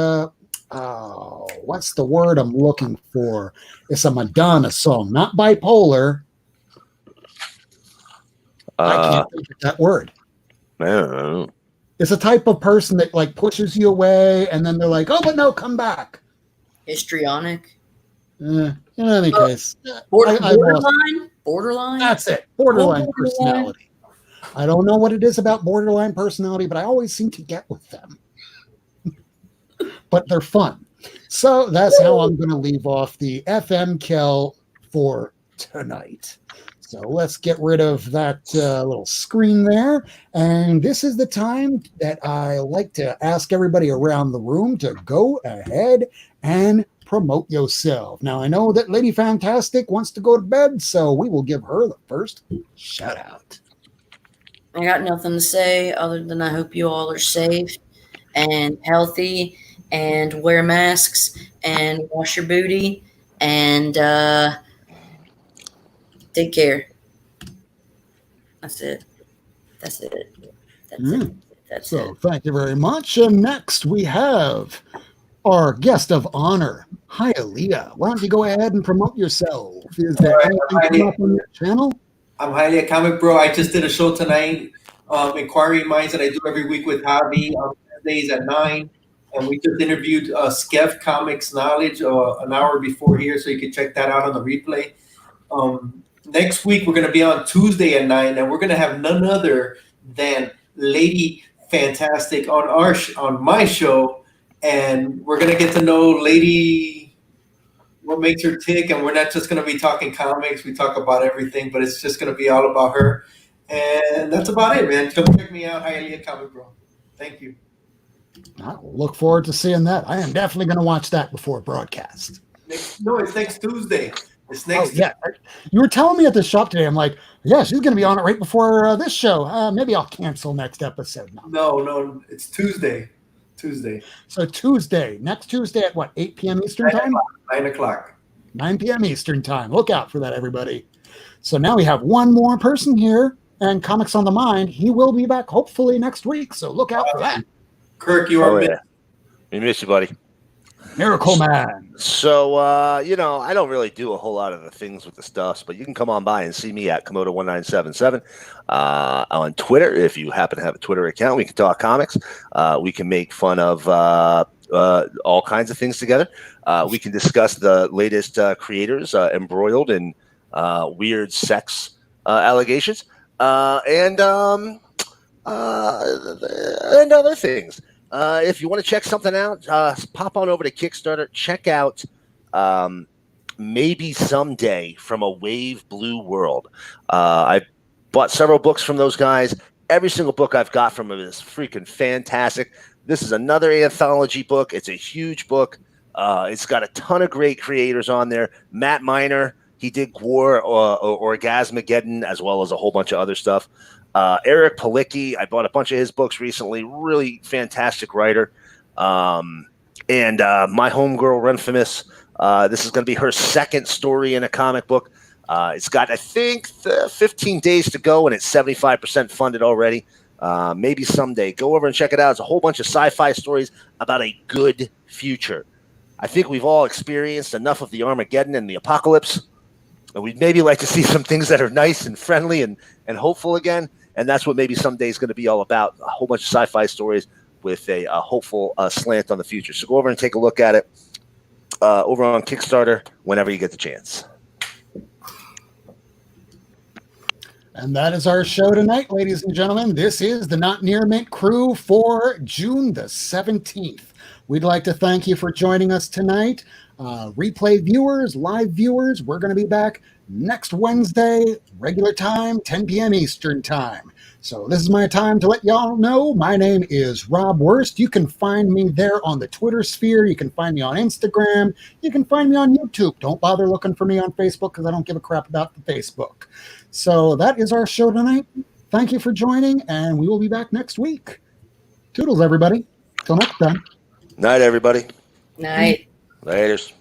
what's the word I'm looking for? It's a Madonna song, not bipolar. I can't think of that word. It's a type of person that like pushes you away, and then they're like, "Oh, but no, come back." Histrionic. In any case, borderline. That's it. Borderline personality. I don't know what it is about borderline personality, but I always seem to get with them. But they're fun. So that's how I'm going to leave off the FM kill for tonight. So let's get rid of that little screen there. And this is the time that I like to ask everybody around the room to go ahead and promote yourself. Now, I know that Lady Fantastic wants to go to bed, so we will give her the first shout out. I got nothing to say other than I hope you all are safe and healthy and wear masks and wash your booty and take care. That's it. That's it. That's it. Thank you very much. And next we have our guest of honor. Hi, Aaliyah. Why don't you go ahead and promote yourself? Is there anything coming up on your channel? I'm Highly a Comic Bro. I just did a show tonight, Inquiry Minds, that I do every week with Javi on Thursdays at 9. And we just interviewed Skeff Comics Knowledge an hour before here, so you can check that out on the replay. Next week, we're going to be on Tuesday at 9, and we're going to have none other than Lady Fantastic on my show. And we're going to get to know Lady, what makes her tick. And we're not just going to be talking comics. We talk about everything, but it's just going to be all about her. And that's about it, man. Come check me out, Highly a Comic Bro. Thank you. I look forward to seeing that. I am definitely going to watch that before broadcast. It's next Tuesday. It's next. Yeah, you were telling me at the shop today. I'm like, yeah, she's going to be on it right before this show. Maybe I'll cancel next episode. No, it's Tuesday. Tuesday. So Tuesday, next Tuesday at what, 8 p.m. Eastern time? 9 o'clock. 9 p.m. Eastern time. Look out for that, everybody. So now we have one more person here, and Comics on the Mind. He will be back hopefully next week. So look out for that. Kirk, you are missed. We miss you, buddy. Miracleman. So, I don't really do a whole lot of the things with the stuffs, but you can come on by and see me at Komodo1977 on Twitter. If you happen to have a Twitter account, we can talk comics. We can make fun of all kinds of things together. We can discuss the latest creators embroiled in weird sex allegations and other things. If you want to check something out, pop on over to Kickstarter. Check out Maybe Someday from a Wave Blue World. I bought several books from those guys. Every single book I've got from them is freaking fantastic. This is another anthology book. It's a huge book. It's got a ton of great creators on there. Matt Miner, he did Gwar, Orgasmageddon, as well as a whole bunch of other stuff. Eric Palicki, I bought a bunch of his books recently. Really fantastic writer. And my homegirl, Renfamous, this is going to be her second story in a comic book. It's got, I think, 15 days to go, and it's 75% funded already. Maybe someday. Go over and check it out. It's a whole bunch of sci-fi stories about a good future. I think we've all experienced enough of the Armageddon and the apocalypse. And we'd maybe like to see some things that are nice and friendly and hopeful again. And that's what Maybe Someday is going to be all about. A whole bunch of sci-fi stories with a hopeful slant on the future. So go over and take a look at it over on Kickstarter whenever you get the chance. And that is our show tonight, ladies and gentlemen. This is the Not Near Mint crew for June the 17th. We'd like to thank you for joining us tonight. Replay viewers, live viewers, we're going to be back next Wednesday, regular time, 10 p.m. Eastern time. So this is my time to let y'all know. My name is Rob Wurst. You can find me there on the Twitter sphere. You can find me on Instagram. You can find me on YouTube. Don't bother looking for me on Facebook because I don't give a crap about the Facebook. So that is our show tonight. Thank you for joining, and we will be back next week. Toodles, everybody. Till next time. Night, everybody. Night. Laters.